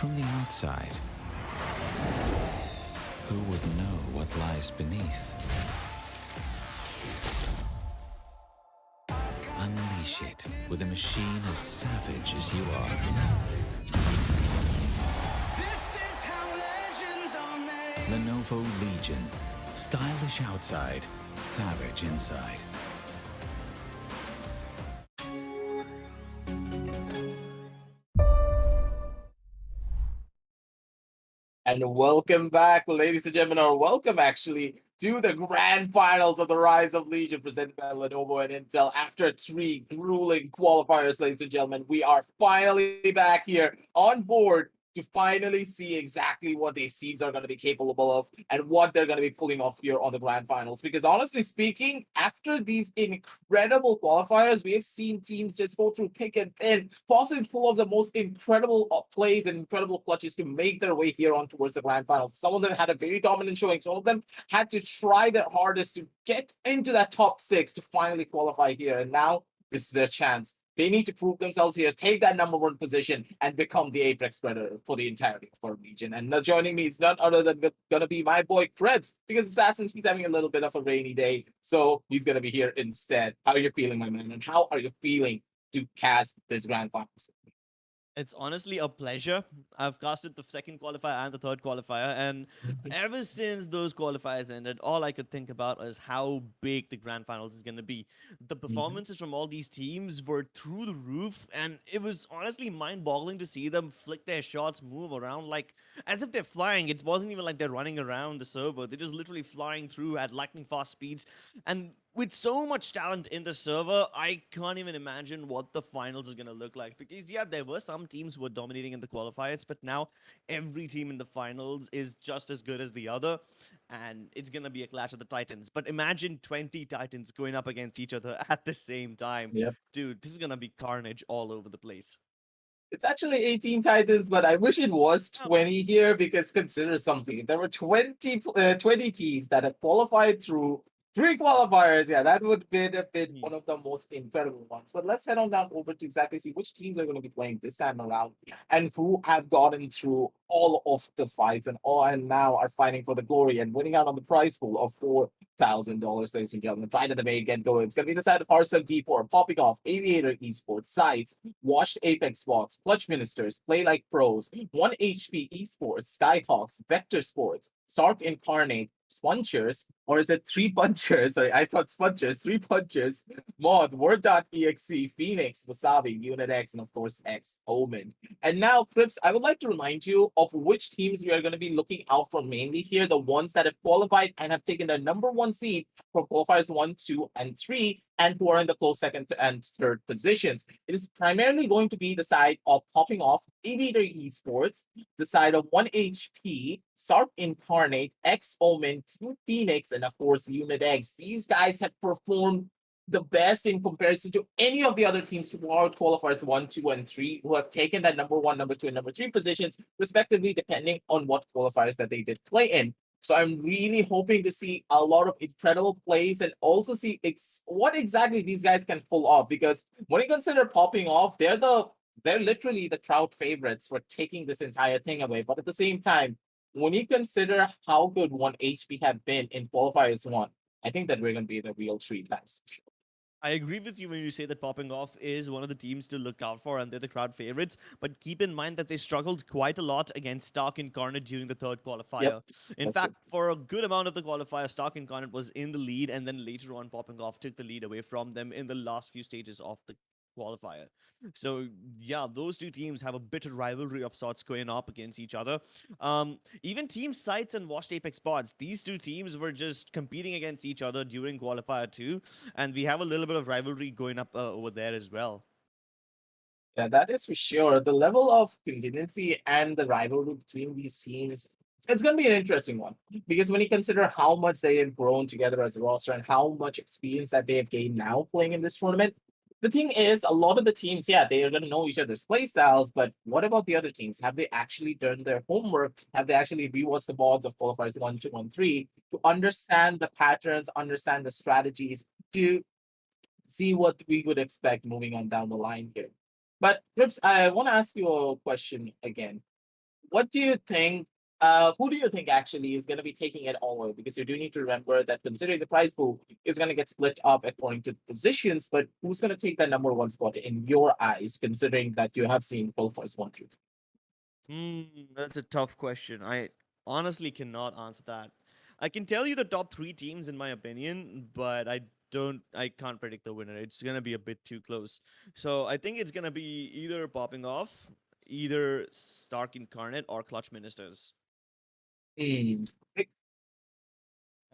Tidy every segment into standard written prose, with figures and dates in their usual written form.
From the outside, who would know what lies beneath? Unleash it with a machine as savage as you are. This is how legends are made. Lenovo Legion. Stylish outside, savage inside. And welcome back, ladies and gentlemen, or welcome actually to the grand finals of the Rise of Legion presented by Lenovo and Intel. After 3 grueling qualifiers, ladies and gentlemen, we are finally back here on board to finally see exactly what these teams are going to be capable of and what they're going to be pulling off here on the grand finals. Because honestly speaking, after these incredible qualifiers, we have seen teams just go through thick and thin, possibly pull off the most incredible plays and incredible clutches to make their way here on towards the grand finals. Some of them had a very dominant showing. Some of them had to try their hardest to get into that top 6 to finally qualify here. And now this is their chance. They need to prove themselves here, take that #1 position, and become the apex predator for the entirety of our region. And joining me is none other than going to be my boy Krebs, because Assassin, he's having a little bit of a rainy day, so he's going to be here instead. How are you feeling, my man? And how are you feeling to cast this grand finals? It's honestly a pleasure. I've casted the second qualifier and the third qualifier, and ever since those qualifiers ended, all I could think about is how big the grand finals is going to be. The performances from all these teams were through the roof, and it was honestly mind boggling to see them flick their shots, move around like as if they're flying. It wasn't even like they're running around the server, they're just literally flying through at lightning fast speeds. And with so much talent in the server, I can't even imagine what the finals is going to look like. Because, yeah, there were some teams who were dominating in the qualifiers, but now every team in the finals is just as good as the other. And it's going to be a clash of the Titans. But imagine 20 Titans going up against each other at the same time. Yep. Dude, this is going to be carnage all over the place. It's actually 18 Titans, but I wish it was Oh, 20 here, because consider something. If there were 20 teams that have qualified through 3 qualifiers, yeah, that would have been hmm. one of the most incredible ones. But let's head on down over to exactly see which teams are going to be playing this time around and who have gotten through all of the fights and now are fighting for the glory and winning out on the prize pool of $4,000, ladies and gentlemen. Right at the main get going. It's going to be the side of Hearthstone D4, Popping Off, Aviator Esports, Sites, Washed Apex Spots, Clutch Ministers, Play Like Pros, 1HP Esports, Skyhawks, Vector Sports, Stark Incarnate, Spongers, or is it Three Punchers? Sorry, I thought Spongers, Three Punchers, Mod, Word.exe, Phoenix, Wasabi, Unit X, and of course X Omen. And now, Crips, I would like to remind you of which teams we are going to be looking out for mainly here, the ones that have qualified and have taken the #1 seed for qualifiers 1, 2, and 3, and who are in the close second and third positions. It is primarily going to be the side of Popping Off, Aviator Esports, the side of 1HP, Sark Incarnate, X Omen, Team Phoenix, and of course the Unit X. These guys have performed the best in comparison to any of the other teams who are qualifiers 1, 2, and 3, who have taken that #1, #2, and #3 positions, respectively, depending on what qualifiers that they did play in. So I'm really hoping to see a lot of incredible plays and also see what exactly these guys can pull off. Because when you consider Popping Off, they're literally the crowd favorites for taking this entire thing away. But at the same time, when you consider how good 1HP have been in qualifiers 1, I think that we're going to be in a real treat. That's for sure. I agree with you when you say that Popping Off is one of the teams to look out for and they're the crowd favorites. But keep in mind that they struggled quite a lot against Stark Incarnate during the third Yep, qualifier. In that's true. fact, for a good amount of the qualifier, Stark Incarnate was in the lead, and then later on, Popping Off took the lead away from them in the last few stages of the qualifier. So yeah, those two teams have a bitter rivalry of sorts going up against each other. Even Team Sights and Washed Apex Pods, these two teams were just competing against each other during qualifier 2, and we have a little bit of rivalry going up over there as well. Yeah, that is for sure. The level of contingency and the rivalry between these teams, it's going to be an interesting one. Because when you consider how much they have grown together as a roster and how much experience that they have gained now playing in this tournament, the thing is, a lot of the teams, yeah, they are going to know each other's play styles, but what about the other teams? Have they actually done their homework? Have they actually rewatched the boards of qualifiers 1, 2, and 3 to understand the patterns, understand the strategies, to see what we would expect moving on down the line here? But Rips, I want to ask you a question again. what do you think? Who do you think actually is going to be taking it all away? Because you do need to remember that considering the prize pool is going to get split up according to the positions, but who's going to take that number one spot in your eyes, considering that you have seen qualifiers one through That's a tough question. I honestly cannot answer that. I can tell you the top three teams in my opinion, but I can't predict the winner. It's gonna be a bit too close. So I think it's gonna be either popping off, either Stark Incarnate or Clutch Ministers, three?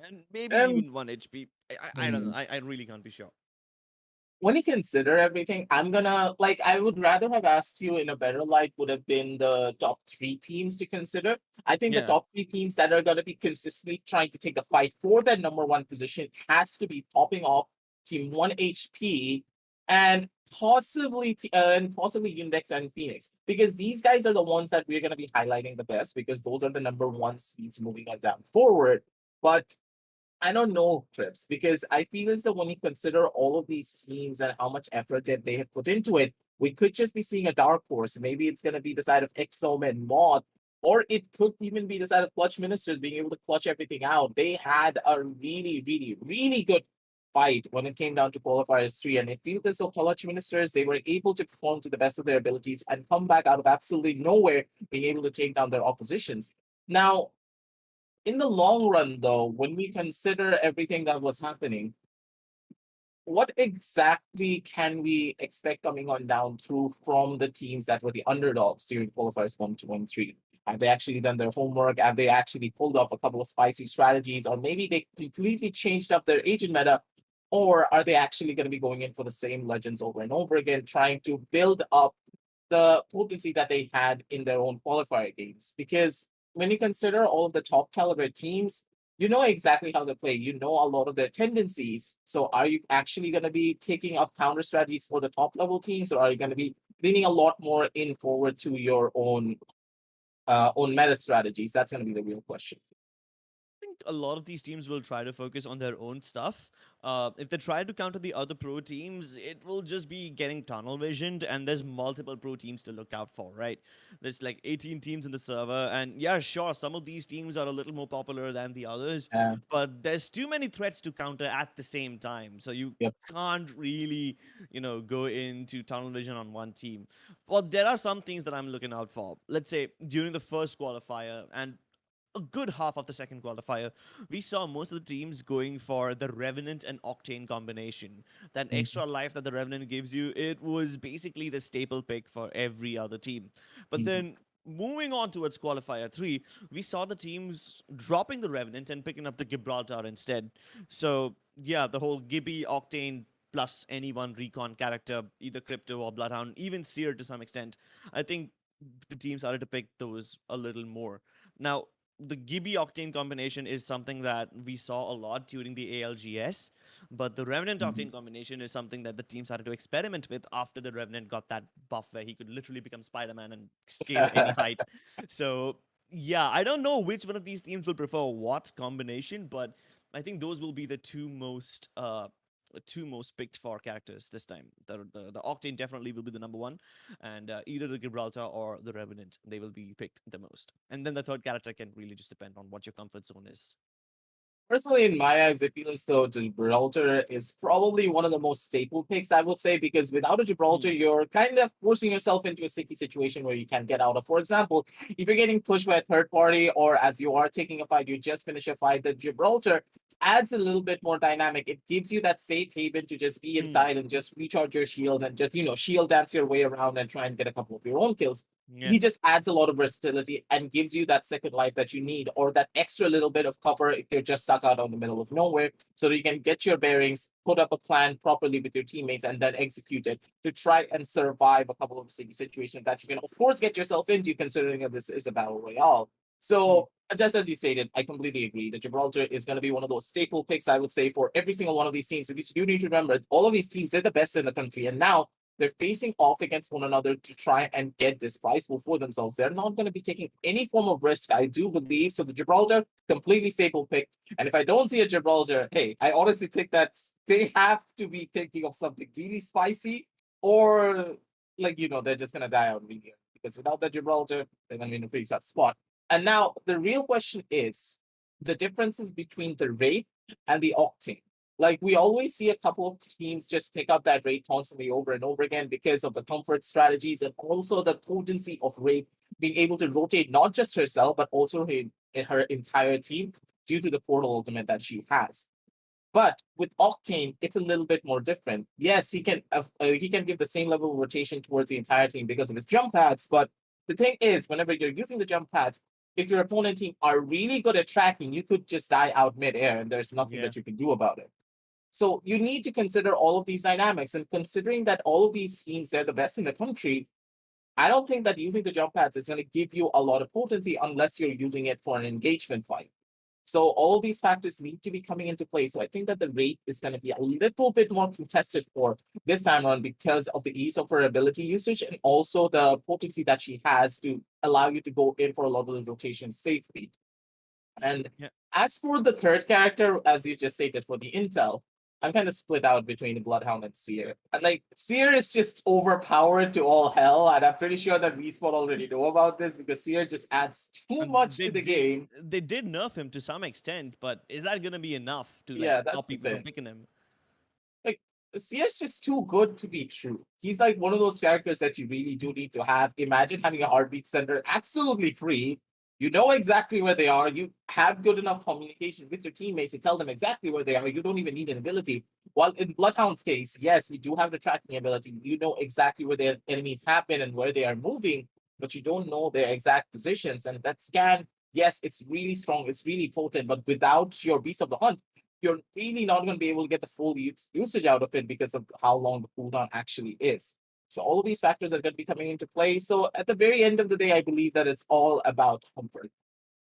and maybe Um, even one HP. I don't know. hmm. I really can't be sure. When you consider everything, I'm gonna like I would rather have asked you in a better light would have been the top three teams to consider. I think the Yeah. top three teams that are gonna be consistently trying to take the fight for that number one position has to be popping off Team One HP and possibly Index and Phoenix because these guys are the ones that we're gonna be highlighting the best because those are the number one seeds moving on down forward. But I don't know, Trips, because I feel as though when you consider all of these teams and how much effort that they have put into it, we could just be seeing a dark horse. Maybe it's going to be the side of Exome and Moth, or it could even be the side of Clutch Ministers being able to clutch everything out. They had a really, really, really good fight when it came down to qualifiers three, and it feels as though Clutch Ministers they were able to perform to the best of their abilities and come back out of absolutely nowhere, being able to take down their oppositions. Now, in the long run, though, when we consider everything that was happening, what exactly can we expect coming on down through from the teams that were the underdogs during qualifiers 1, 2, and 3? Have they actually done their homework? Have they actually pulled off a couple of spicy strategies? Or maybe they completely changed up their agent meta? Or are they actually going to be going in for the same legends over and over again, trying to build up the potency that they had in their own qualifier games. Because when you consider all of the top caliber teams, you know exactly how they play. You know a lot of their tendencies. So are you actually going to be picking up counter strategies for the top level teams, or are you going to be leaning a lot more in forward to your own meta strategies? That's going to be the real question. Think a lot of these teams will try to focus on their own stuff. If they try to counter the other pro teams, it will just be getting tunnel visioned, and there's multiple pro teams to look out for, right? There's like 18 teams in the server, and yeah, sure, some of these teams are a little more popular than the others, Uh, but there's too many threats to counter at the same time, so you yep. can't really, go into tunnel vision on one team. But there are some things that I'm looking out for. Let's say during the first qualifier, and a good half of the second qualifier, we saw most of the teams going for the Revenant and Octane combination. That Mhm, extra life that the Revenant gives you, it was basically the staple pick for every other team. But mhm, then moving on towards qualifier 3, we saw the teams dropping the Revenant and picking up the Gibraltar instead. So, yeah, the whole Gibby, Octane, plus any one recon character, either Crypto or Bloodhound, even Seer to some extent. I think the team started to pick those a little more. Now, the Gibby Octane combination is something that we saw a lot during the ALGS, but the Revenant mhm. Octane combination is something that the team started to experiment with after the Revenant got that buff where he could literally become Spider Man and scale any height. So, yeah, I don't know which one of these teams will prefer what combination, but I think those will be the two most picked for characters this time. The Octane definitely will be the number one, and either the Gibraltar or the Revenant, they will be picked the most. And then the third character can really just depend on what your comfort zone is. Personally, in my eyes, I feel as though Gibraltar is probably one of the most staple picks, I would say, because without a Gibraltar, Hmm. you're kind of forcing yourself into a sticky situation where you can't get out of. For example, if you're getting pushed by a third party, or as you are taking a fight, you just finish a fight, the Gibraltar adds a little bit more dynamic. It gives you that safe haven to just be Hmm. inside and just recharge your shield and just, shield dance your way around and try and get a couple of your own kills. Yeah. He just adds a lot of versatility and gives you that second life that you need, or that extra little bit of cover if you're just stuck out on the middle of nowhere, so that you can get your bearings, put up a plan properly with your teammates, and then execute it to try and survive a couple of sticky situations that you can, of course, get yourself into, considering that this is a battle royale. Hmm. So, just as you stated, I completely agree. The Gibraltar is going to be one of those staple picks, I would say, for every single one of these teams. Because you need to remember, all of these teams, they're the best in the country. And now they're facing off against one another to try and get this prize pool for themselves. They're not going to be taking any form of risk, I do believe. So the Gibraltar, completely staple pick. And if I don't see a Gibraltar, hey, I honestly think that they have to be thinking of something really spicy, or like, they're just going to die out really. because without that Gibraltar, they're going to be in a pretty tough spot. And now the real question is the differences between the Wraith and the Octane. Like we always see a couple of teams just pick up that Wraith constantly over and over again because of the comfort strategies and also the potency of Wraith being able to rotate not just herself but also her entire team due to the portal ultimate that she has. But with Octane, it's a little bit more different. Yes, he can give the same level of rotation towards the entire team because of his jump pads. But the thing is, whenever you're using the jump pads, if your opponent team are really good at tracking, you could just die out midair, and there's nothing that you can do about it. So you need to consider all of these dynamics, and considering that all of these teams they're the best in the country, I don't think that using the jump pads is going to give you a lot of potency unless you're using it for an engagement fight. So all these factors need to be coming into play. So I think that the rate is going to be a little bit more contested for this time around because of the ease of her ability usage and also the potency that she has to allow you to go in for a lot of those rotations safely. And as for the third character, as you just stated for the intel, I'm kind of split out between Bloodhound and Seer. And like Seer is just overpowered to all hell, and I'm pretty sure that Respawn already know about this because Seer just adds too much to the game. They did nerf him to some extent, but is that gonna be enough to stop people from picking him? Like Seer's just too good to be true. He's like one of those characters that you really do need to have. Imagine having a heartbeat center absolutely free. You know exactly where they are. You have good enough communication with your teammates to tell them exactly where they are. You don't even need an ability. While in Bloodhound's case, yes, you do have the tracking ability. You know exactly where their enemies have been and where they are moving, but you don't know their exact positions. And that scan, yes, it's really strong. It's really potent. But without your Beast of the Hunt, you're really not going to be able to get the full usage out of it because of how long the cooldown actually is. So all of these factors are going to be coming into play. So at the very end of the day, I believe that it's all about comfort.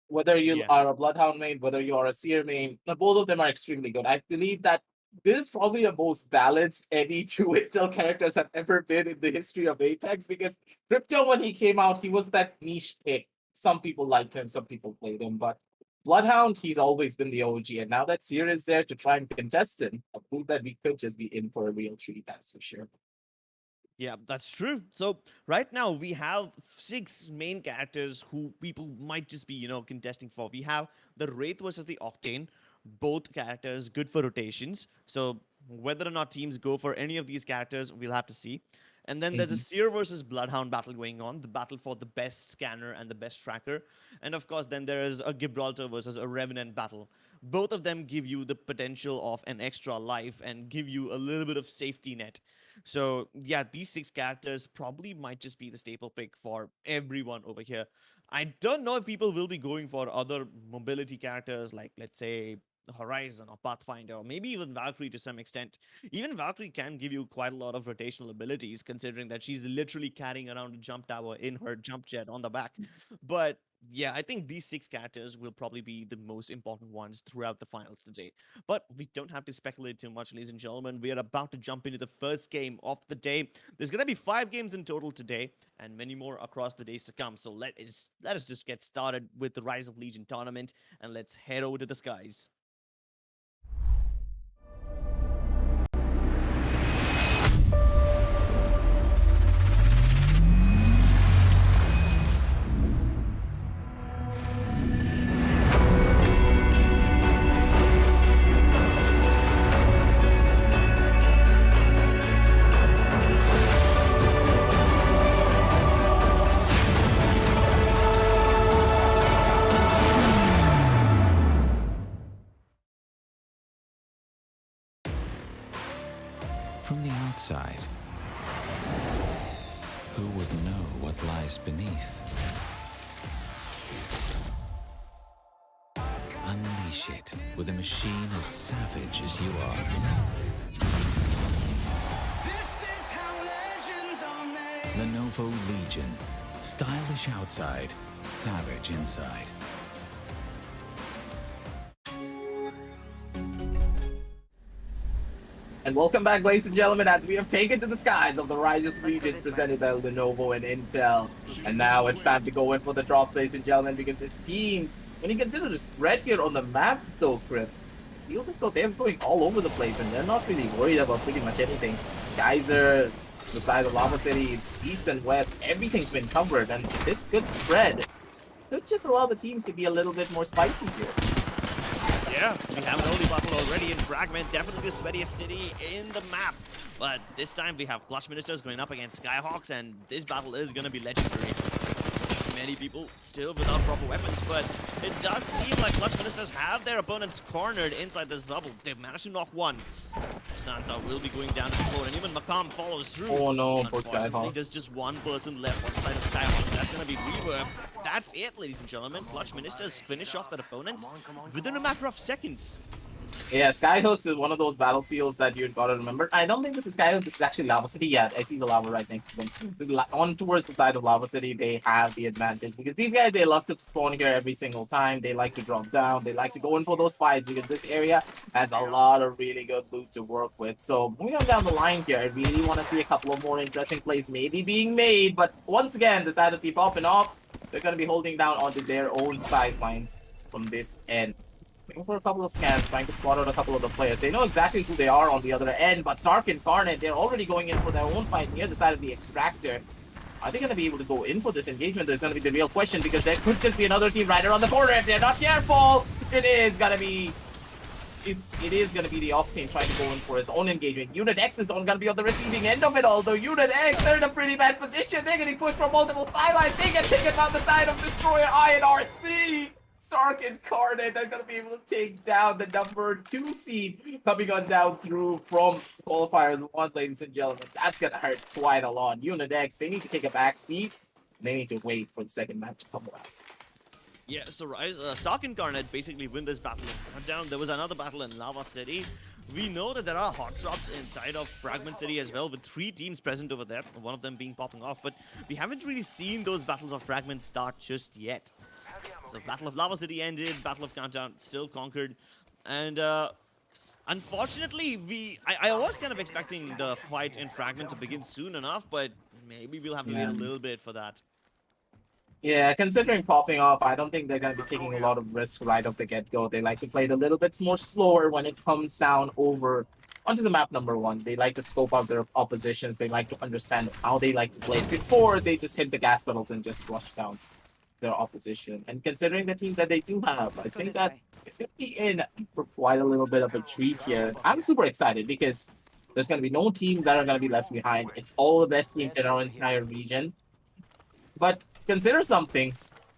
Whether you are a Bloodhound main, whether you are a Seer main, both of them are extremely good. I believe that this is probably the most balanced any two Intel characters have ever been in the history of Apex because Crypto, when he came out, he was that niche pick. Some people liked him, some people played him, but Bloodhound, he's always been the OG. And now that Seer is there to try and contest him, I believe that we could just be in for a real treat, that's for sure. Yeah, that's true. So right now we have 6 main characters who people might just be, contesting for. We have the Wraith versus the Octane. Both characters good for rotations. So whether or not teams go for any of these characters, we'll have to see. And then there's a Seer versus Bloodhound battle going on, the battle for the best scanner and the best tracker. And of course, then there is a Gibraltar versus a Revenant battle. Both of them give you the potential of an extra life and give you a little bit of safety net. So yeah, these 6 characters probably might just be the staple pick for everyone over here. I don't know if people will be going for other mobility characters like, let's say, Horizon or Pathfinder, or maybe even Valkyrie to some extent. Even Valkyrie can give you quite a lot of rotational abilities, considering that she's literally carrying around a jump tower in her jump jet on the back. But yeah, I think these 6 characters will probably be the most important ones throughout the finals today. But we don't have to speculate too much, ladies and gentlemen. We are about to jump into the first game of the day. There's going to be 5 games in total today and many more across the days to come. So let us just get started with the Rise of Legion tournament and let's head over to the skies. From the outside, who would know what lies beneath? Unleash it with a machine as savage as you are. This is how legends are made. Lenovo Legion. Stylish outside, savage inside. And welcome back, ladies and gentlemen, as we have taken to the skies of the Rise of Legion presented by Lenovo and Intel. And now it's time to go in for the drops, ladies and gentlemen, because this team's, when you consider the spread here on the map, though, Crips, feels as though they're going all over the place and they're not really worried about pretty much anything. Geyser, The side of Lava City, east and west, everything's been covered, and this good spread could just allow the teams to be a little bit more spicy here. Yeah, we have an early battle already in Fragment, definitely the sweatiest city in the map. But this time we have Clutch Ministers going up against Skyhawks, and this battle is going to be legendary. Many people still without proper weapons, but it does seem like Clutch Ministers have their opponents cornered inside this bubble. They've managed to knock one. Sansa will be going down to the floor, and even Makam follows through. Oh no, poor Unfortunately, Skyhawk. there's just one person left on the side of Skyhawk. That's going to be Reverb. That's it, ladies and gentlemen. Clutch Ministers finish off their opponent within a matter of seconds. Yeah, Skyhooks is one of those battlefields that you've got to remember. I don't think this is Skyhooks, this is actually Lava City yet. I see the lava right next to them. On towards the side of Lava City, they have the advantage because these guys, they love to spawn here every single time. They like to drop down. They like to go in for those fights because this area has a lot of really good loot to work with. So moving on down the line here, I really want to see a couple of more interesting plays maybe being made. But once again, the side of T popping off, they're going to be holding down onto their own sidelines from this end. Looking for a couple of scans, trying to spot out a couple of the players. They know exactly who they are on the other end, but Sark and Karnet, they're already going in for their own fight near the side of the extractor. Are they going to be able to go in for this engagement? That's going to be the real question, because there could just be another team right around the corner if they're not careful. It is going to be the off team trying to go in for his own engagement. Unit X is going to be on the receiving end of it all, though. Unit X, they're in a pretty bad position. They're getting pushed from multiple sidelines. They get taken down the side of Destroyer INRC. Stark and Carnage are going to be able to take down the number 2 seed coming on down through from qualifiers 1, ladies and gentlemen. That's going to hurt quite a lot. Unit X, they need to take a back seat. They need to wait for the second match to come around. Yeah, so Stark and Garnet basically win this battle in Countdown. There was another battle in Lava City. We know that there are hot drops inside of Fragment City as well, with 3 teams present over there, one of them being popping off, but we haven't really seen those battles of Fragment start just yet. So Battle of Lava City ended, Battle of Countdown still conquered, and unfortunately, I was kind of expecting the fight in Fragment to begin soon enough, but maybe we'll have to wait a little bit for that. Yeah, considering popping off, I don't think they're going to be taking a lot of risk right off the get-go. They like to play it a little bit more slower when it comes down over onto the map number 1. They like to scope out their oppositions. They like to understand how they like to play it before they just hit the gas pedals and just rush down their opposition. And considering the team that they do have, I think that it could be in for quite a little bit of a treat here. I'm super excited because there's going to be no teams that are going to be left behind. It's all the best teams in our entire region. But consider something.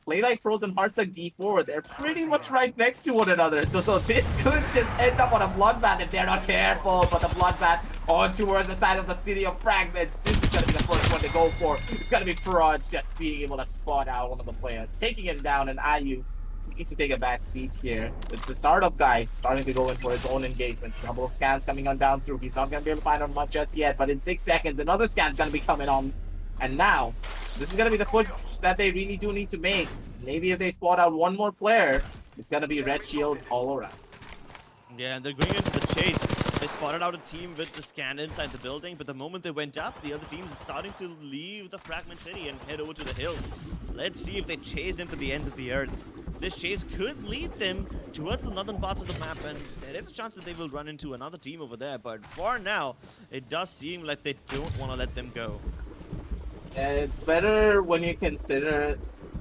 Play like Pros and Hearts like D4, they're pretty much right next to one another. So this could just end up on a bloodbath if they're not careful. But the bloodbath on towards the side of the city of Fragments. This is going to be the first one to go for. It's going to be Proj just being able to spot out one of the players, taking him down, and Ayu needs to take a back seat here. It's the startup guy starting to go in for his own engagements. Double scans coming on down through. He's not going to be able to find out much just yet, but in 6 seconds, another scan's going to be coming on. And now, this is going to be the push that they really do need to make. Maybe if they spot out one more player, it's going to be red shields all around. Yeah, and they're going into the chase. They spotted out a team with the scan inside the building, but the moment they went up, the other teams are starting to leave the Fragment City and head over to the hills. Let's see if they chase into the ends of the earth. This chase could lead them towards the northern parts of the map, and there is a chance that they will run into another team over there. But for now, it does seem like they don't want to let them go. It's better when you consider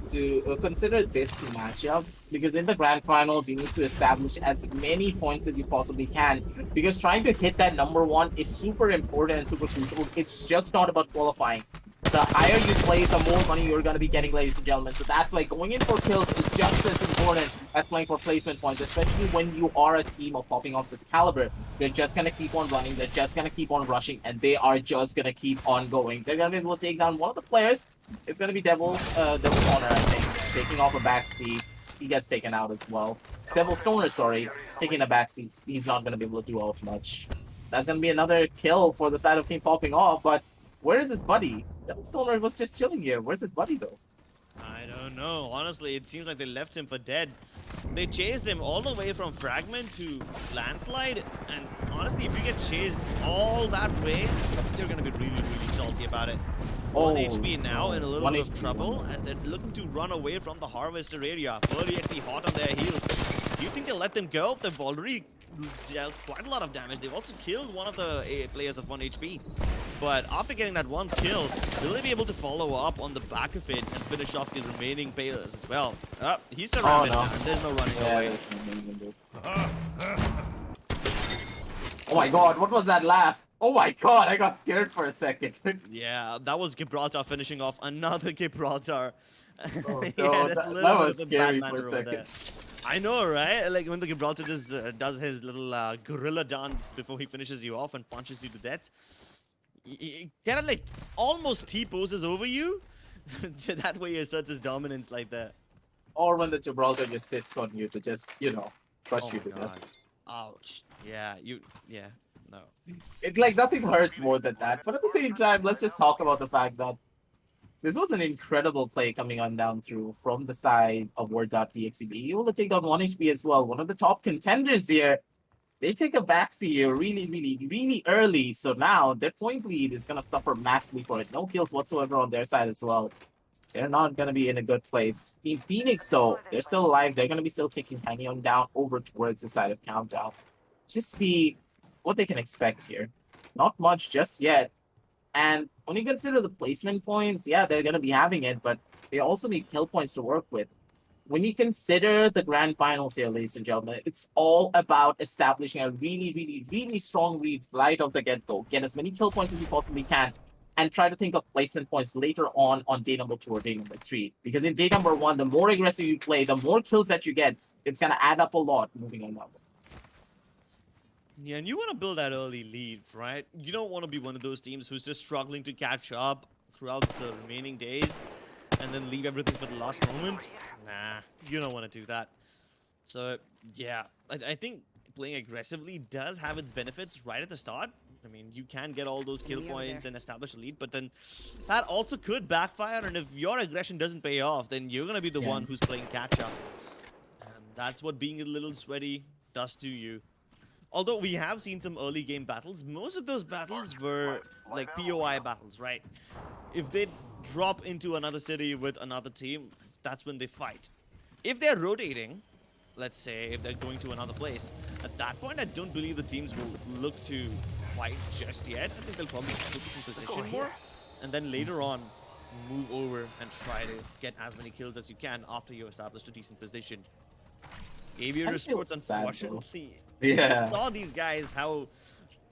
this matchup, because in the grand finals you need to establish as many points as you possibly can, because trying to hit that number 1 is super important and super crucial. It's just not about qualifying. The higher you play, the more money you're going to be getting, ladies and gentlemen. So that's why going in for kills is just as important as playing for placement points, especially when you are a team of popping off this caliber. They're just going to keep on running, they're just going to keep on rushing, and they are just going to keep on going. They're going to be able to take down one of the players. It's going to be Devil Stoner, I think, taking off a backseat. He gets taken out as well. Devil Stoner, sorry, taking a backseat. He's not going to be able to do out much. That's going to be another kill for the side of team popping off, but where is his buddy? Devil Stoner was just chilling here. Where's his buddy, though? I don't know. Honestly, it seems like they left him for dead. They chased him all the way from Fragment to Landslide, and honestly, if you get chased all that way, you're going to be really, really salty about it. One HP now in a little bit of trouble as they're looking to run away from the Harvester area. Early XC hot on their heels. Do you think they'll let them go? They've already dealt quite a lot of damage. They've also killed one of the players of 1 HP. But after getting that one kill, will they be able to follow up on the back of it and finish off the remaining players as well? He's surrounded no. now, and there's no running away. there's nothing you can do. Oh my god, what was that laugh? Oh my god, I got scared for a second. Yeah, that was Gibraltar finishing off another Gibraltar. Oh, Yeah, no, that's a that little bit was of a scary bad for a manner over there. second. I know, right? Like when the Gibraltar just does his little gorilla dance before he finishes you off and punches you to death. He kind of like almost T-poses over you. That way he asserts his dominance like that. Or when the Gibraltar just sits on you to just, crush Oh you my to god. death. Ouch. Yeah, no. It like nothing hurts more than that. But at the same time, let's just talk about the fact that this was an incredible play coming on down through from the side of Word.txt. Being able to take down 1 HP as well. One of the top contenders here. They take a backseat here really, really, really early. So now their point lead is going to suffer massively for it. No kills whatsoever on their side as well. They're not going to be in a good place. Team Phoenix, though, they're still alive. They're going to be still taking Penny on down over towards the side of Countdown. Just see what they can expect here. Not much just yet. And when you consider the placement points, yeah, they're going to be having it, but they also need kill points to work with. When you consider the grand finals here, ladies and gentlemen, it's all about establishing a really, really, really strong read right off the get-go. Get as many kill points as you possibly can, and try to think of placement points later on day number 2 or day number 3. Because in day number 1, the more aggressive you play, the more kills that you get, it's going to add up a lot moving on. Yeah, and you want to build that early lead, right? You don't want to be one of those teams who's just struggling to catch up throughout the remaining days and then leave everything for the last moment. Nah, you don't want to do that. So, yeah, I think playing aggressively does have its benefits right at the start. I mean, you can get all those kill points and establish a lead, but then that also could backfire, and if your aggression doesn't pay off, then you're going to be the one who's playing catch-up. And that's what being a little sweaty does to you. Although we have seen some early game battles, most of those battles were like POI battles, right? If they drop into another city with another team, that's when they fight. If they're rotating, let's say if they're going to another place, at that point I don't believe the teams will look to fight just yet. I think they'll probably focus in position more, and then later on move over and try to get as many kills as you can after you established a decent position. Aviator Esports, unfortunately, Yeah. you saw these guys, how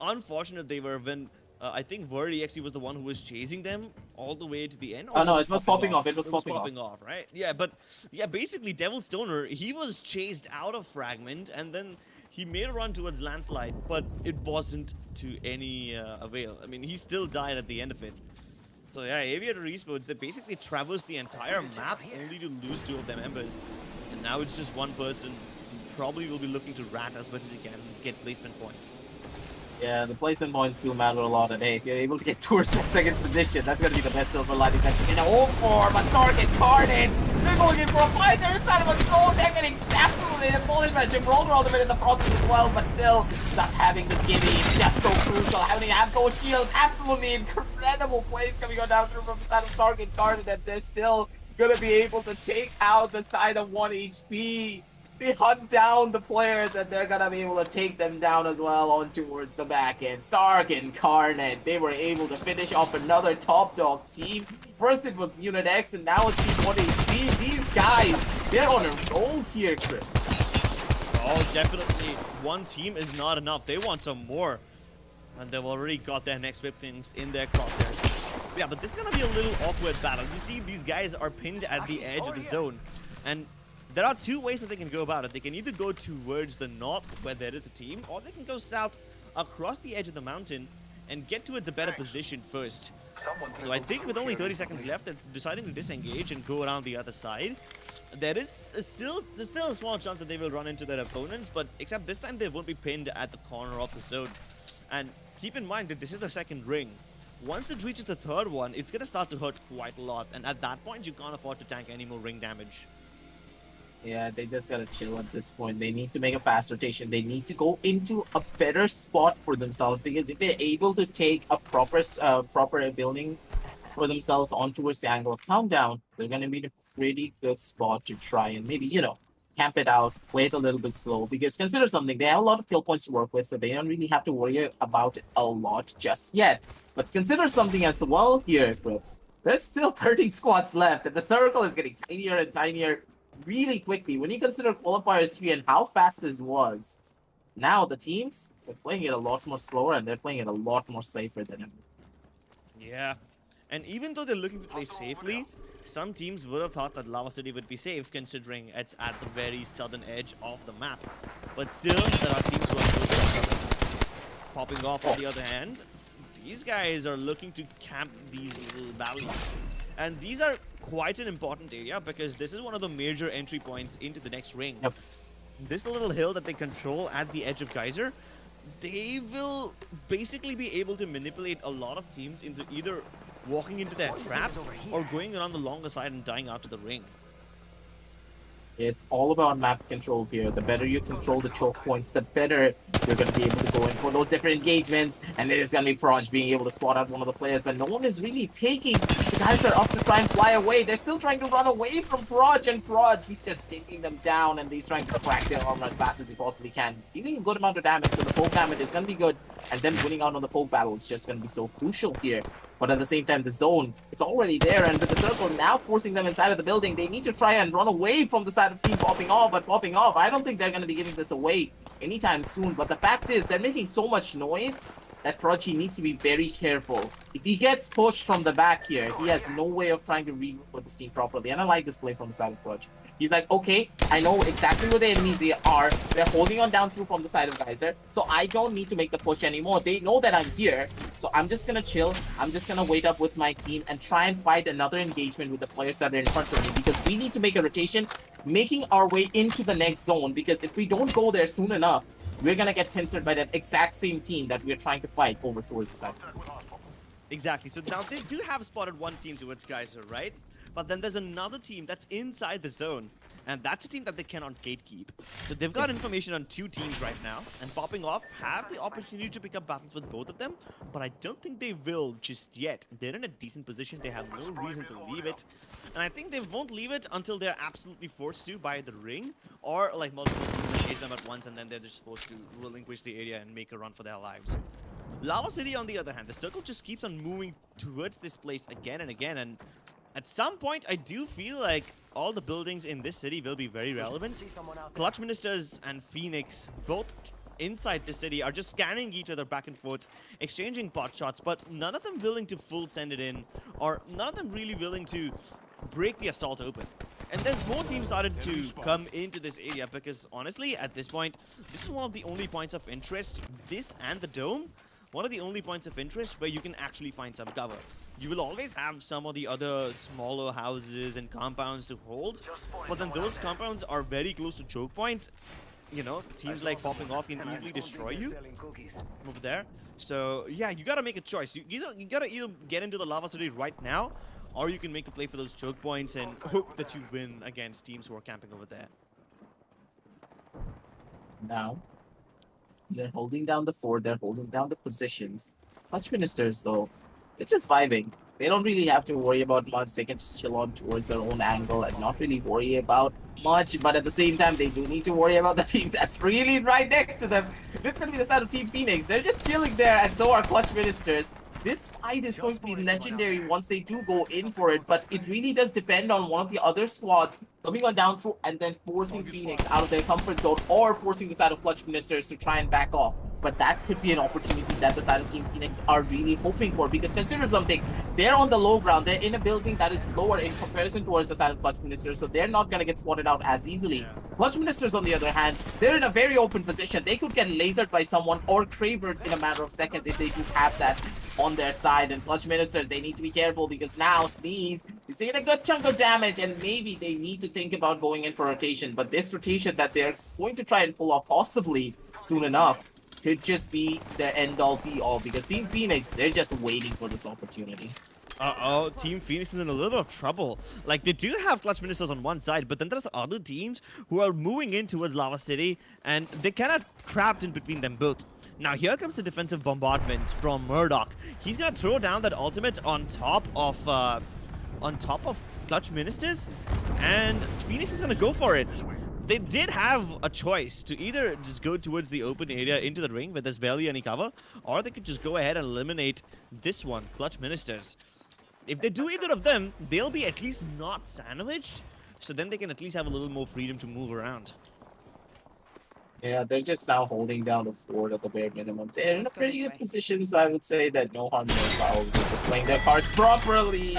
unfortunate they were when I think Word.exe was the one who was chasing them all the way to the end. Oh no, it was popping off. It was popping off, right? Yeah, but yeah, basically Devil Stoner, he was chased out of Fragment and then he made a run towards Landslide, but it wasn't to any avail. I mean, he still died at the end of it. So yeah, Aviator Esports, they basically traversed the entire map only to lose 2 of their members. And now it's just one person who probably will be looking to rat as much as he can and get placement points. Yeah, the placement points do matter a lot. And hey, if you're able to get towards that second position, that's going to be the best silver lining that you can hope for. But Stark and Carnage, they're going in for a fight. They're inside of a soul. They're getting absolutely demolished by Gibraltar all the way in the process as well. But still, not having the gimme is just so crucial. Having to have those shields, absolutely incredible plays coming on down through from the side of Stark and Carnage. And they're still going to be able to take out the side of 1 HP. They hunt down the players and they're gonna be able to take them down as well on towards the back end. Stark and Carnet, they were able to finish off another top dog team. First it was Unit X and now it's Team 1 HP. These guys, they're on a roll here, Chris. Oh, definitely. One team is not enough. They want some more. And they've already got their next victims in their crosshairs. Yeah, but this is gonna be a little awkward battle. You see, these guys are pinned at the edge of the zone. And there are 2 ways that they can go about it. They can either go towards the north, where there is a team, or they can go south across the edge of the mountain and get towards a better position first. So I think with only 30 seconds left, they're deciding to disengage and go around the other side. There's still a small chance that they will run into their opponents, but except this time they won't be pinned at the corner of the zone. And keep in mind that this is the second ring. Once it reaches the third one, it's going to start to hurt quite a lot, and at that point you can't afford to tank any more ring damage. Yeah, they just gotta chill at this point. They need to make a fast rotation. They need to go into a better spot for themselves, because if they're able to take a proper building for themselves on towards the angle of countdown, they're gonna be in a pretty good spot to try and maybe, camp it out, play it a little bit slow, because consider something, they have a lot of kill points to work with, so they don't really have to worry about it a lot just yet. But consider something as well here, Crips. There's still 13 squads left, and the circle is getting tinier and tinier really quickly. When you consider qualifiers 3 and how fast this was, now the teams, they're playing it a lot more slower, and they're playing it a lot more safer than ever. Yeah. And even though they're looking to play safely, some teams would have thought that Lava City would be safe, considering it's at the very southern edge of the map. But still, there are teams who are close to each other. Popping off on the other hand, these guys are looking to camp these little valleys. And these are quite an important area, because this is one of the major entry points into the next ring. Yep. This little hill that they control at the edge of Geyser, they will basically be able to manipulate a lot of teams into either walking into their trap or going around the longer side and dying out to the ring. It's all about map control here. The better you control the choke points, the better you're going to be able to go in for those different engagements. And it is going to be Proj being able to spot out one of the players, but no one is really taking. The guys are up to try and fly away. They're still trying to run away from Proj, and Proj, he's just taking them down, and he's trying to crack their armor as fast as he possibly can. Dealing a good amount of damage, so the poke damage is going to be good, and them winning out on the poke battle is just going to be so crucial here. But at the same time, the zone, it's already there, and with the circle now forcing them inside of the building, they need to try and run away from the side of team popping off. But popping off, I don't think they're going to be giving this away anytime soon. But the fact is, they're making so much noise that Prodigy needs to be very careful. If he gets pushed from the back here, he has no way of trying to regroup with this team properly. And I like this play from the side of Prodigy. He's like, okay, I know exactly where the enemies are. They're holding on down through from the side of Geyser, so I don't need to make the push anymore. They know that I'm here, so I'm just gonna chill. I'm just gonna wait up with my team and try and fight another engagement with the players that are in front of me, because we need to make a rotation, making our way into the next zone, because if we don't go there soon enough, we're gonna get pincered by that exact same team that we're trying to fight over towards the side. Exactly. So now they do have spotted one team towards Geyser, right? But then there's another team that's inside the zone, and that's a team that they cannot gatekeep. So they've got information on two teams right now, and popping off have the opportunity to pick up battles with both of them, but I don't think they will just yet. They're in a decent position. They have no reason to leave it, and I think they won't leave it until they're absolutely forced to by the ring, or like multiple teams chase them at once, and then they're just supposed to relinquish the area and make a run for their lives. Lava City, on the other hand, the circle just keeps on moving towards this place again and again, and at some point, I do feel like all the buildings in this city will be very relevant. Clutch Ministers and Phoenix, both inside the city, are just scanning each other back and forth, exchanging pot shots, but none of them willing to full send it in, or none of them really willing to break the assault open. And there's more teams started to come into this area, because honestly, at this point, this is one of the only points of interest, this and the dome, one of the only points of interest where you can actually find some cover. You will always have some of the other smaller houses and compounds to hold, but then those compounds are very close to choke points. You know, teams like popping off can easily destroy you over there. So yeah, you gotta make a choice. You gotta either get into the Lava City right now, or you can make a play for those choke points and hope that you win against teams who are camping over there. Now, they're holding down the fort, they're holding down the positions. Clutch Ministers, though, they're just vibing. They don't really have to worry about much. They can just chill on towards their own angle and not really worry about much. But at the same time, they do need to worry about the team that's really right next to them. It's going to be the side of Team Phoenix. They're just chilling there, and so are Clutch Ministers. This fight is going to be legendary once they do go in for it, but it really does depend on one of the other squads coming on down through and then forcing Phoenix out of their comfort zone, or forcing the side of Clutch Ministers to try and back off. But that could be an opportunity that the side of Team Phoenix are really hoping for, because consider something, they're on the low ground, they're in a building that is lower in comparison towards the side of Clutch Ministers, so they're not going to get spotted out as easily. Clutch Ministers, on the other hand, they're in a very open position. They could get lasered by someone or cravered in a matter of seconds if they do have that on their side. And Clutch Ministers, they need to be careful, because now Sneeze is taking a good chunk of damage, and maybe they need to think about going in for rotation. But this rotation that they're going to try and pull off possibly soon enough could just be their end-all be-all, because Team Phoenix, they're just waiting for this opportunity. Uh-oh, Team Phoenix is in a little bit of trouble. Like, they do have Clutch Ministers on one side, but then there's other teams who are moving in towards Lava City, and they're kind of trapped in between them both. Now, here comes the defensive bombardment from Murdoch. He's gonna throw down that ultimate on top of Clutch Ministers, and Phoenix is gonna go for it. they did have a choice to either just go towards the open area into the ring where there's barely any cover, or they could just go ahead and eliminate this one, Clutch Ministers. If they do either of them, they'll be at least not sandwiched, so then they can at least have a little more freedom to move around. Yeah, they're just now holding down the fort at the bare minimum. They're in a pretty good position, so I would say that no harm, no foul. They're just playing their cards properly.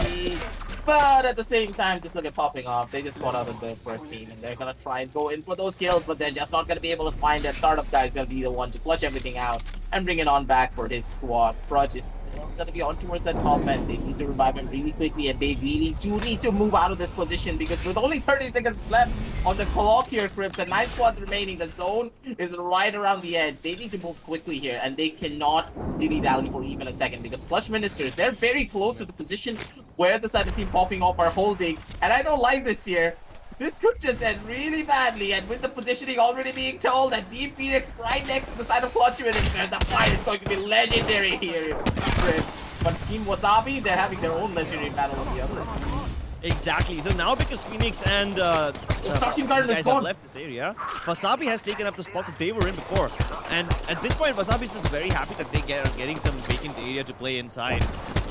But at the same time, just look at popping off. They just got out of their first team, and they're gonna try and go in for those kills, but they're just not gonna be able to find that startup guy. Is gonna be the one to clutch everything out and bring it on back for his squad. Prudge is still gonna be on towards that top end. They need to revive him really quickly, and they really do need to move out of this position because with only 30 seconds left on the clock here, Crips, and 9 squads remaining, the zone is right around the edge. They need to move quickly here, and they cannot dilly-dally for even a second because Clutch Ministers, they're very close to the position where the side of the team popping off are holding, and I don't like this here. This could just end really badly, and with the positioning already being told that Team Phoenix right next to the side of Clutch Ministers, the fight is going to be legendary here. But Team Wasabi, they're having their own legendary battle on the other. Exactly. So now because Phoenix and Starting guard guys is have gone. left this area, Wasabi has taken up the spot that they were in before. And at this point, Wasabi is just very happy that they are getting some vacant area to play inside.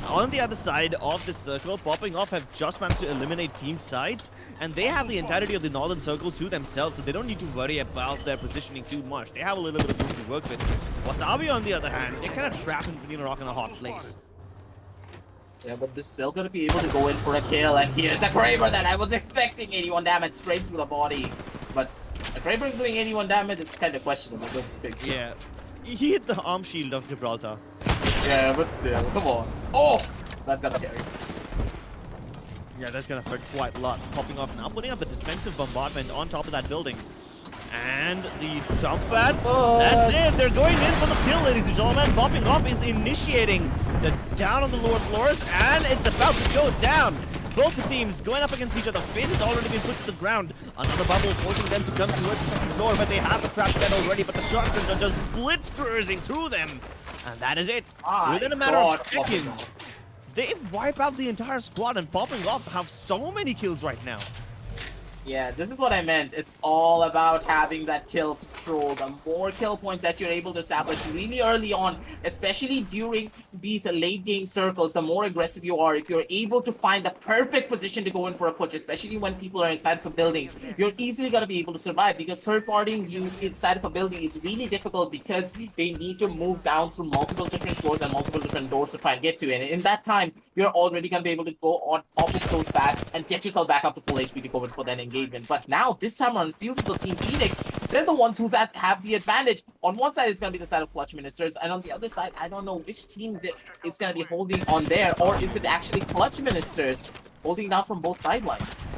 On the other side of the circle, Popping Off have just managed to eliminate team sides, and they have the entirety of the northern circle to themselves, so they don't need to worry about their positioning too much. They have a little bit of room to work with. Wasabi, on the other hand, they're kind of trapped in between a rock and a hard place. Yeah, but this is still gonna be able to go in for a kill, and here's a Kraber that I was expecting 81 damage straight through the body. But a Kraber doing 81 damage is kind of questionable, don't you think so? Yeah. He hit the arm shield of Gibraltar. Yeah, but still, come on. Oh! That's gonna carry. Yeah, that's gonna hurt quite a lot. Popping Off now, putting up a defensive bombardment on top of that building. And the jump pad, that's it. They're going in for the kill, ladies and gentlemen. Popping Off is initiating the down on the lower floors, and it's about to go down. Both the teams going up against each other. Face has already been put to the ground. Another bubble forcing them to come towards the second floor, but they have the trap set already. But the shotguns are just blitz cruising through them. And that is it. Within a matter of seconds, they wipe out the entire squad, and Popping Off have so many kills right now. Yeah, this is what I meant. It's all about having that kill control. The more kill points that you're able to establish really early on, especially during these late game circles, the more aggressive you are. If you're able to find the perfect position to go in for a push, especially when people are inside of a building, you're easily going to be able to survive because third-partying you inside of a building is really difficult because they need to move down through multiple different floors and multiple different doors to try and get to it. And in that time, you're already going to be able to go on top of those bats and get yourself back up to full HP to go in for that engagement. But now, this time around, it feels the Team Phoenix, they're the ones who have the advantage. On one side, it's going to be the side of Clutch Ministers, and on the other side, I don't know which team is going to be holding on there, or is it actually Clutch Ministers holding down from both sidelines?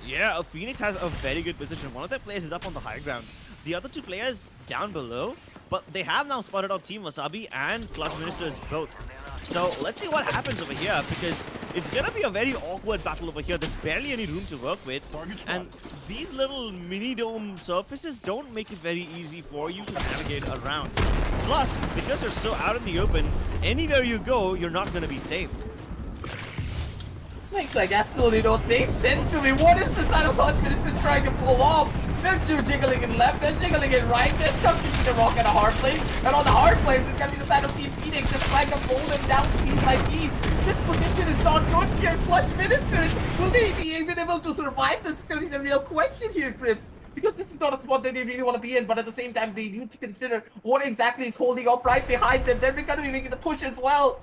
Yeah, Phoenix has a very good position. One of their players is up on the high ground. The other two players down below, but they have now spotted out Team Wasabi and Clutch Ministers both. So let's see what happens over here, because it's gonna be a very awkward battle over here. There's barely any room to work with, and these little mini dome surfaces don't make it very easy for you to navigate around. Plus, because you're so out in the open, anywhere you go, you're not gonna be safe. This makes like absolutely no sense to me. What is the side of Clutch Ministers trying to pull off? They're jiggling it left, they're jiggling it right. They're stuck between the rock and a hard place. And on the hard place, it's gonna be the side of Team Phoenix just trying to pull them down piece by piece. This position is not good here, Clutch Ministers. Will they be even able to survive? This is gonna be the real question here, Crips. Because this is not a spot that they really want to be in, but at the same time, they need to consider what exactly is holding up right behind them. They're gonna be making the push as well.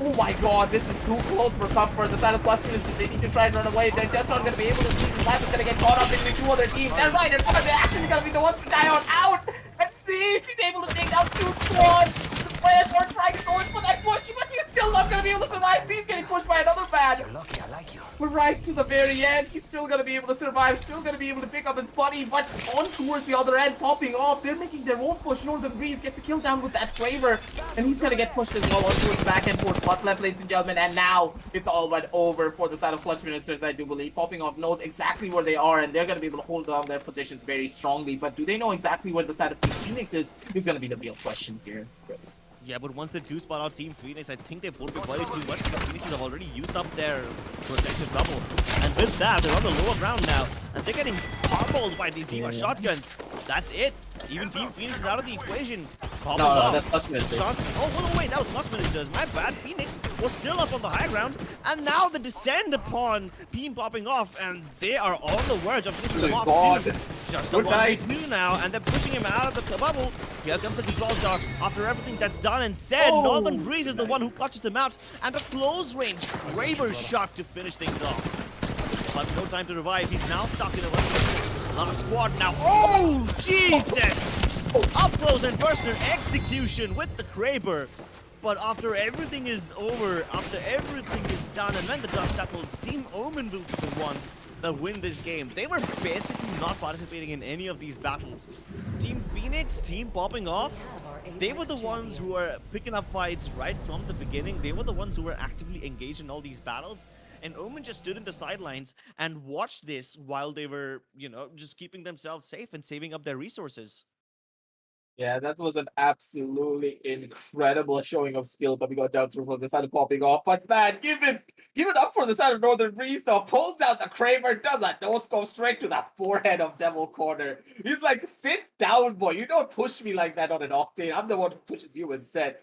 Oh my god, this is too close for comfort. The side of Clutch Ministers, they need to try and run away. They're just not going to be able to see. The is going to get caught up between two other teams. They're right, they're actually going to be the ones to die on out. And see, he's able to take down 2 squads. The players are trying to go in for that push, but he's still not going to be able to survive. He's getting pushed by another bad. You're lucky, I like you. But right to the very end, he's still going to be able to survive, still going to be able to pick up his buddy, but on towards the other end, popping off. They're making their own push. Northern Breeze gets a kill down with that Kraber, and he's going to get pushed as well on towards back and forth spot left, ladies and gentlemen, and now it's all but over for the side of Clutch Ministers, I do believe. Popping off knows exactly where they are, and they're going to be able to hold down their positions very strongly, but do they know exactly where the side of Team Phoenix is going to be the real question here, Chris. Yeah, but once they do spot out Team Phoenix, I think they won't be worried too much because Phoenix have already used up their protective bubble. And with that, they're on the lower ground now, and they're getting pummeled by these Zima shotguns. That's it. Even Team Phoenix is out of the equation. Popping No, off. that's Clutch Ministers. Oh, wait, that was Clutch Ministers. My bad. Phoenix was still up on the high ground, and now they descend upon Beam popping off, and they are on the verge of this Good swap God. too. Just a Good night. 1v2 now, and they're pushing him out of the bubble. Here comes the default star. After everything that's done and said, Oh, Northern Breeze is the one who clutches them out, and a close range Raver shot to finish things off. But no time to revive. He's now stuck in a last squad now. Oh, Jesus! Up close and personal execution with the Kraber. But after everything is over, after everything is done, and when the dust settles, Team Omen will be the ones that win this game. They were basically not participating in any of these battles. Team Phoenix, Team Popping Off, they were the ones who were picking up fights right from the beginning. They were the ones who were actively engaged in all these battles. And Omen just stood in the sidelines and watched this while they were, you know, just keeping themselves safe and saving up their resources. Yeah, that was an absolutely incredible showing of skill coming on down through from the side of popping off. But man, give it up for the side of Northern Breeze though. Pulls out the Kramer, does a no-scope straight to the forehead of Devil Corner. He's like, sit down, boy. You don't push me like that on an Octane. I'm the one who pushes you instead.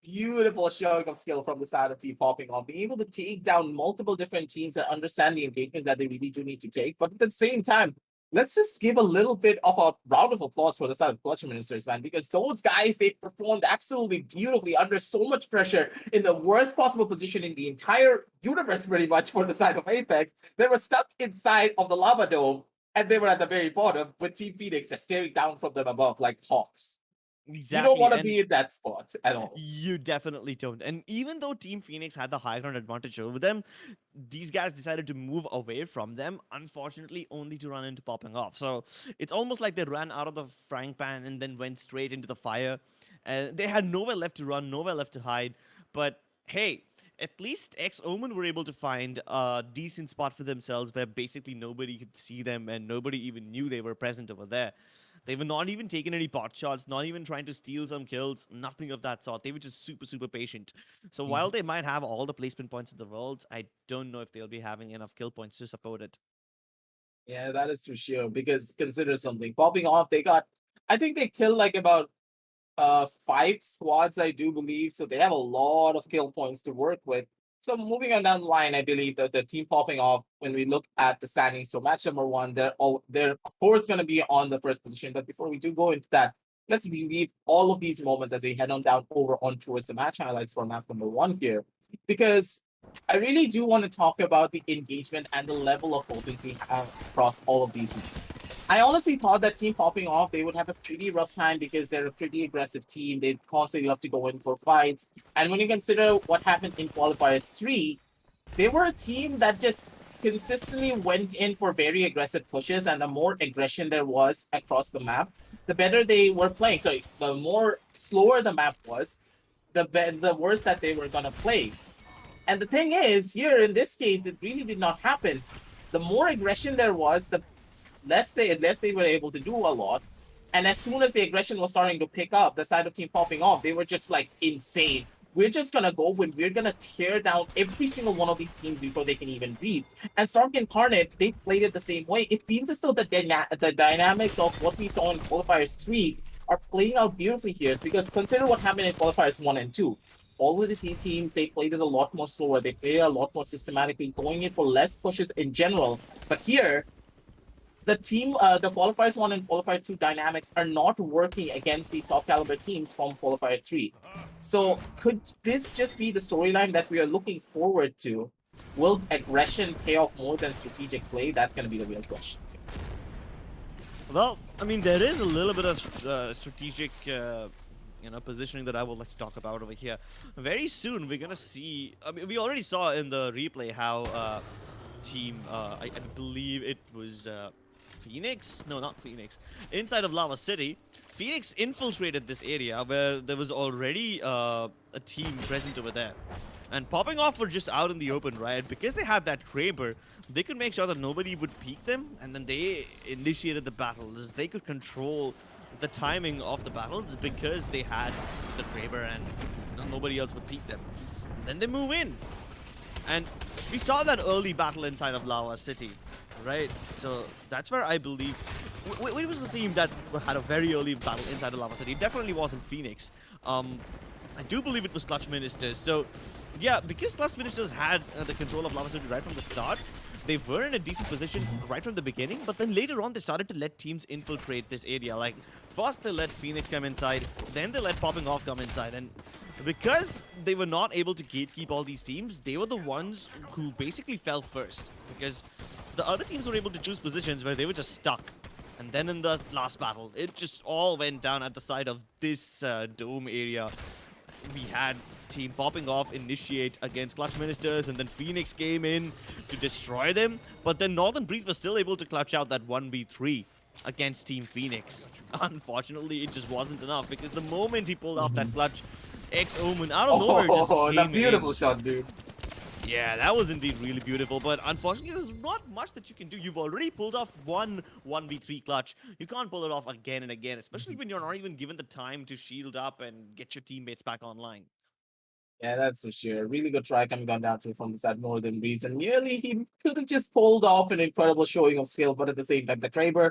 Beautiful showing of skill from the side of Team Popping Off, being able to take down multiple different teams and understand the engagement that they really do need to take. But at the same time, let's just give a little bit of a round of applause for the side of Clutch Ministers, man, because those guys, they performed absolutely beautifully under so much pressure in the worst possible position in the entire universe, pretty much, for the side of Apex. They were stuck inside of the lava dome, and they were at the very bottom, with Team Phoenix just staring down from them above like hawks. Exactly. You don't want to be in that spot at all. You definitely don't. And even though Team Phoenix had the high ground advantage over them, these guys decided to move away from them, unfortunately, only to run into Popping Off. So it's almost like they ran out of the frying pan and then went straight into the fire. They had nowhere left to run, nowhere left to hide. But hey, at least Omen were able to find a decent spot for themselves where basically nobody could see them and nobody even knew they were present over there. They were not even taking any pot shots, not even trying to steal some kills, nothing of that sort. They were just super, super patient. So while they might have all the placement points in the world, I don't know if they'll be having enough kill points to support it. Yeah, that is for sure. Because consider something. Popping Off, they got, I think they killed like about 5 squads, I do believe. So they have a lot of kill points to work with. So moving on down the line, I believe that the team Popping Off, when we look at the standings, so match number 1, they're of course going to be on the first position. But before we do go into that, let's relive all of these moments as we head on down over on towards the match highlights for map number 1 here, because I really do want to talk about the engagement and the level of potency across all of these maps. I honestly thought that Team Popping Off, they would have a pretty rough time because they're a pretty aggressive team. They constantly love to go in for fights. And when you consider what happened in Qualifiers 3, they were a team that just consistently went in for very aggressive pushes, and the more aggression there was across the map, the better they were playing. So the more slower the map was, the worse that they were going to play. And the thing is, here in this case, it really did not happen. The more aggression there was, the less they were able to do a lot. And as soon as the aggression was starting to pick up, the side of Team Popping Off, they were just like insane. We're just gonna go when we're gonna tear down every single one of these teams before they can even breathe. And Stark Incarnate, they played it the same way. It means as though the dynamics of what we saw in Qualifiers 3 are playing out beautifully here. Because consider what happened in Qualifiers 1 and 2. All of the teams, they played it a lot more slower. They played it a lot more systematically, going in for less pushes in general. But here, the Qualifiers 1 and Qualifier 2 dynamics are not working against these top caliber teams from Qualifier 3. So could this just be the storyline that we are looking forward to? Will aggression pay off more than strategic play? That's going to be the real question. Well, I mean, there is a little bit of strategic positioning that I would like to talk about over here. Very soon, we're gonna see. I mean, we already saw in the replay how team. I believe it was Phoenix. No, not Phoenix. Inside of Lava City, Phoenix infiltrated this area where there was already a team present over there. And Popping Off were just out in the open, right? Because they had that Kraber, they could make sure that nobody would peek them, and then they initiated the battles. They could control the timing of the battles because they had the Kraber and nobody else would beat them. Then they move in. And we saw that early battle inside of Lava City, right? So that's where I believe... What was the team that had a very early battle inside of Lava City? It definitely wasn't Phoenix. I do believe it was Clutch Ministers. So, yeah, because Clutch Ministers had the control of Lava City right from the start, they were in a decent position right from the beginning, but then later on they started to let teams infiltrate this area. Like, first they let Phoenix come inside, then they let Popping Off come inside, and because they were not able to gatekeep all these teams, they were the ones who basically fell first, because the other teams were able to choose positions where they were just stuck. And then in the last battle, it just all went down at the side of this dome area. We had Team Popping Off initiate against Clutch Ministers, and then Phoenix came in to destroy them. But then Northern Breed was still able to clutch out that 1v3 against Team Phoenix. Unfortunately, it just wasn't enough, because the moment he pulled off that clutch, X-Omen out of nowhere just that came beautiful in. shot, dude. Yeah, that was indeed really beautiful, but unfortunately, there's not much that you can do. You've already pulled off one 1v3 clutch. You can't pull it off again and again, especially when you're not even given the time to shield up and get your teammates back online. Yeah, that's for sure. Really good try coming on down to from the side Northern Breeze. And nearly he could have just pulled off an incredible showing of skill, but at the same time, the Kraber,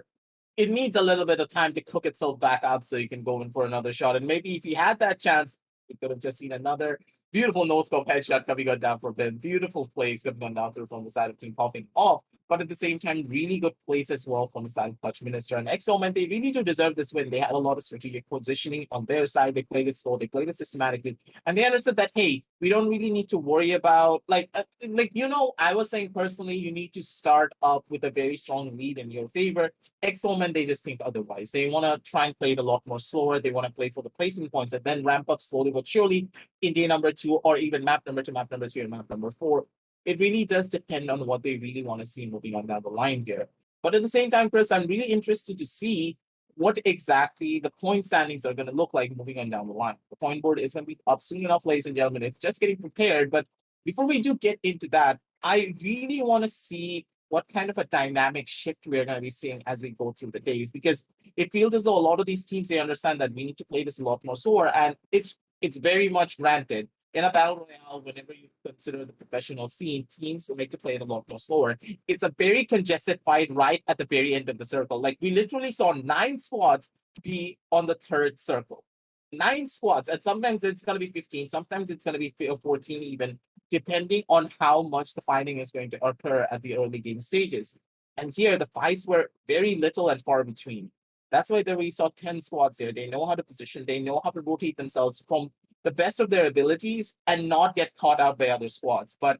it needs a little bit of time to cook itself back up so you can go in for another shot. And maybe if he had that chance, we could have just seen another beautiful no scope headshot coming on down for a bit. Beautiful plays coming on down through from the side of Team Popping Off. But at the same time, really good plays as well from the side of Clutch Minister. And Exomen, they really do deserve this win. They had a lot of strategic positioning on their side. They played it slow, they played it systematically. And they understood that, hey, we don't really need to worry about, I was saying personally, you need to start up with a very strong lead in your favor. Exomen, they just think otherwise. They want to try and play it a lot more slower. They want to play for the placement points and then ramp up slowly but surely in day number 2 or even map number 2, map number 3, and map number 4. It really does depend on what they really want to see moving on down the line here. But at the same time, Chris, I'm really interested to see what exactly the point standings are going to look like moving on down the line. The point board is going to be up soon enough, ladies and gentlemen. It's just getting prepared. But before we do get into that, I really want to see what kind of a dynamic shift we're going to be seeing as we go through the days, because it feels as though a lot of these teams, they understand that we need to play this a lot more slower, and it's very much granted. In a battle royale, whenever you consider the professional scene, teams like to play it a lot more slower. It's a very congested fight right at the very end of the circle. Like, we literally saw 9 squads be on the third circle. 9 squads, and sometimes it's going to be 15, sometimes it's going to be 14 even, depending on how much the fighting is going to occur at the early game stages. And here, the fights were very little and far between. That's why there we saw 10 squads here. They know how to position, they know how to rotate themselves from the best of their abilities and not get caught out by other squads. But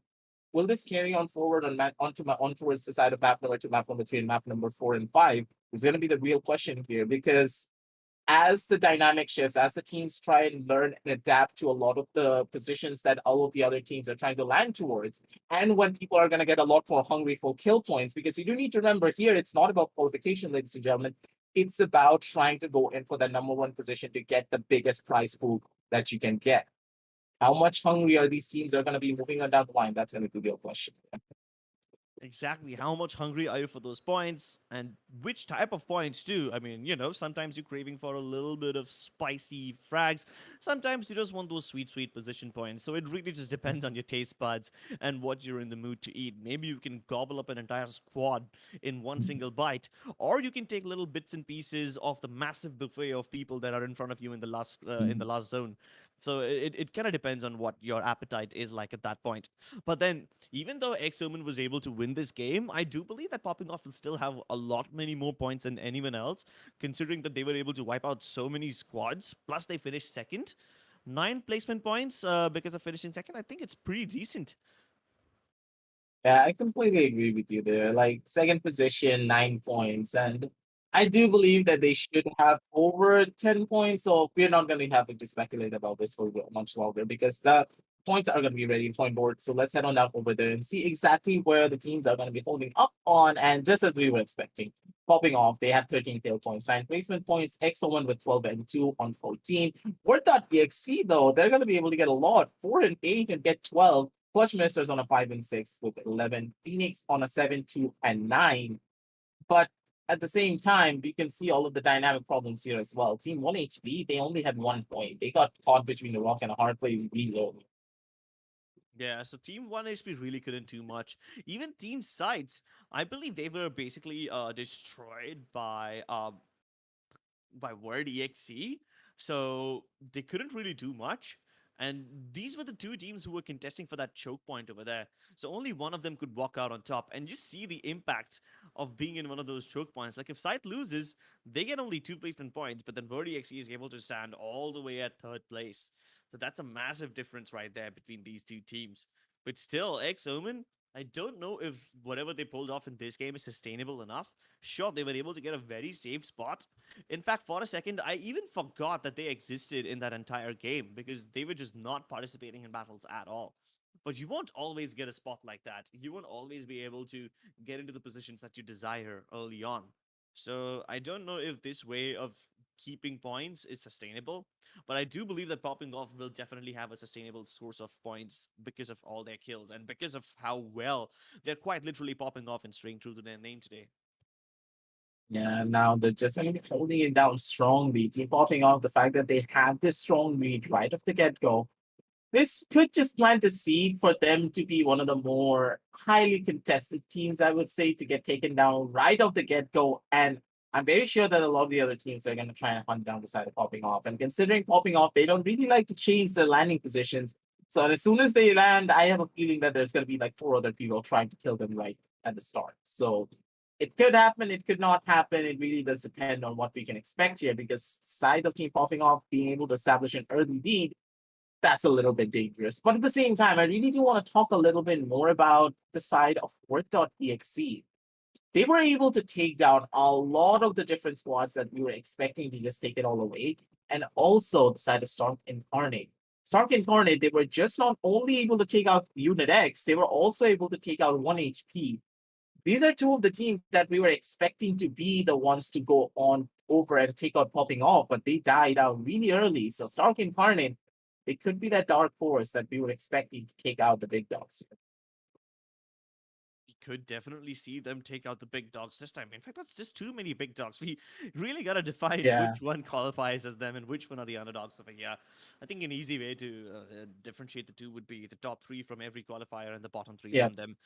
will this carry on forward on towards the side of map number 2, map number 3, and map number 4 and 5? Is going to be the real question here, because as the dynamic shifts, as the teams try and learn and adapt to a lot of the positions that all of the other teams are trying to land towards, and when people are going to get a lot more hungry for kill points, because you do need to remember here, it's not about qualification, ladies and gentlemen. It's about trying to go in for the number 1 position to get the biggest prize pool that you can get. How much hungry are these teams are going to be moving on down the line? That's going to be the real question. Exactly. How much hungry are you for those points? And which type of points, too? I mean, sometimes you're craving for a little bit of spicy frags. Sometimes you just want those sweet, sweet position points. So it really just depends on your taste buds and what you're in the mood to eat. Maybe you can gobble up an entire squad in one single bite, or you can take little bits and pieces of the massive buffet of people that are in front of you in the last zone. So it kind of depends on what your appetite is like at that point. But then, even though X-Omen was able to win this game, I do believe that Popping Off will still have a lot many more points than anyone else, considering that they were able to wipe out so many squads, plus they finished second. 9 placement points because of finishing second. I think it's pretty decent. Yeah, I completely agree with you there. Like, second position, 9 points. And I do believe that they should have over 10 points. So we're not going to have to speculate about this for much longer, because the points are going to be ready in point board. So let's head on down over there and see exactly where the teams are going to be holding up on. And just as we were expecting, Popping Off, they have 13 tail points, 9 placement points, X01 with 12 and 2 on 14. Word.exe, though, they're going to be able to get a lot, 4 and 8 and get 12. Clutch Ministers on a 5 and 6 with 11. Phoenix on a 7, 2, and 9. But at the same time, we can see all of the dynamic problems here as well. Team 1HP, they only had 1 point. They got caught between a rock and a hard place really early. Yeah, so Team 1 HP really couldn't do much. Even Team Sides, I believe they were basically destroyed by Word EXE, so they couldn't really do much. And these were the two teams who were contesting for that choke point over there. So only one of them could walk out on top. And just see the impact of being in one of those choke points. Like if Scythe loses, they get only 2 placement points, but then Word EXE is able to stand all the way at third place. So that's a massive difference right there between these two teams. But still, X Omen, I don't know if whatever they pulled off in this game is sustainable enough. Sure, they were able to get a very safe spot. In fact, for a second, I even forgot that they existed in that entire game because they were just not participating in battles at all. But you won't always get a spot like that. You won't always be able to get into the positions that you desire early on. So I don't know if this way of keeping points is sustainable, but I do believe that popping off will definitely have a sustainable source of points because of all their kills and because of how well they're quite literally popping off and staying true to their name today. Yeah, now they're just holding it down strongly, team popping off the fact that they have this strong lead right off the get-go. This could just plant a seed for them to be one of the more highly contested teams, I would say, to get taken down right off the get go. And I'm very sure that a lot of the other teams are going to try and hunt down the side of popping off. And considering popping off, they don't really like to change their landing positions. So as soon as they land, I have a feeling that there's going to be like 4 other people trying to kill them right at the start. So it could happen, it could not happen. It really does depend on what we can expect here because side of team popping off being able to establish an early lead, that's a little bit dangerous. But at the same time, I really do want to talk a little bit more about the side of Worth.exe. They were able to take down a lot of the different squads that we were expecting to just take it all away. And also the side of Stark Incarnate. Stark Incarnate, they were just not only able to take out Unit X, they were also able to take out 1HP. These are two of the teams that we were expecting to be the ones to go on over and take out popping off, but they died out really early. So Stark Incarnate, it could be that dark horse that we were expecting to take out the big dogs. We could definitely see them take out the big dogs this time. In fact, that's just too many big dogs. We really got to define Yeah. which one qualifies as them and which one are the underdogs over here. I think an easy way to differentiate the two would be the top three from every qualifier and the bottom three Yeah. from them.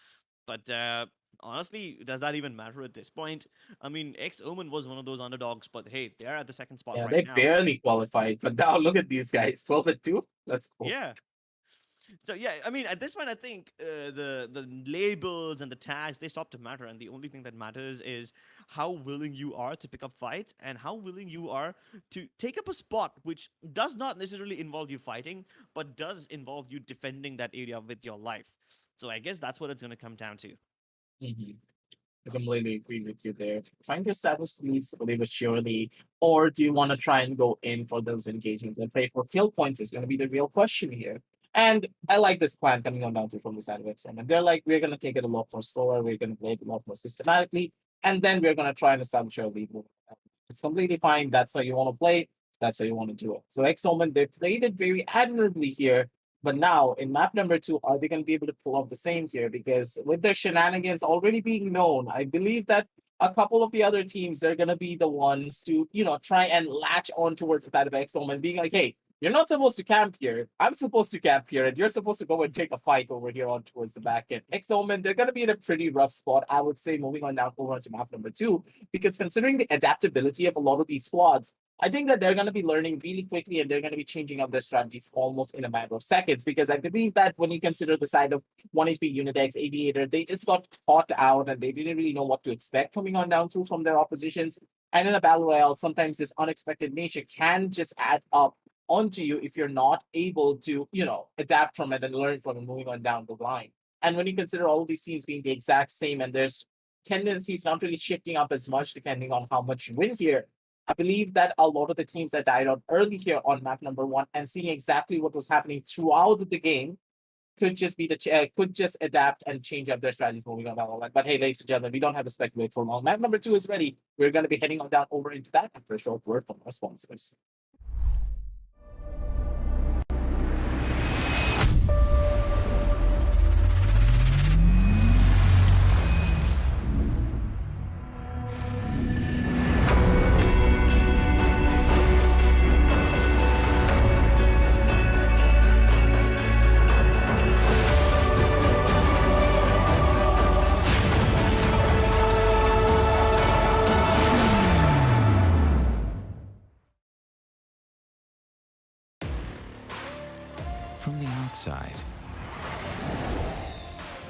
But honestly, does that even matter at this point? I mean, X Omen was one of those underdogs, but hey, they're at the second spot Yeah, right they now. barely qualified, but now look at these guys, 12-2. Let's go. Yeah. So yeah, I mean, at this point, I think the labels and the tags they stop to matter, and the only thing that matters is how willing you are to pick up fights and how willing you are to take up a spot, which does not necessarily involve you fighting, but does involve you defending that area with your life. So I guess that's what it's going to come down to. Mhm. I completely agree with you there. Trying to establish the lead slowly but surely, or do you want to try and go in for those engagements and play for kill points is going to be the real question here. And I like this plan coming on down to from the side of XM. And they're like, we're going to take it a lot more slower, we're going to play it a lot more systematically, and then we're going to try and establish our lead. It's completely fine. That's how you want to play. That's how you want to do it. So Exomen, they played it very admirably here. But now in map number 2, are they going to be able to pull off the same here? Because with their shenanigans already being known, I believe that a couple of the other teams are going to be the ones to, try and latch on towards the side of Exomen, being like, hey, you're not supposed to camp here. I'm supposed to camp here, and you're supposed to go and take a fight over here on towards the back end. Exomen, they're going to be in a pretty rough spot, I would say, moving on down over to map number 2, because considering the adaptability of a lot of these squads, I think that they're going to be learning really quickly and they're going to be changing up their strategies almost in a matter of seconds. Because I believe that when you consider the side of 1HP Unitex, Aviator, they just got caught out and they didn't really know what to expect coming on down through from their oppositions. And in a battle royale, sometimes this unexpected nature can just add up onto you if you're not able to, adapt from it and learn from it moving on down the line. And when you consider all of these teams being the exact same and there's tendencies not really shifting up as much depending on how much you win here, I believe that a lot of the teams that died out early here on map number 1 and seeing exactly what was happening throughout the game could just be could just adapt and change up their strategies moving on down the line. But hey, ladies and gentlemen, we don't have to speculate for long. Map number 2 is ready. We're going to be heading on down over into that after a short word from our sponsors. outside.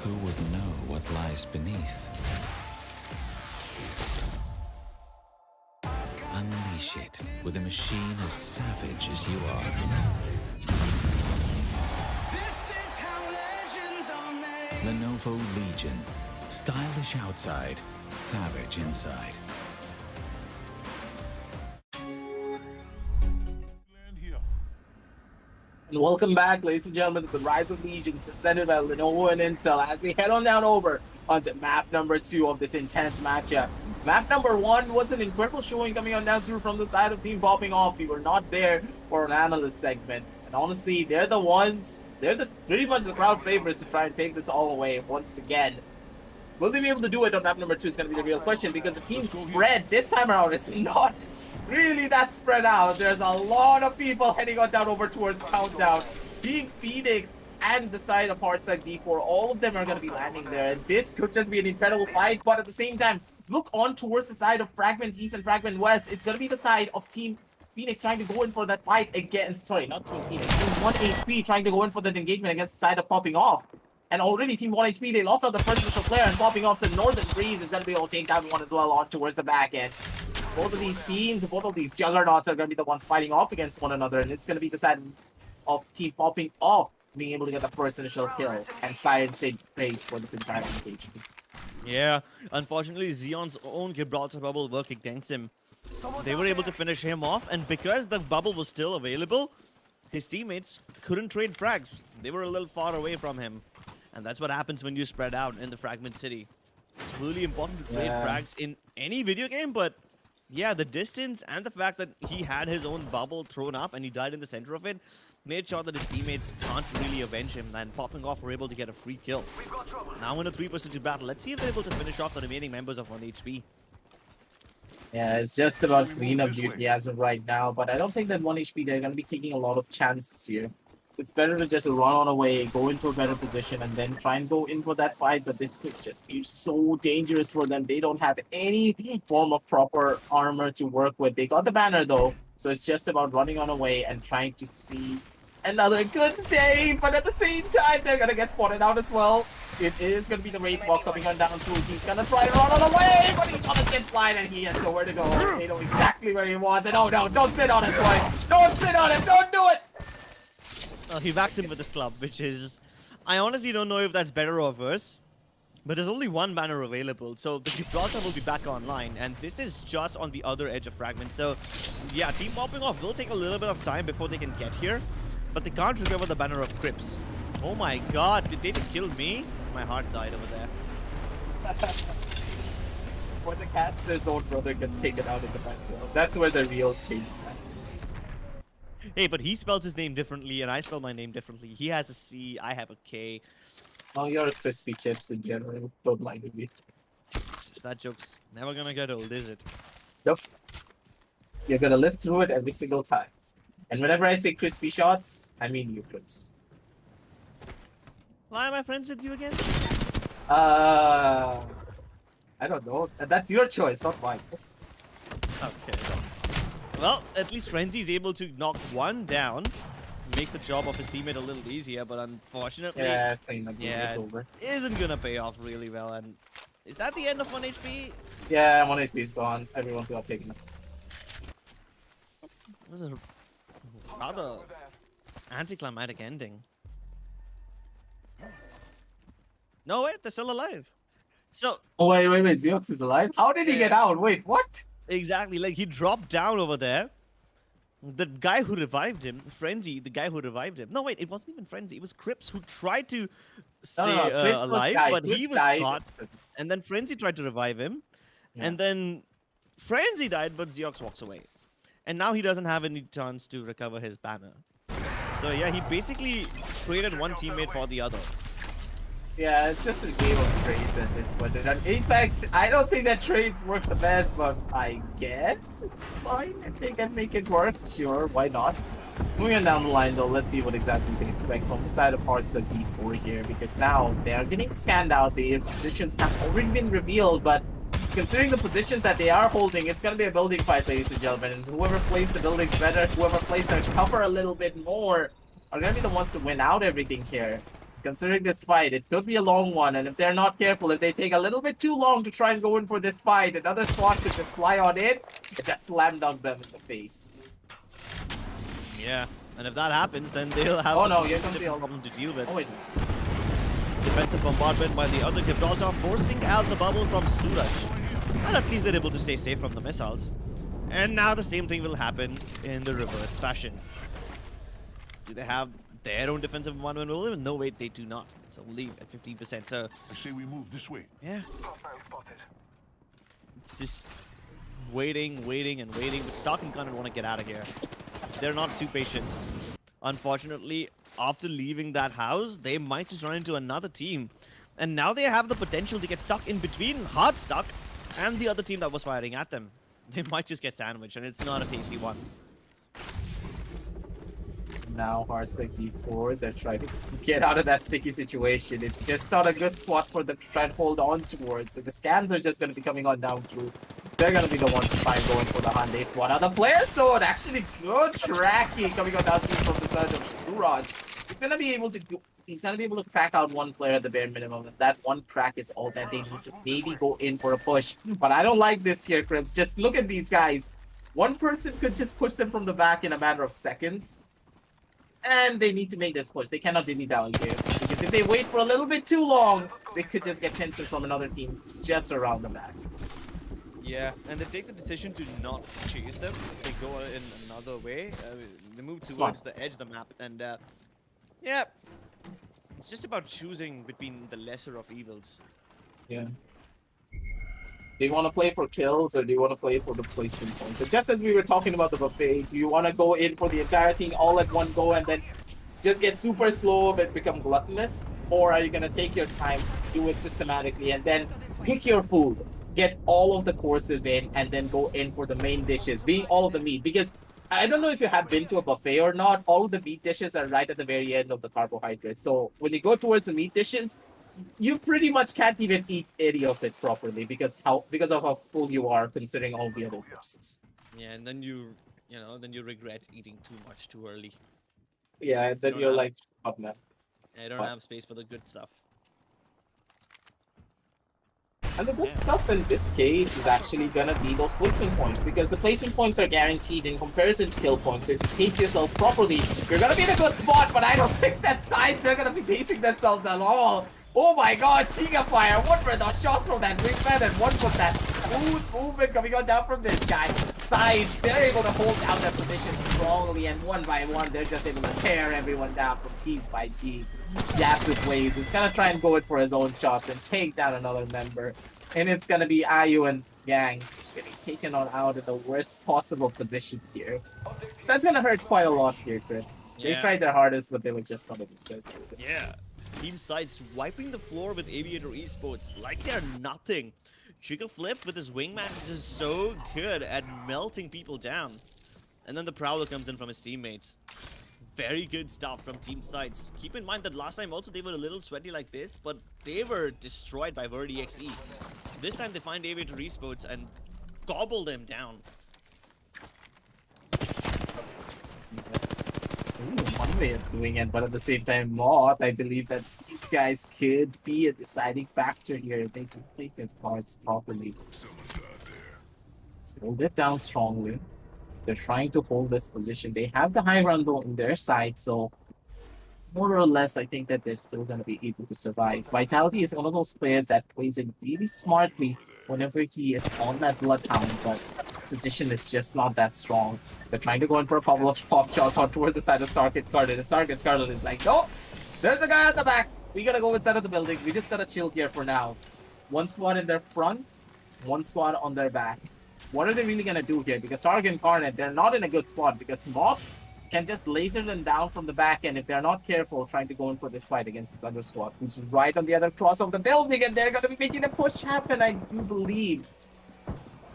Who would know what lies beneath? Unleash it with a machine as savage as you are. This is how legends are made. Lenovo Legion. Stylish outside, savage inside. And welcome back, ladies and gentlemen, to the Rise of Legion, presented by Lenovo and Intel, as we head on down over onto map number 2 of this intense matchup. Map number 1 was an incredible showing coming on down through from the side of Team Popping Off. We were not there for an analyst segment, and honestly, they're pretty much the crowd favorites to try and take this all away once again. Will they be able to do it on map number 2 is going to be the real question, because the team spread this time around, it's not really that spread out. There's a lot of people heading on down over towards Countdown. Team Phoenix and the side of Heartside D4, all of them are going to be landing there, and this could just be an incredible fight. But at the same time, look on towards the side of Fragment East and Fragment West. It's going to be the side of Team Phoenix trying to go in for that fight against, sorry, not Team Phoenix, Team 1HP trying to go in for that engagement against the side of Popping Off. And already Team 1HP, they lost out the first initial player, and Popping Off, so Northern Breeze is going to be able to take down one as well on towards the back end. Both of these teams, both of these juggernauts are going to be the ones fighting off against one another, and it's going to be the side of Team Popping Off being able to get the first initial kill and Siren Sid praise for this entire engagement. Yeah, unfortunately, Xeon's own Gibraltar bubble worked against him. They were able to finish him off, and because the bubble was still available, his teammates couldn't trade frags. They were a little far away from him. And that's what happens when you spread out in the Fragment City. It's really important to trade frags in any video game, but yeah, the distance and the fact that he had his own bubble thrown up and he died in the center of it made sure that his teammates can't really avenge him, and Popping Off were able to get a free kill. Now in a 3-2 battle, let's see if they're able to finish off the remaining members of 1 HP. Yeah, it's just about cleanup duty as of right now, but I don't think that 1 HP, they're going to be taking a lot of chances here. It's better to just run on away, go into a better position, and then try and go in for that fight, but this could just be so dangerous for them. They don't have any form of proper armor to work with. They got the banner though, so it's just about running on away and trying to see another good day, but at the same time, they're gonna get spotted out as well. It is gonna be the Wraith Walk coming on down through. He's gonna try and run on away, but he's gonna get flied and he has nowhere to go. They know exactly where he wants it. Oh no, don't sit on it, boy. Don't sit on it, don't do it! He backs him with his club, which is... I honestly don't know if that's better or worse. But there's only one banner available, so the Gibraltar will be back online. And this is just on the other edge of Fragment. So, yeah, Team Popping Off will take a little bit of time before they can get here. But they can't recover the banner of Crips. Oh my god, did they just kill me? My heart died over there. When the caster's own brother gets taken out in the backfield, that's where the real pain is at. Hey, but he spells his name differently, and I spell my name differently. He has a C, I have a K. Oh, you're crispy chips in general. Don't mind me. That joke's never gonna get old, is it? Nope. You're gonna live through it every single time. And whenever I say crispy shots, I mean you, Crips. Why am I friends with you again? I don't know. That's your choice, not mine. Okay. Well, at least Frenzy is able to knock one down, make the job of his teammate a little easier, but unfortunately, It's over. isn't gonna pay off really well. And is that the end of 1 HP? Yeah, 1 HP is gone. Everyone's got taken. This is a rather anticlimactic ending. No, wait, they're still alive. So, Oh, wait. Zeox is alive? How did he get out? Wait, what? exactly, like he dropped down over there. The guy who revived him, Frenzy, the guy who revived him. No, wait, it wasn't even Frenzy. It was Crips who tried to stay alive, but he was caught. And then Frenzy tried to revive him. Yeah. And then Frenzy died, but Zeox walks away. And now he doesn't have any chance to recover his banner. So yeah, he basically traded one teammate for the other. Yeah, it's just a game of trades at this point. And in fact, I don't think that trades work the best, but I guess it's fine if they can make it work. Sure, why not? Moving on down the line though, let's see what exactly we can expect from the side of Hearthstone D4 here, because now they are getting scanned out. Their positions have already been revealed, but considering the positions that they are holding, it's going to be a building fight, ladies and gentlemen. And whoever plays the buildings better, whoever plays their cover a little bit more, are going to be the ones to win out everything here. Considering this fight, it could be a long one, and if they're not careful, if they take a little bit too long to try and go in for this fight, another squad could just fly on in and just slam dunk them in the face. Yeah, and if that happens, then they'll have Oh no, here comes the problem to deal with. Oh wait. Defensive bombardment by the other Gibraltar, forcing out the bubble from Suraj. And at least they're able to stay safe from the missiles. And now the same thing will happen in the reverse fashion. Do they have their own defensive bombardment? No, wait, they do not. It's only at 15%. So I say we move this way. yeah, it's just waiting, and waiting. But Stark and Gunner want to get out of here. They're not too patient. Unfortunately, after leaving that house, they might just run into another team. And now they have the potential to get stuck in between, hard stuck, and the other team that was firing at them. They might just get sandwiched, and it's not a tasty one. Now Hearthstone D4, they're trying to get out of that sticky situation. It's just not a good spot for them to try and hold on towards. So the scans are just going to be coming on down through. They're going to be the ones to try and go in for the Hyundai squad. Now the players though, actually good tracking coming on down through from the surge of Suraj. He's going to be able to do, he's going to be able to crack out one player at the bare minimum. And that one crack is all that they need to maybe go in for a push. But I don't like this here, Crips. Just look at these guys. One person could just push them from the back in a matter of seconds. And they need to make this push. They cannot dilly-dally here. Because if they wait for a little bit too long, they could just get tension from another team just around the back. Yeah, and they take the decision to not chase them. They go in another way. They move towards the edge of the map. And yeah, it's just about choosing between the lesser of evils. Yeah. Do you want to play for kills or do you want to play for the placement points? And just as we were talking about the buffet, do you want to go in for the entire thing all at one go and then just get super slow but become gluttonous? Or are you going to take your time, do it systematically, and then pick your food, get all of the courses in, and then go in for the main dishes, being all of the meat? Because I don't know if you have been to a buffet or not, all of the meat dishes are right at the very end of the carbohydrates. So when you go towards the meat dishes, you pretty much can't even eat any of it properly because of how full you are considering all the other courses. Yeah, and then you regret eating too much too early. Yeah, and then you're like, oh man. I don't have space for the good stuff. And the good stuff in this case is actually gonna be those placement points, because the placement points are guaranteed in comparison to kill points. So if you pace yourself properly, you're gonna be in a good spot, but I don't think that sides are gonna be pacing themselves at all. Oh my god, Chiga Fire, what were those shots from that wingman, and what was that smooth movement coming on down from this guy? Sides, they're able to hold down their position strongly, and one by one, they're just able to tear everyone down from piece by piece. Yapu plays, he's gonna try and go in for his own shots and take down another member. And it's gonna be Ayu and Gang. It's gonna be taken on out in the worst possible position here. That's gonna hurt quite a lot here, Chris. Yeah. They tried their hardest, but they were just not able to get through it. Yeah. Team sides wiping the floor with Aviator Esports like they're nothing. Chica Flip with his wingman is just so good at melting people down. And then the Prowler comes in from his teammates. Very good stuff from team sides. Keep in mind that last time also they were a little sweaty like this, but they were destroyed by Verdi XE. This time they find Aviator Esports and gobble them down. This is one way of doing it, but at the same time not. I believe that these guys could be a deciding factor here if they can play their cards properly. Let's hold it down strongly. They're trying to hold this position. They have the high ground though in their side, so more or less I think that they're still going to be able to survive. Vitality is one of those players that plays it really smartly whenever he is on that Bloodhound, but his position is just not that strong. They're trying to go in for a couple of pop shots out towards the side of Stargate Cardinal, and Stargate Cardinal is like, no, there's a guy at the back. We gotta go inside of the building. We just gotta chill here for now. One squad in their front, one squad on their back. What are they really gonna do here? Because Stargate Incarnate, they're not in a good spot because Moth can just laser them down from the back end if they're not careful trying to go in for this fight against this other squad who's right on the other cross of the building, and they're gonna be making the push happen, I do believe.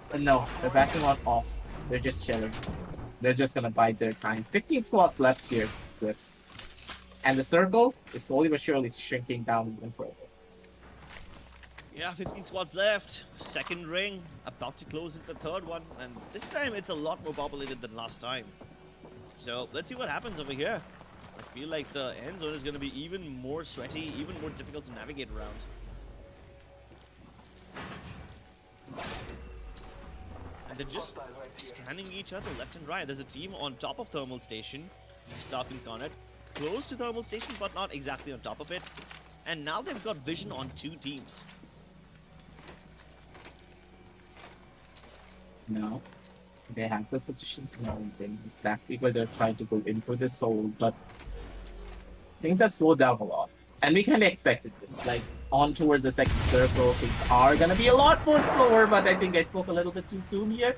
But no, they're backing on off. They're just chilling. They're just gonna bide their time. 15 squads left here, Grips. And the circle is slowly but surely shrinking down even further. Yeah, 15 squads left. Second ring, about to close into the third one. And this time it's a lot more populated than last time. So let's see what happens over here. I feel like the end zone is going to be even more sweaty, even more difficult to navigate around. And they're just scanning each other left and right. There's a team on top of Thermal Station, Stark and Cornet, close to Thermal Station, but not exactly on top of it. And now they've got vision on 2 teams. No. They have the positions now, then exactly where they're trying to go in for this hole, but things have slowed down a lot. And we kind of expected this. Like, on towards the second circle, things are going to be a lot more slower, but I think I spoke a little bit too soon here.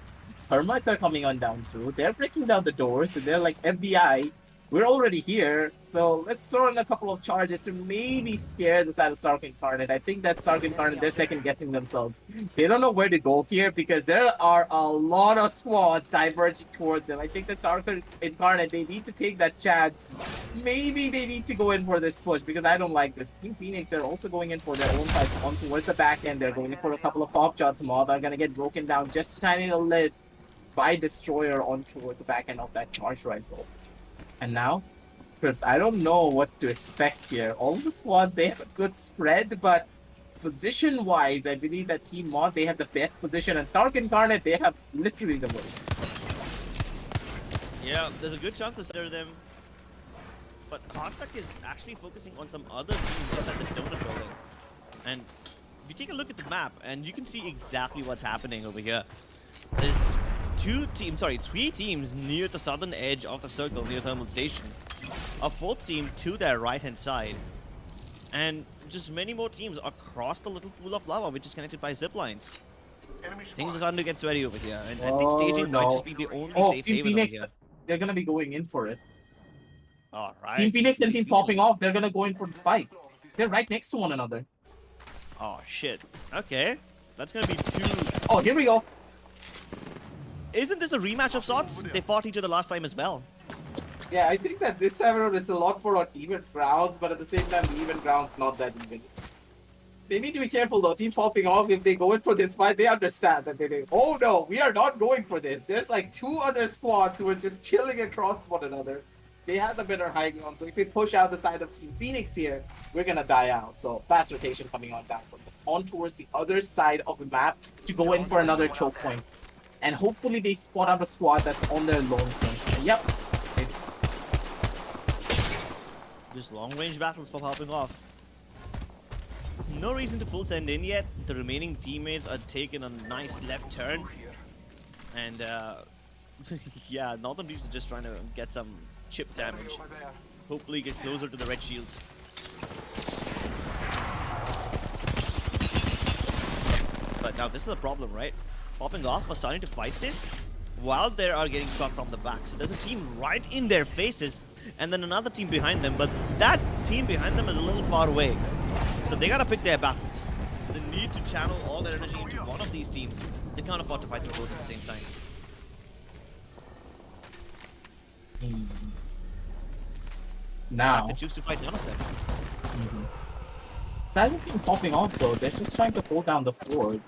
Hermits are coming on down through. They're breaking down the doors, and they're like, FBI, we're already here, so let's throw in a couple of charges to maybe scare the side of Stark Incarnate. I think that Stark Incarnate, they're second-guessing themselves. They don't know where to go here because there are a lot of squads diverging towards them. I think the Stark Incarnate, they need to take that chance. Maybe they need to go in for this push because I don't like this. Team Phoenix, they're also going in for their own fights on towards the back end. They're going in for a couple of pop shots. Mob are going to get broken down just a tiny little bit by Destroyer on towards the back end of that charge rifle. And now, Crips, I don't know what to expect here. All the squads, they have a good spread, but position-wise, I believe that Team Mod, they have the best position, and Stark Incarnate, they have literally the worst. Yeah, there's a good chance to center them. But Hardstuck is actually focusing on some other teams inside the donut building. And if you take a look at the map, and you can see exactly what's happening over here. There's 3 teams near the southern edge of the circle near Thermal Station. A 4th team to their right-hand side. And just many more teams across the little pool of lava, which is connected by zip lines. Things are starting to get sweaty over here, and I think staging might just be the only safe Team haven Phoenix, over here. they're gonna be going in for it. Alright. Team Phoenix and Team Popping Off, they're gonna go in for this fight. They're right next to one another. Oh shit. Okay. That's gonna be 2. Oh, here we go. Isn't this a rematch of sorts? They fought each other last time as well. Yeah, I think that this time around it's a lot more on even grounds, but at the same time, the even grounds not that even. They need to be careful though. Team Popping Off, if they go in for this fight, they understand that oh no, we are not going for this. There's like 2 other squads who are just chilling across one another. They have the better high ground, so if we push out the side of Team Phoenix here, we're gonna die out. So fast rotation coming on down from on towards the other side of the map to go in for another choke point. And hopefully they spot out a squad that's on their lonesome. And yep. Just long-range battles for Popping Off. No reason to full send in yet. The remaining teammates are taking a nice left turn. And yeah, Northern Beast are just trying to get some chip damage. Hopefully get closer to the red shields. But now this is the problem, right? Popping Off are starting to fight this while they are getting shot from the back. So there's a team right in their faces and then another team behind them, but that team behind them is a little far away. So they gotta pick their battles. They need to channel all their energy into one of these teams. They can't afford to fight them both at the same time. Now, They choose to fight none of them. Silent Team Popping Off though, they're just trying to hold down the fort.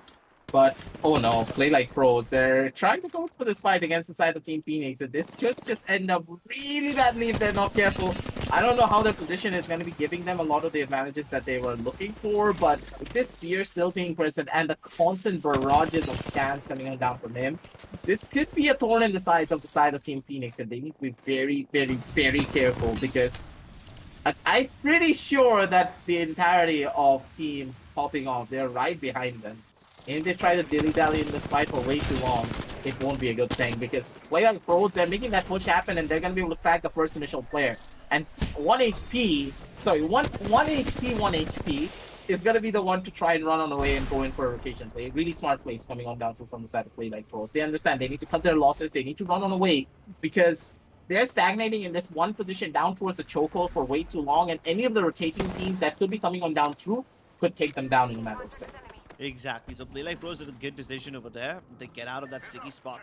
But, oh no, play like pros. They're trying to go for this fight against the side of Team Phoenix, and this could just end up really badly if they're not careful. I don't know how their position is going to be giving them a lot of the advantages that they were looking for, but with this Seer still being present and the constant barrages of scans coming on down from him, this could be a thorn in the sides of the side of Team Phoenix, and they need to be very, very, very careful because I'm pretty sure that the entirety of Team Popping Off, they're right behind them. And if they try to dilly-dally in this fight for way too long, it won't be a good thing because play like pros, they're making that push happen and they're going to be able to track the first initial player. And 1 HP is going to be the one to try and run on the way and go in for a rotation play. Really smart plays coming on down from the side of play like pros. They understand they need to cut their losses, they need to run on away because they're stagnating in this one position down towards the chokehold for way too long, and any of the rotating teams that could be coming on down through could take them down in a matter of seconds. Exactly. So Play Like Pros did a good decision over there. They get out of that sticky spot.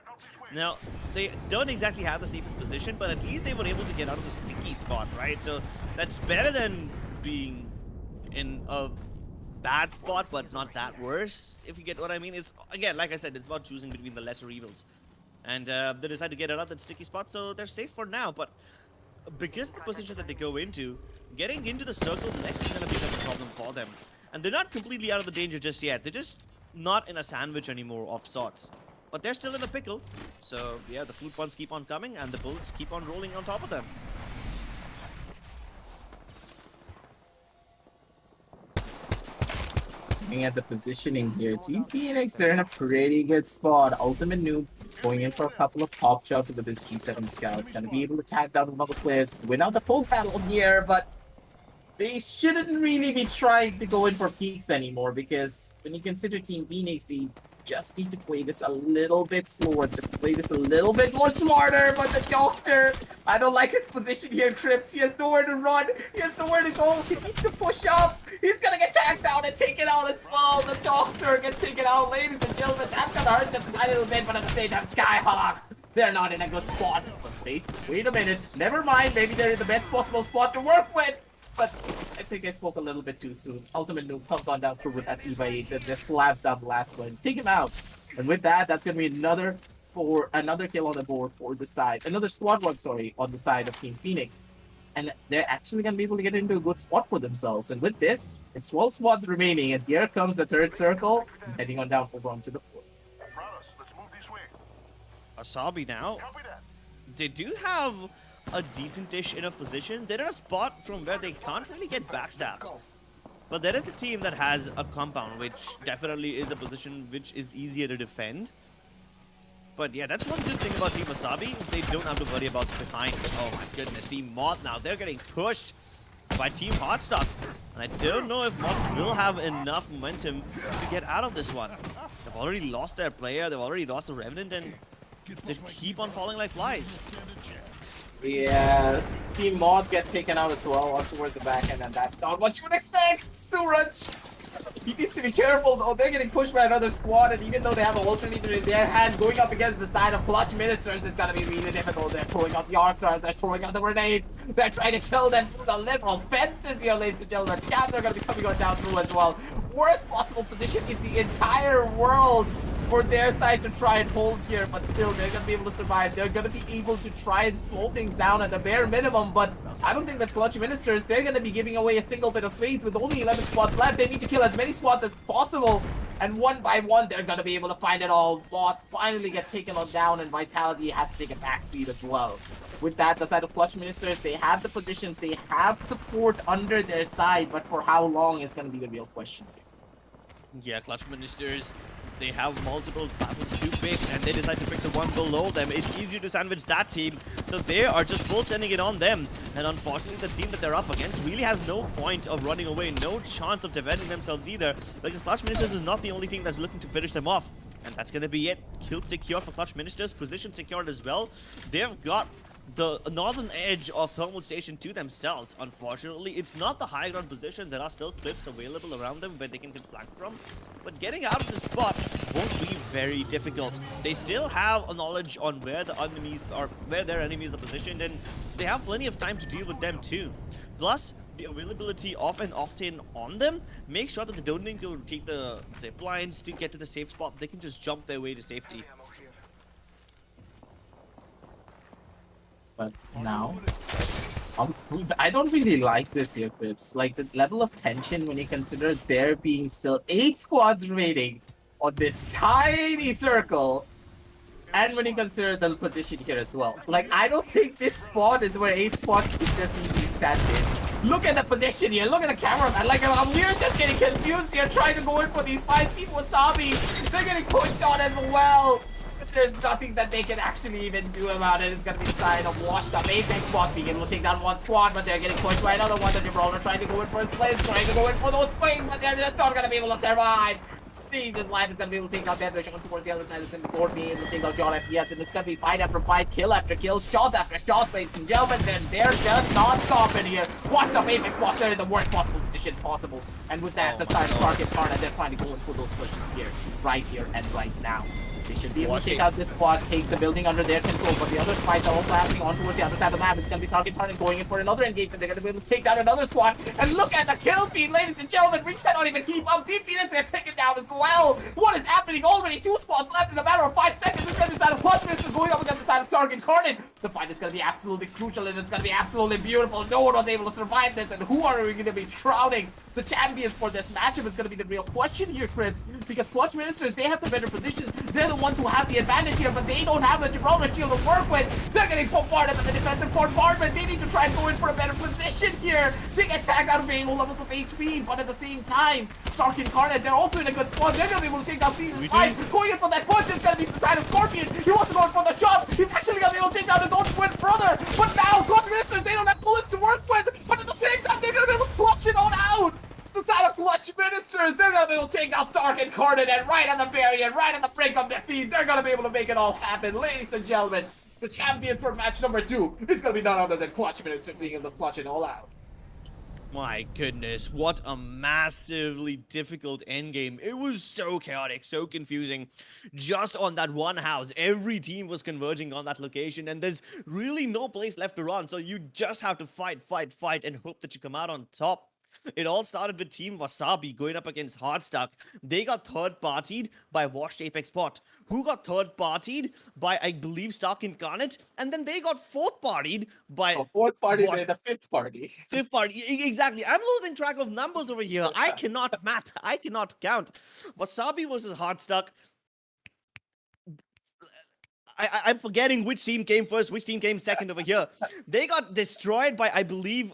Now, they don't exactly have the safest position, but at least they were able to get out of the sticky spot, right? So that's better than being in a bad spot, but not that worse, if you get what I mean. It's, again, like I said, it's about choosing between the lesser evils. And they decide to get out of that sticky spot, so they're safe for now, but because of the position that they go into, getting into the circle next is going to become a problem for them. And they're not completely out of the danger just yet. They're just not in a sandwich anymore of sorts. But they're still in a pickle. So yeah, the food puns keep on coming and the bullets keep on rolling on top of them. Looking at the positioning here, Team Phoenix, they're in a pretty good spot. Ultimate Noob going in for a couple of pop shots with this G7 Scouts. Gonna be able to tag down one of the players, win out the full battle here, but they shouldn't really be trying to go in for peaks anymore, because when you consider Team Phoenix, they just need to play this a little bit slower, just play this a little bit more smarter. But the Doctor, I don't like his position here, Crips. He has nowhere to run, he has nowhere to go, he needs to push up. He's gonna get tagged down and taken out as well. The Doctor gets taken out, ladies and gentlemen. That's gonna hurt just a tiny little bit, but at the same time, Skyhawks, they're not in a good spot. But wait a minute, never mind, maybe they're in the best possible spot to work with. But I think I spoke a little bit too soon. Ultimate Noob comes on down through with that Eva 8 and just slaps down the last one. Take him out. And with that, that's going to be another kill on the board for the side. Another squad wipe, sorry, on the side of Team Phoenix. And they're actually going to be able to get into a good spot for themselves. And with this, it's 12 squads remaining. And here comes the third circle, heading on down over onto the fourth. Asabi now, they do have a decent-ish enough position. They're in a spot from where they can't really get backstabbed. But there is a team that has a compound, which definitely is a position which is easier to defend. But yeah, that's one good thing about Team Asabi. They don't have to worry about behind. Oh my goodness, Team Moth now, they're getting pushed by Team Hotstuff. And I don't know if Moth will have enough momentum to get out of this one. They've already lost their player, they've already lost the Revenant, and they keep on falling like flies. Yeah, Team Mod gets taken out as well on towards the back end, and that's not what you would expect. Suraj, he needs to be careful though. They're getting pushed by another squad, and even though they have an alternator in their hand, going up against the side of Clutch Ministers is gonna be really difficult. They're throwing out the arc stars, they're throwing out the grenades, they're trying to kill them through the literal fences here, ladies and gentlemen. Scabs are gonna be coming on down through as well. Worst possible position in the entire world for their side to try and hold here, but still they're gonna be able to survive. They're gonna be able to try and slow things down at the bare minimum, but I don't think that Clutch Ministers, they're gonna be giving away a single bit of spades with only 11 squads left. They need to kill as many squads as possible, and one by one they're gonna be able to find it all. Bot finally get taken on down, and Vitality has to take a backseat as well. With that, the side of Clutch Ministers, they have the positions, they have the port under their side, but for how long is gonna be the real question here. Yeah, Clutch Ministers, they have multiple battles to pick, and they decide to pick the one below them. It's easier to sandwich that team, so they are just full sending it on them. And unfortunately, the team that they're up against really has no point of running away, no chance of defending themselves either, because Clutch Ministers is not the only team that's looking to finish them off. And that's going to be it. Kill secure for Clutch Ministers, position secured as well. They've got the northern edge of Thermal Station to themselves. Unfortunately, it's not the high ground position. There are still cliffs available around them where they can get flanked from, but getting out of the spot won't be very difficult. They still have a knowledge on where the enemies are, where their enemies are positioned, and they have plenty of time to deal with them too. Plus, the availability of an Octane on them makes sure that they don't need to take the zip lines to get to the safe spot. They can just jump their way to safety. But now, I don't really like this here, Crips. Like, the level of tension when you consider there being still 8 squads remaining on this tiny circle, and when you consider the position here as well. Like, I don't think this spot is where 8 squads can just easily stand in. Look at the position here, look at the cameraman. Like, we're just getting confused here, trying to go in for these fights. See Wasabi, they're getting pushed on as well. There's nothing that they can actually even do about it. It's gonna be a sign of washed up Apex squad being able to take down one squad, but they're getting pushed right out of one. The Gibraltar trying to go in first place, trying to go in for those swings, but they're just not gonna be able to survive. Sneeze, his life is gonna be able to take out Deathwish on towards the other side. It's gonna be Gord being able to take out John FPS, and it's gonna be fight after fight, kill after kill, shots after shots, ladies and gentlemen. Then they're just not stopping here. Washed up Apex squad, they're in the worst possible position possible. And with that, the side of Target Karna, they're trying to go in for those pushes here, right and right now. They should be able to Watch take it. out this squad, take the building under their control, but the other fights are also happening on towards the other side of the map. It's going to be Sarkin Tarnin going in for another engagement. They're going to be able to take down another squad. And look at the kill feed, ladies and gentlemen. We cannot even keep up. Team Phoenix, they're taken down as well. What is happening? Already 2 squads left in a matter of 5 seconds. It's going to be the side of Clutch Ministers going up against the side of Sarkin Tarnin. The fight is going to be absolutely crucial, and it's going to be absolutely beautiful. No one was able to survive this, and who are we going to be crowning the champions for this matchup is going to be the real question here, Crips, because Clutch Ministers, they have the better position. They're the ones who have the advantage here, but they don't have the Gibraltar shield to work with. They're getting bombarded by the defensive bombardment. They need to try and go in for a better position here. They get tagged out of very low levels of HP, but at the same time, Sarkin Karnet, they're also in a good spot. They're going to be able to take down Season 5. Going in for that push is going to be the side of Scorpion. He wants to go in for the shot. He's actually going to be able to take down his own twin brother. But now, Clutch Ministers, they don't have bullets to work with. But at the same time, they're going to be able to clutch it on out. The side of Clutch Ministers, they're gonna be able to take out Stark and Cardin, and right on the barrier, right on the brink of defeat, they're gonna be able to make it all happen. Ladies and gentlemen, the champion for match number 2 is gonna be none other than Clutch Ministers being able to clutch it all out. My goodness, what a massively difficult endgame. It was so chaotic, so confusing. Just on that one house, every team was converging on that location, and there's really no place left to run, so you just have to fight, and hope that you come out on top. It all started with Team Wasabi going up against Hardstuck. They got third-partied by Washed Apex Pot, who got third-partied by, I believe, Stark Incarnate, and then they got fourth-partied by... Fourth party, they're the fifth party. Fifth party, exactly. I'm losing track of numbers over here. I cannot math. I cannot count. Wasabi versus Hardstuck. I'm forgetting which team came first, which team came second over here. They got destroyed by, I believe,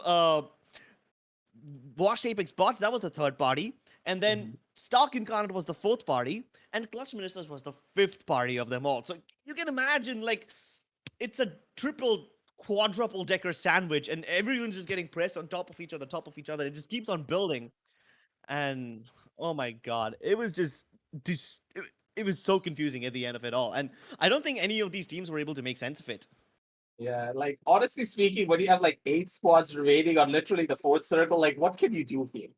Washed Apex Bots, that was the third party. And then Stark Incarnate was the fourth party. And Clutch Ministers was the fifth party of them all. So you can imagine, like, it's a triple, quadruple decker sandwich. And everyone's just getting pressed on top of each other, It just keeps on building. And, oh my god, it was just it was so confusing at the end of it all. And I don't think any of these teams were able to make sense of it. Yeah, like, honestly speaking, when you have like 8 squads remaining on literally the 4th circle, like, what can you do here?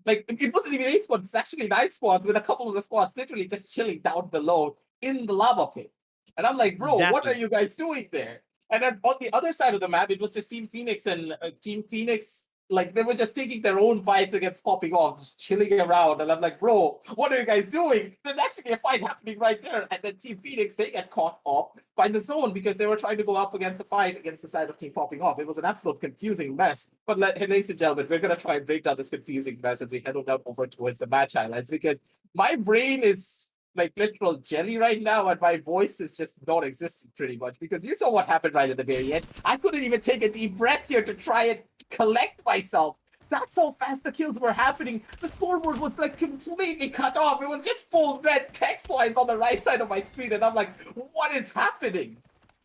Like, it wasn't even 8 squads, it's actually 9 squads with a couple of the squads literally just chilling down below in the lava pit. And I'm like, bro, what are you guys doing there? And then on the other side of the map, it was just Team Phoenix and Team Phoenix, like, they were just taking their own fights against popping off, just chilling around. And I'm like, bro, what are you guys doing? There's actually a fight happening right there. And then Team Phoenix, they get caught off by the zone because they were trying to go up against the fight against the side of Team Popping Off. It was an absolute confusing mess. But ladies and gentlemen, we're going to try and break down this confusing mess as we head on down over towards the match highlights, because my brain is like literal jelly right now, and my voice is just non-existent pretty much, because you saw what happened right at the very end. I couldn't even take a deep breath here to try and collect myself. That's how fast the kills were happening. The scoreboard was like completely cut off. It was just full red text lines on the right side of my screen, and I'm like, what is happening?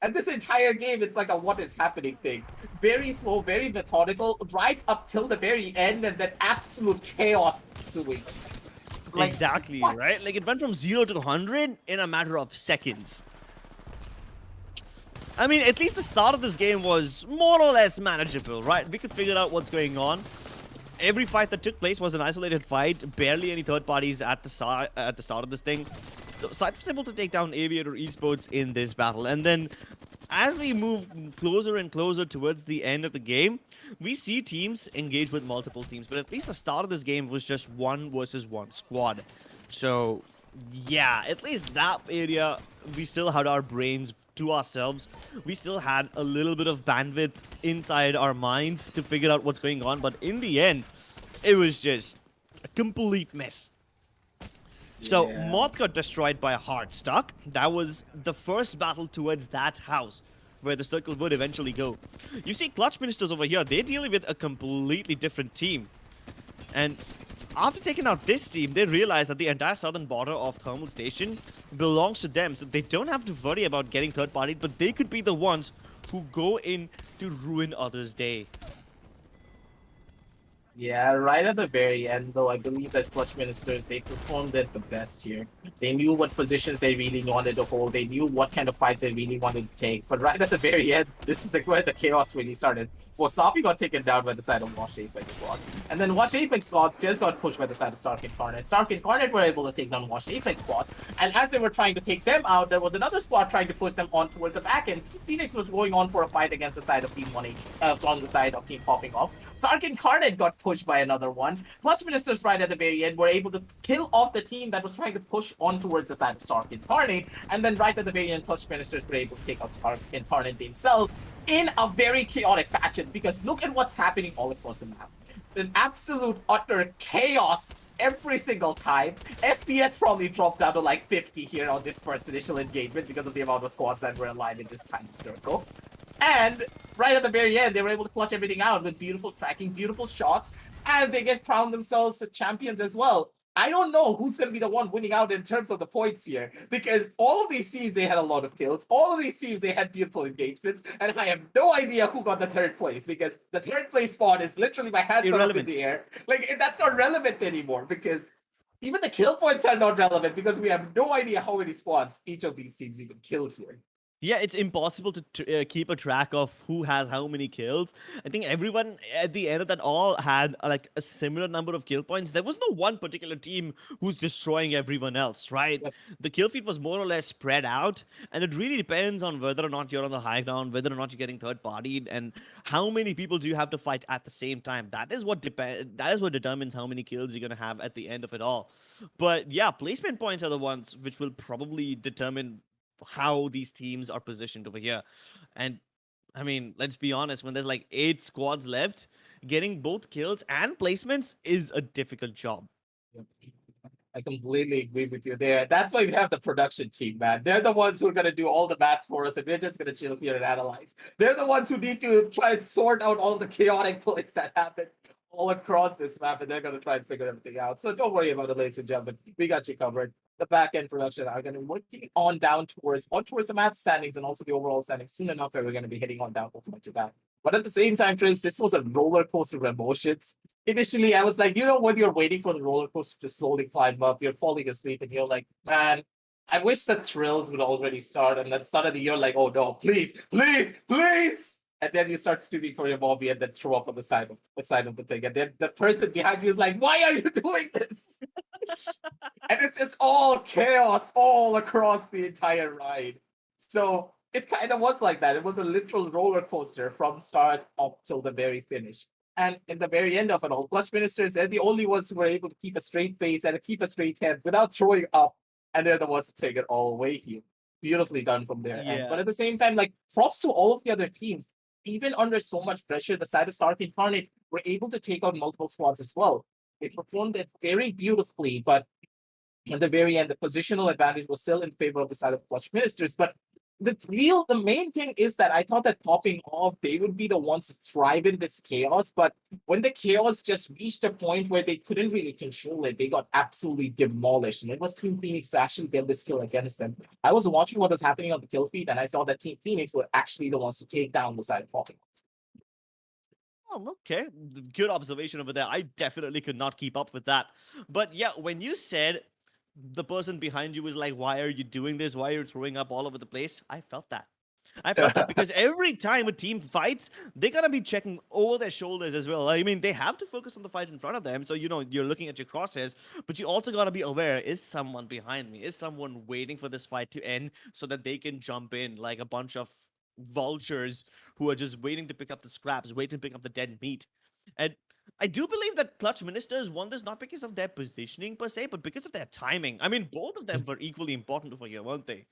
And this entire game, it's like a what is happening thing. Very slow, very methodical, right up till the very end, and then absolute chaos ensuing. Like, exactly, what? Right? Like, it went from 0 to 100 in a matter of seconds. I mean, at least the start of this game was more or less manageable, right? We could figure out what's going on. Every fight that took place was an isolated fight. Barely any third parties at the start of this thing. So Sight was able to take down Aviator Esports in this battle. And then, as we move closer and closer towards the end of the game, we see teams engage with multiple teams. But at least the start of this game was just 1 versus 1 squad. So, yeah, at least that area, we still had our brains to ourselves. We still had a little bit of bandwidth inside our minds to figure out what's going on. But in the end, it was just a complete mess. So, Moth got destroyed by a Hardstuck. That was the first battle towards that house, where the circle would eventually go. You see Clutch Ministers over here, they're dealing with a completely different team. And after taking out this team, they realize that the entire southern border of Thermal Station belongs to them. So they don't have to worry about getting third-partied, but they could be the ones who go in to ruin others' day. Yeah, right at the very end, though, I believe that Clutch Ministers, they performed it the best here. They knew what positions they really wanted to hold. They knew what kind of fights they really wanted to take. But right at the very end, this is where the chaos really started. Wasabi got taken down by the side of Wash Apex Squad. And then Wash Apex Squad just got pushed by the side of Stark Incarnate. Stark Incarnate were able to take down Wash Apex Squads. And as they were trying to take them out, there was another squad trying to push them on towards the back end. Team Phoenix was going on for a fight against the side of Team 1H, on the side of Team Popping Off. Stark Incarnate got pushed by another one. Clutch Ministers right at the very end were able to kill off the team that was trying to push on towards the side of Stark Incarnate. And then right at the very end, Clutch Ministers were able to take out Stark Incarnate themselves in a very chaotic fashion, because look at what's happening all across the map. An absolute utter chaos every single time. FPS probably dropped down to like 50 here on this first initial engagement because of the amount of squads that were alive in this tiny circle. And right at the very end, they were able to clutch everything out with beautiful tracking, beautiful shots, and they get crowned themselves champions as well. I don't know who's going to be the one winning out in terms of the points here, because all of these teams, they had a lot of kills. All of these teams, they had beautiful engagements, and I have no idea who got the third place, because the third place spot is literally my hands are up in Irrelevant. the air. Like, that's not relevant anymore, because even the kill points are not relevant, because we have no idea how many squads each of these teams even killed here. Yeah, it's impossible to keep a track of who has how many kills. I think everyone at the end of that all had like a similar number of kill points. There was no one particular team who's destroying everyone else, right? Yep. The kill feed was more or less spread out, and it really depends on whether or not you're on the high ground, whether or not you're getting third partied, and how many people do you have to fight at the same time. That is what determines how many kills you're gonna have at the end of it all. But yeah, placement points are the ones which will probably determine how these teams are positioned over here. And I mean, let's be honest, when there's like 8 squads left, getting both kills and placements is a difficult job. Yep. I completely agree with you there. That's why we have the production team, man. They're the ones who are going to do all the math for us, and we're just going to chill here and analyze. They're the ones who need to try and sort out all the chaotic plays that happen all across this map, and they're going to try and figure everything out. So don't worry about it, ladies and gentlemen. We got you covered. The back end production are going to be working on down towards the match standings and also the overall standings soon enough, where we're going to be heading on down to that. But at the same time, Trips, this was a roller coaster of emotions. Initially, I was like, when you're waiting for the roller coaster to slowly climb up, you're falling asleep, and you're like, man, I wish the thrills would already start. And at the start of the year, like, oh no, please, please, please. And then you start screaming for your mommy and then throw up on the side of the thing. And then the person behind you is like, why are you doing this? And it's just all chaos all across the entire ride. So it kind of was like that. It was a literal roller coaster from start up till the very finish. And in the very end of it all, Clutch Ministers, they're the only ones who were able to keep a straight face and keep a straight head without throwing up. And they're the ones to take it all away here. Beautifully done from their end. But Yeah. at the same time, like, props to all of the other teams. Even under so much pressure, the side of Stark Incarnate were able to take out multiple squads as well. They performed it very beautifully, but at the very end, the positional advantage was still in favor of the side of Clutch Ministers. But the main thing is that I thought that popping off, they would be the ones to thrive in this chaos. But when the chaos just reached a point where they couldn't really control it, they got absolutely demolished. And it was Team Phoenix to actually get this kill against them. I was watching what was happening on the kill feed, and I saw that Team Phoenix were actually the ones to take down the side of popping off. Oh, okay. Good observation over there. I definitely could not keep up with that. But yeah, when you said the person behind you was like, why are you doing this? Why are you throwing up all over the place? I felt that. I felt that because every time a team fights, they gotta be checking over their shoulders as well. I mean, they have to focus on the fight in front of them, so you're looking at your crosshairs, but you also gotta be aware: is someone behind me? Is someone waiting for this fight to end so that they can jump in like a bunch of vultures who are just waiting to pick up the scraps, waiting to pick up the dead meat? And I do believe that Clutch Ministers won this not because of their positioning per se, but because of their timing. I mean, both of them were equally important over here, weren't they?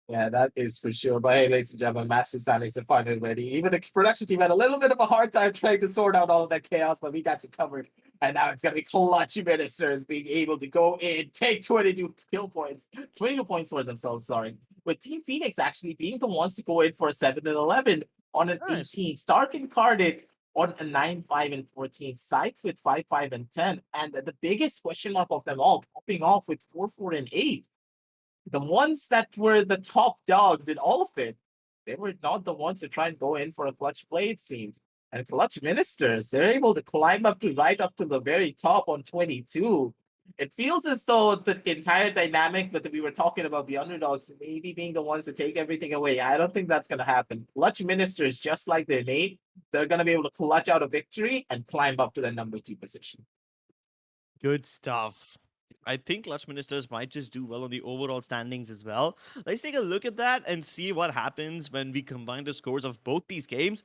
Yeah, that is for sure. But hey, ladies and gentlemen, Master Standings are finally ready. Even the production team had a little bit of a hard time trying to sort out all of that chaos, but we got you covered. And now it's going to be Clutch Ministers being able to go in, take 22 kill points, 22 points for themselves, sorry. With Team Phoenix actually being the ones to go in for a 7 and 11 on an Nice. 18. Stark Incarnate on a 9, 5, and 14. Sides with 5, 5, and 10. And the biggest question mark of them all, popping off with 4, 4, and 8. The ones that were the top dogs in all of it, they were not the ones to try and go in for a clutch play, it seems. And Clutch Ministers, they're able to climb up to right up to the very top on 22. It feels as though the entire dynamic that we were talking about, the underdogs maybe being the ones to take everything away. I don't think that's going to happen. Clutch Ministers, just like their name, they're going to be able to clutch out a victory and climb up to the number 2 position. Good stuff. I think Clutch Ministers might just do well on the overall standings as well. Let's take a look at that and see what happens when we combine the scores of both these games.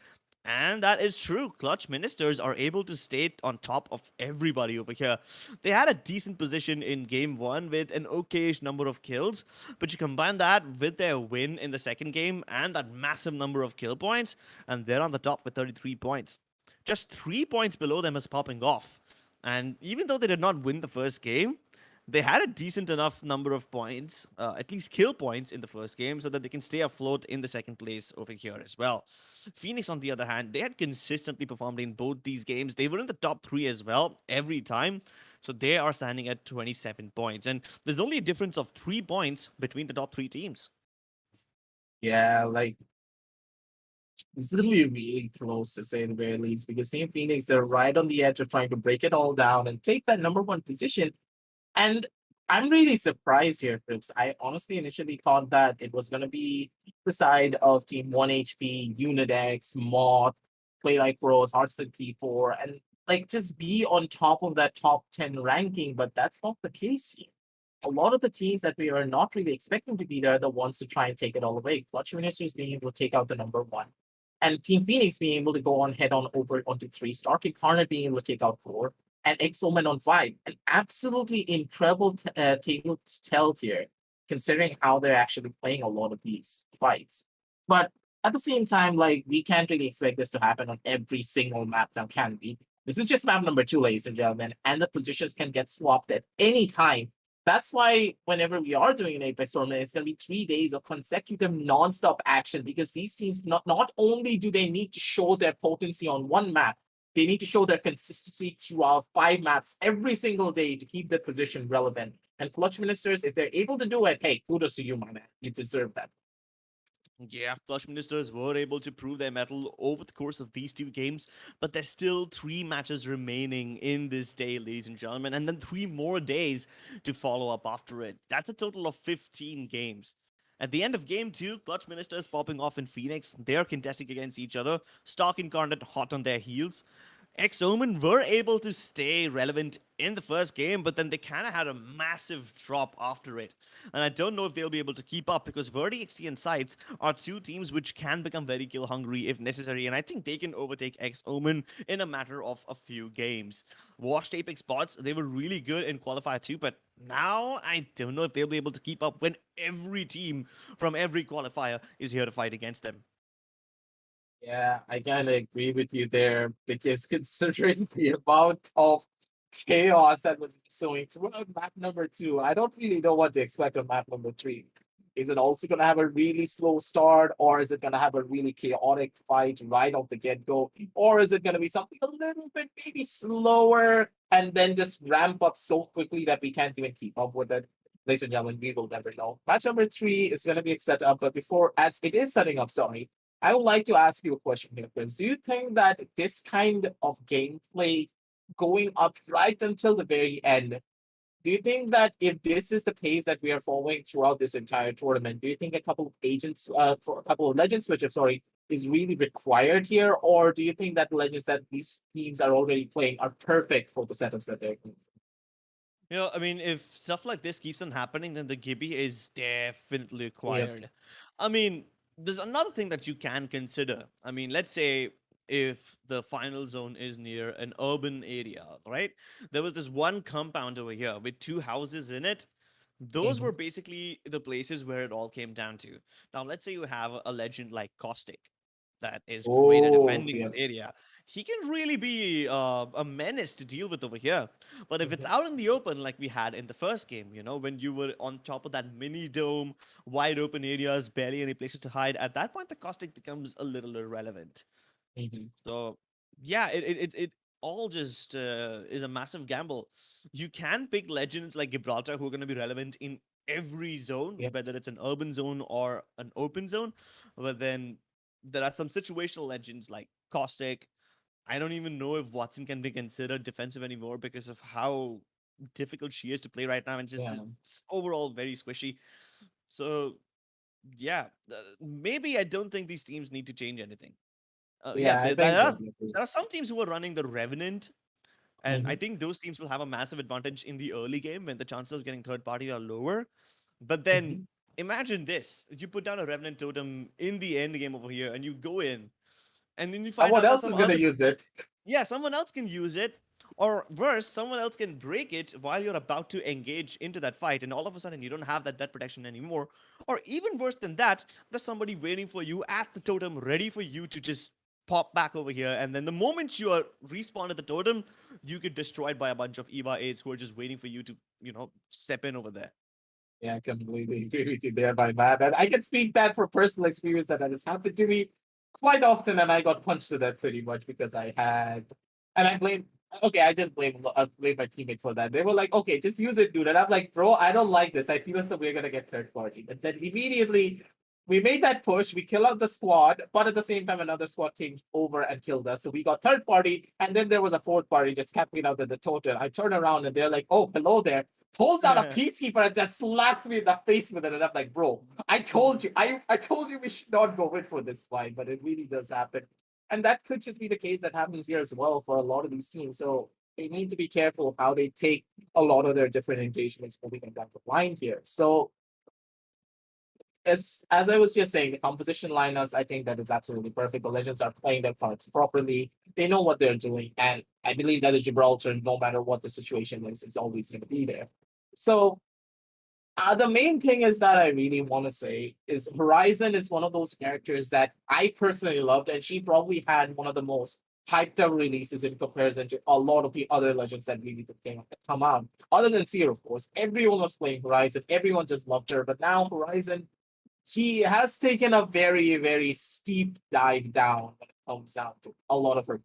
And that is true. Clutch Ministers are able to stay on top of everybody over here. They had a decent position in game one with an okayish number of kills, but you combine that with their win in the second game and that massive number of kill points, and they're on the top with 33 points. Just 3 points below them is popping off. And even though they did not win the first game, they had a decent enough number of points, at least kill points in the first game, so that they can stay afloat in the second place over here as well. Phoenix, on the other hand, they had consistently performed in both these games. They were in the top three as well every time. So they are standing at 27 points. And there's only a difference of 3 points between the top three teams. Yeah, like it's gonna be really close to say the very least because Team Phoenix, they're right on the edge of trying to break it all down and take that number 1 position. And I'm really surprised here, Crips. I honestly initially thought that it was gonna be the side of Team 1HP, Unidex, Moth, Play Like Pros, Hearthstone T4, and like just be on top of that top 10 ranking, but that's not the case here. A lot of the teams that we are not really expecting to be there are the ones to try and take it all away. Clutch Ministers being able to take out the number 1. And Team Phoenix being able to go on head on over onto 3. Stark Incarnate being able to take out 4. And X-Omen on 5. An absolutely incredible table to tell here, considering how they're actually playing a lot of these fights. But at the same time, like, we can't really expect this to happen on every single map now, can we? This is just map number 2, ladies and gentlemen, and the positions can get swapped at any time. That's why whenever we are doing an Apex tournament, it's going to be 3 days of consecutive non-stop action because these teams not only do they need to show their potency on one map, they need to show their consistency throughout 5 maps every single day to keep their position relevant. And Clutch Ministers, if they're able to do it, hey, kudos to you, my man. You deserve that. Yeah, Clutch Ministers were able to prove their mettle over the course of these two games, but there's still 3 matches remaining in this day, ladies and gentlemen, and then 3 more days to follow up after it. That's a total of 15 games. At the end of game two, Clutch Ministers popping off in Phoenix. They're contesting against each other. Stark Incarnate hot on their heels. X-Omen were able to stay relevant in the first game, but then they kind of had a massive drop after it. And I don't know if they'll be able to keep up because Verdi XT and Sides are two teams which can become very kill hungry if necessary, and I think they can overtake X-Omen in a matter of a few games. Washed Apex bots, they were really good in Qualifier 2, but now I don't know if they'll be able to keep up when every team from every qualifier is here to fight against them. Yeah, I kind of agree with you there because considering the amount of chaos that was ensuing throughout map number 2, I don't really know what to expect on map number 3. Is it also going to have a really slow start, or is it going to have a really chaotic fight right off the get go, or is it going to be something a little bit maybe slower and then just ramp up so quickly that we can't even keep up with it? Ladies and gentlemen, we will never know. Match number 3 is going to be set up, but before, as it is setting up, sorry, I would like to ask you a question here, Prince. Do you think that this kind of gameplay going up right until the very end, do you think that if this is the pace that we are following throughout this entire tournament, do you think a couple of agents, for a couple of legend switches, sorry, is really required here? Or do you think that legends that these teams are already playing are perfect for the setups that they're doing? You know, I mean, if stuff like this keeps on happening, then the Gibby is definitely Yeah. required. I mean, there's another thing that you can consider. I mean, let's say if the final zone is near an urban area, right? There was this one compound over here with 2 houses in it. Those Mhm. were basically the places where it all came down to. Now, let's say you have a legend like Caustic that is great at Oh, defending yeah. this area. He can really be a menace to deal with over here. But if it's Mhm. out in the open, like we had in the first game, you know, when you were on top of that mini dome, wide open areas, barely any places to hide, at that point, the Caustic becomes a little irrelevant. Mhm. So yeah, it all just is a massive gamble. You can pick legends like Gibraltar who are going to be relevant in every zone, Yeah. whether it's an urban zone or an open zone. But then there are some situational legends like Caustic. I don't even know if Watson can be considered defensive anymore because of how difficult she is to play right now and just Yeah. overall very squishy. So yeah, maybe I don't think these teams need to change anything. Yeah, Yeah, I think there are some teams who are running the Revenant, and I Mhm. think those teams will have a massive advantage in the early game when the chances of getting third party are lower. But then Mhm. imagine this: you put down a Revenant totem in the end game over here, and you go in, and then you find Someone out that else some is gonna other use it. someone else can use it, or worse, someone else can break it while you're about to engage into that fight, and all of a sudden you don't have that protection anymore. Or even worse than that, there's somebody waiting for you at the totem, ready for you to just pop back over here, and then the moment you are respawned at the totem, you get destroyed by a bunch of Eva 8s who are just waiting for you to, step in over there. Yeah, I completely agree with you there, my man. And I can speak that for personal experience that has happened to me quite often, and I got punched to that pretty much because I had, and I blame. Okay, I blame my teammate for that. They were like, "Okay, just use it, dude." And I'm like, "Bro, I don't like this. I feel as though we're gonna get third party." And then immediately we made that push. We kill out the squad, but at the same time, another squad came over and killed us. So we got third party, and then there was a fourth party just camping out at the total. I turn around and they're like, "Oh, hello there." Pulls out a peacekeeper and just slaps me in the face with it. And I'm like, bro, I told you we should not go in for this fight, but it really does happen. And that could just be the case that happens here as well for a lot of these teams. So they need to be careful of how they take a lot of their different engagements moving down the line here. So as I was just saying, the composition lineups, I think that is absolutely perfect. The legends are playing their parts properly. They know what they're doing, and I believe that the Gibraltar, no matter what the situation is always going to be there. So the main thing is that I really want to say is Horizon is one of those characters that I personally loved, and she probably had one of the most hyped up releases in comparison to a lot of the other legends that really come out. Other than Seer, of course, everyone was playing Horizon. Everyone just loved her, but now Horizon, he has taken a very, very steep dive down when it comes down to a lot of her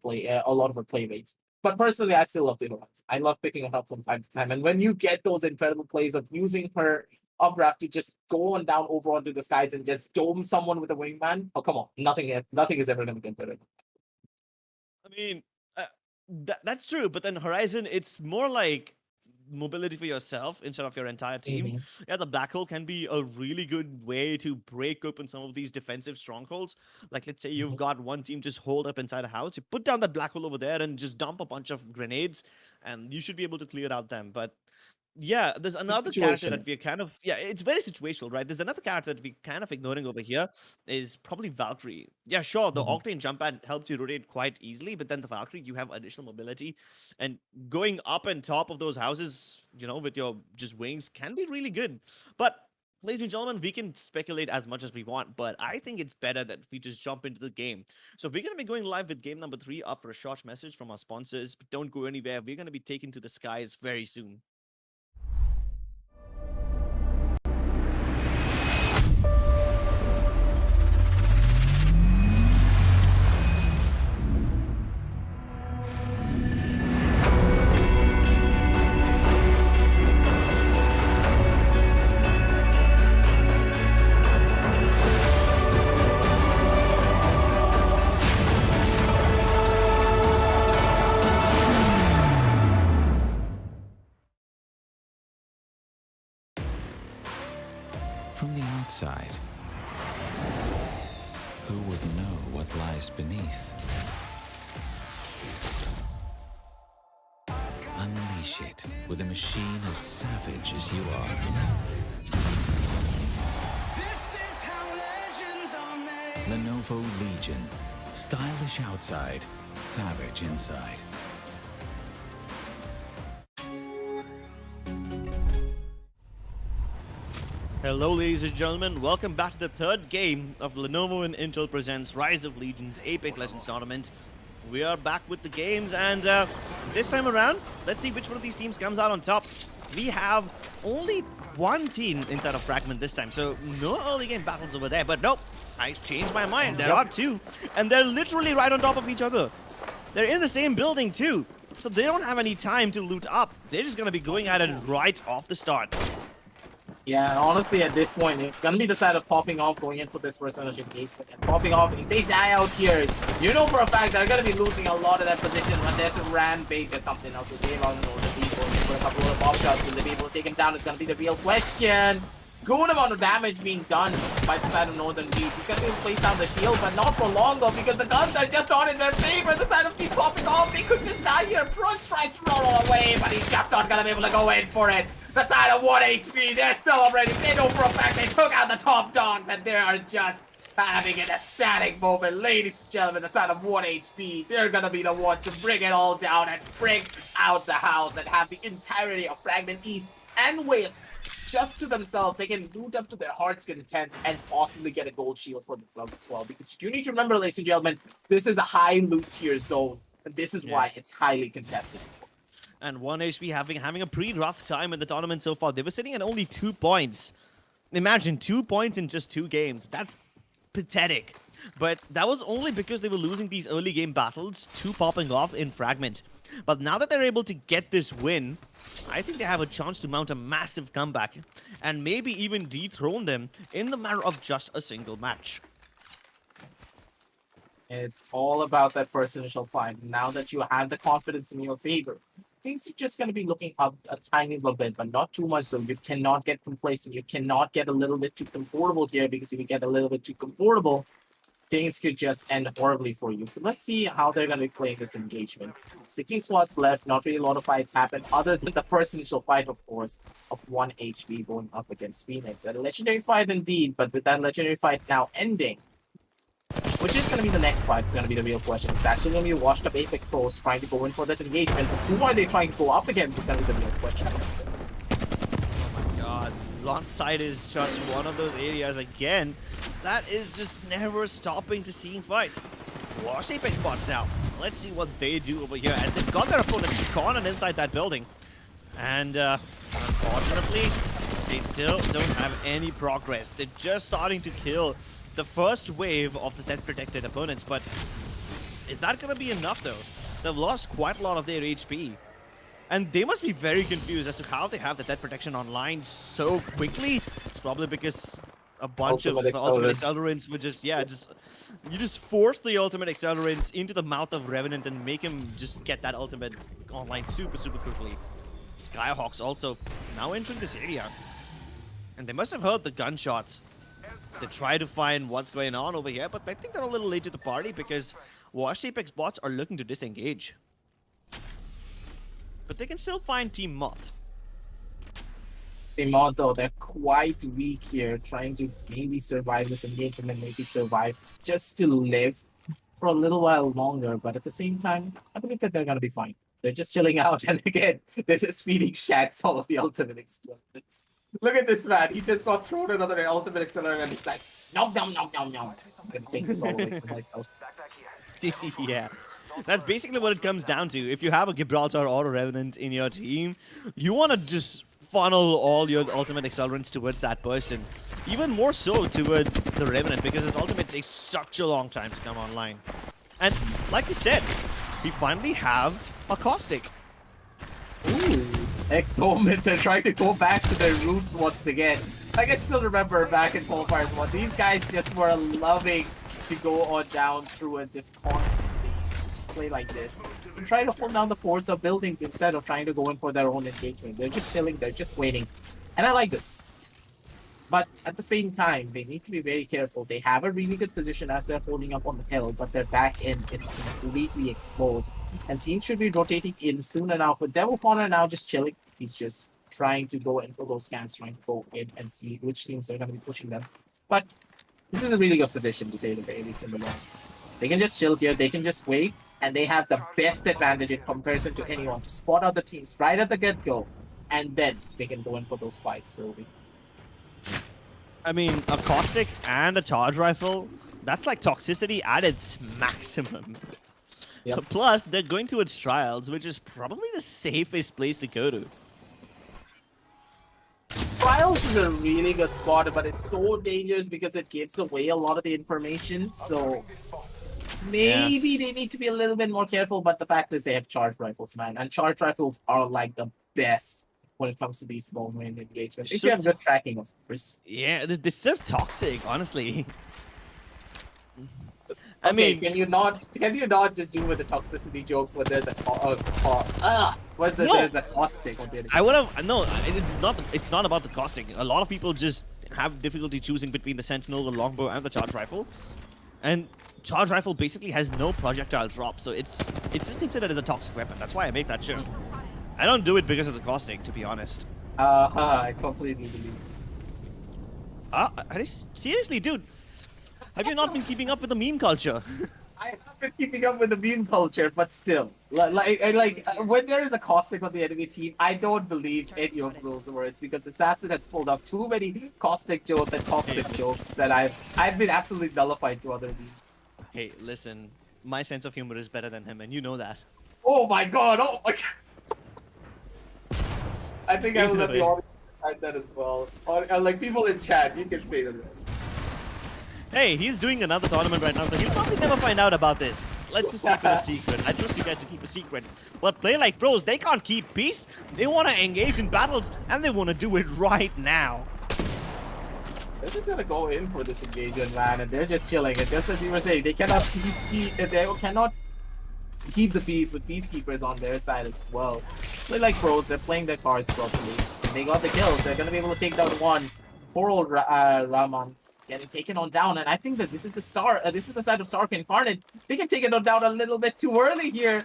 playmates. But personally, I still love the Horizon. I love picking her up from time to time. And when you get those incredible plays of using her updraft to just go on down over onto the skies and just dome someone with a wingman, oh come on, nothing is ever going to get better. I mean, uh, that's true, but then Horizon, it's more like mobility for yourself instead of your entire team. Mhm. Yeah, the black hole can be a really good way to break open some of these defensive strongholds. Like, let's say you've Mhm. got one team just hold up inside a house, you put down that black hole over there and just dump a bunch of grenades, and you should be able to clear out them. But yeah, there's It's another character that situational. we're kind of it's very situational, right? There's another character that we're kind of ignoring over here is probably Valkyrie. Yeah, sure, the Mhm. Octane jump pad helps you rotate quite easily, but then the Valkyrie, you have additional mobility, and going up and top of those houses, with your just wings can be really good. But ladies and gentlemen, we can speculate as much as we want, but I think it's better that we just jump into the game. So we're going to be going live with game number 3 after a short message from our sponsors. But don't go anywhere. We're going to be taken to the skies very soon. From the outside, who would know what lies beneath? Unleash it with a machine as savage as you are. This is how legends are made. Lenovo Legion. Stylish outside, savage inside. Hello, ladies and gentlemen. Welcome back to the third game of Lenovo and Intel presents Rise of Legions Apex Legends Tournament. We are back with the games, and this time around, let's see which one of these teams comes out on top. We have only one team inside of Fragment this time, so no early game battles over there. But nope, I changed my mind. There are two, and they're literally right on top of each other. They're in the same building too, so they don't have any time to loot up. They're just gonna be going at it right off the start. Yeah, and honestly, at this point, it's gonna be the side of popping off going in for this percentage engagement. And popping off, if they die out here, you know for a fact they're gonna be losing a lot of that position when there's a rampage or something else. So save on the people for a couple of bomb shots. Will they be able to take him down? It's gonna be the real question. Good amount of damage being done by the side of Northern Beast. He's gonna be able to place down the shield, but not for long though, because the guns are just not in their favor. The side of Beast popping off, they could just die here. Brooks tries to roll away, but he's just not gonna be able to go in for it. The side of 1 HP, they're celebrating. They know for a fact they took out the top dogs, and they are just having an ecstatic moment. Ladies and gentlemen, the side of 1 HP, they're gonna be the ones to bring it all down and bring out the house and have the entirety of Fragment East and West just to themselves. They can loot up to their heart's content and possibly get a gold shield for themselves as well. Because you need to remember, ladies and gentlemen, this is a high loot tier zone, and this is why it's highly contested. And 1 HP having a pretty rough time in the tournament so far. They were sitting at only 2 points. Imagine 2 points in just 2 games. That's pathetic. But that was only because they were losing these early game battles to popping off in Fragment. But now that they're able to get this win, I think they have a chance to mount a massive comeback and maybe even dethrone them in the matter of just a single match. It's all about that first initial fight. Now that you have the confidence in your favor, things are just going to be looking up a tiny little bit, but not too much. So you cannot get complacent. You cannot get a little bit too comfortable here, because if you get a little bit too comfortable, things could just end horribly for you. So let's see how they're going to be playing this engagement. 16 slots left. Not really a lot of fights happen, other than the first initial fight, of course, of 1 HP going up against Phoenix. A legendary fight indeed, but with that legendary fight now ending, which is going to be the next fight, it's going to be the real question. It's actually going to be washed up Apex Pros trying to go in for that engagement. But who are they trying to go up against is going to be the real question. Oh my god. Launch side is just one of those areas again that is just never stopping to seeing fights. Wash Apex spots now. Let's see what they do over here. And they've got their opponent cornered inside that building. And unfortunately, they still don't have any progress. They're just starting to kill the first wave of the death protected opponents, but is that gonna be enough though? They've lost quite a lot of their HP. And they must be very confused as to how they have the death protection online so quickly. It's probably because a bunch of ultimate accelerants would just, you just force the ultimate accelerants into the mouth of Revenant and make him just get that ultimate online super quickly. Skyhawks also now entering this area. And they must have heard the gunshots. They try to find what's going on over here, but I think they're a little late to the party because Wash Apex bots are looking to disengage. But they can still find Team Moth. Team Moth, though, they're quite weak here, trying to maybe survive this engagement and maybe survive just to live for a little while longer. But at the same time, I believe that they're going to be fine. They're just chilling out, and again, they're just feeding Shax all of the ultimate explosions. Look at this man. He just got thrown another ultimate accelerator and he's like, nom nom nom nom nom. I'm gonna take this all away from myself. Yeah. That's basically what it comes down to. If you have a Gibraltar or a Revenant in your team, you want to just funnel all your ultimate accelerants towards that person. Even more so towards the Revenant, because his ultimate takes such a long time to come online. And like you said, we finally have a Caustic. Ooh. Ex-Omen, they're trying to go back to their roots once again. I can still remember back in Qualifiers 1, these guys just were loving to go on down through and just constantly play like this. And try to hold down the forts of buildings instead of trying to go in for their own engagement. They're just chilling, they're just waiting. And I like this. But at the same time, they need to be very careful. They have a really good position as they're holding up on the hill, but their back end is completely exposed. And teams should be rotating in soon enough. With Devil Corner now just chilling, he's just trying to go in for those scans, trying to go in and see which teams are going to be pushing them. But this is a really good position to say the very least in the long. They can just chill here, they can just wait, and they have the best advantage in comparison to anyone to spot out the teams right at the get-go, and then they can go in for those fights slowly. I mean, a Caustic and a Charge Rifle, that's like toxicity at its maximum. Yep. Plus, they're going towards Trials, which is probably the safest place to go to. Trials is a really good spot, but it's so dangerous because it gives away a lot of the information, so maybe they need to be a little bit more careful, but the fact is they have charge rifles, man, and charge rifles are like the best when it comes to these long range engagements. If So you have good tracking, of course. Yeah, this is so toxic, honestly. I Okay, mean, can you not just do with the toxicity jokes when there's No. there's a caustic on the I would have no. It's not. It's not about the costing. A lot of people just have difficulty choosing between the Sentinel, the Longbow, and the Charge Rifle, and Charge Rifle basically has no projectile drop, so it's just considered as a toxic weapon. That's why I make that joke. I don't do it because of the costing, to be honest. I completely believe. Seriously, dude? Have you not been keeping up with the meme culture? I have been keeping up with the meme culture, but still, when there is a caustic on the enemy team, I don't believe any of those words because Assassin has pulled up too many caustic jokes and toxic jokes that I've been absolutely nullified to other memes. Hey, listen, my sense of humor is better than him, and you know that. Oh my god! Oh my god! I think I will let the audience decide that as well. Or, like people in chat, you can say the rest. Hey, he's doing another tournament right now, so he'll probably never find out about this. Let's just keep it a secret. I trust you guys to keep a secret. But Play Like Pros, they can't keep peace. They want to engage in battles, and they want to do it right now. They're just gonna go in for this engagement, man, and they're just chilling. And just as you were saying, they cannot keep the peace with peacekeepers on their side as well. Play Like Pros, they're playing their cards properly. And they got the kills. They're gonna be able to take down one. Poor old Raman getting taken on down, and I think that this is the side of Sark Incarnate. They can take it on down a little bit too early here.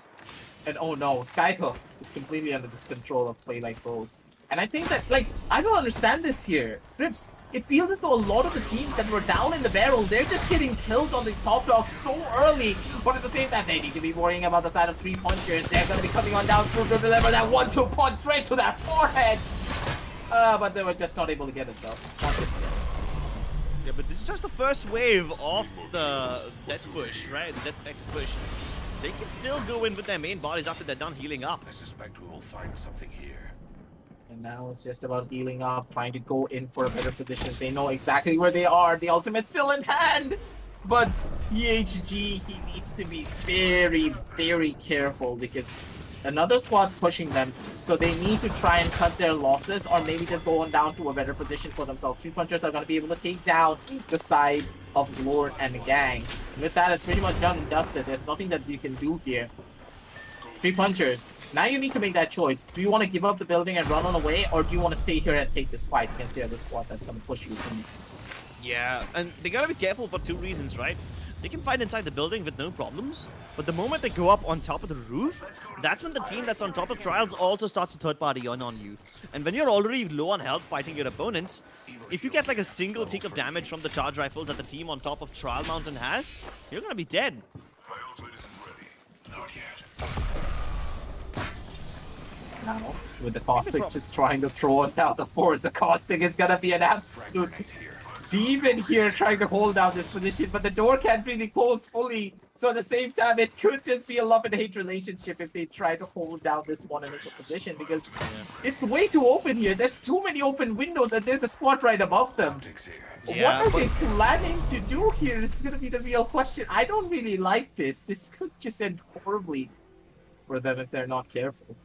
And oh no, Skyco is completely under this control of Play Like Pros. And I think that, like, I don't understand this here. Rips, it feels as though a lot of the teams that were down in the barrel, they're just getting killed on these top dogs so early. But at the same time, they need to be worrying about the side of 3 punchers. They're going to be coming on down to deliver that 1-2 punch straight to their forehead. But they were just not able to get it though. Not this year. Yeah, but this is just the first wave of the death push, right? The death push. They can still go in with their main bodies after they're done healing up. I suspect we will find something here. And now it's just about healing up, trying to go in for a better position. They know exactly where they are. The ultimate's still in hand. But PHG, he needs to be very, very careful because another squad's pushing them. So they need to try and cut their losses or maybe just go on down to a better position for themselves. 3 punchers are going to be able to take down the side of Lord and the gang. And with that, it's pretty much done and dusted. There's nothing that you can do here. 3 punchers. Now you need to make that choice. Do you want to give up the building and run on away, or do you want to stay here and take this fight against the other squad that's going to push you? Yeah, and they gotta be careful for 2 reasons, right? They can fight inside the building with no problems, but the moment they go up on top of the roof, that's when the team that's on top of Trials also starts to third party on you. And when you're already low on health fighting your opponents, if you get like a single tick of damage from the charge rifle that the team on top of Trial Mountain has, you're gonna be dead. My ultimate isn't ready. Not yet. Now, with the Caustic just trying to throw it down the force, the Caustic is gonna be an absolute demon here trying to hold down this position, but the door can't really close fully. So at the same time, it could just be a love and hate relationship if they try to hold down this one initial position because it's way too open here. There's too many open windows and there's a squad right above them. Yeah, what are they planning to do here? This is gonna be the real question. I don't really like this. This could just end horribly for them if they're not careful.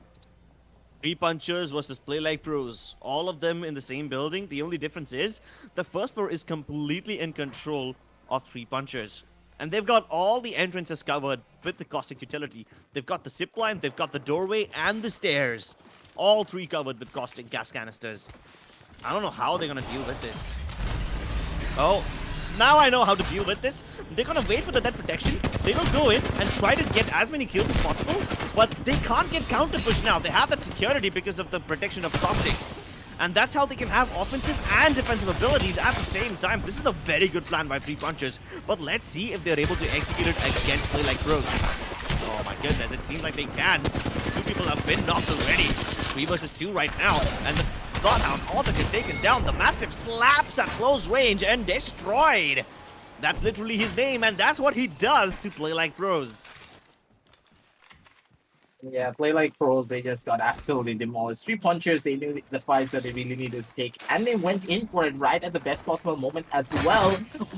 3 punchers versus Play Like Pros. All of them in the same building. The only difference is the first floor is completely in control of 3 punchers. And they've got all the entrances covered with the caustic utility. They've got the zip line, they've got the doorway, and the stairs. All 3 covered with caustic gas canisters. I don't know how they're gonna deal with this. Oh, now I know how to deal with this. They're gonna wait for the dead protection. They will go in and try to get as many kills as possible, but they can't get counter push now. They have that security because of the protection of caustic. And that's how they can have offensive and defensive abilities at the same time. This is a very good plan by 3 punchers, but let's see if they're able to execute it against Play Like Pros. Oh my goodness, it seems like they can. 2 people have been knocked already. 3 versus 2 right now, and the Bloodhound also gets taken down. The Mastiff slaps at close range and destroyed. That's literally his name, and that's what he does to Play Like Pros. Yeah, play like pros, they just got absolutely demolished. Three punchers, they knew the fights that they really needed to take, and they went in for it right at the best possible moment as well,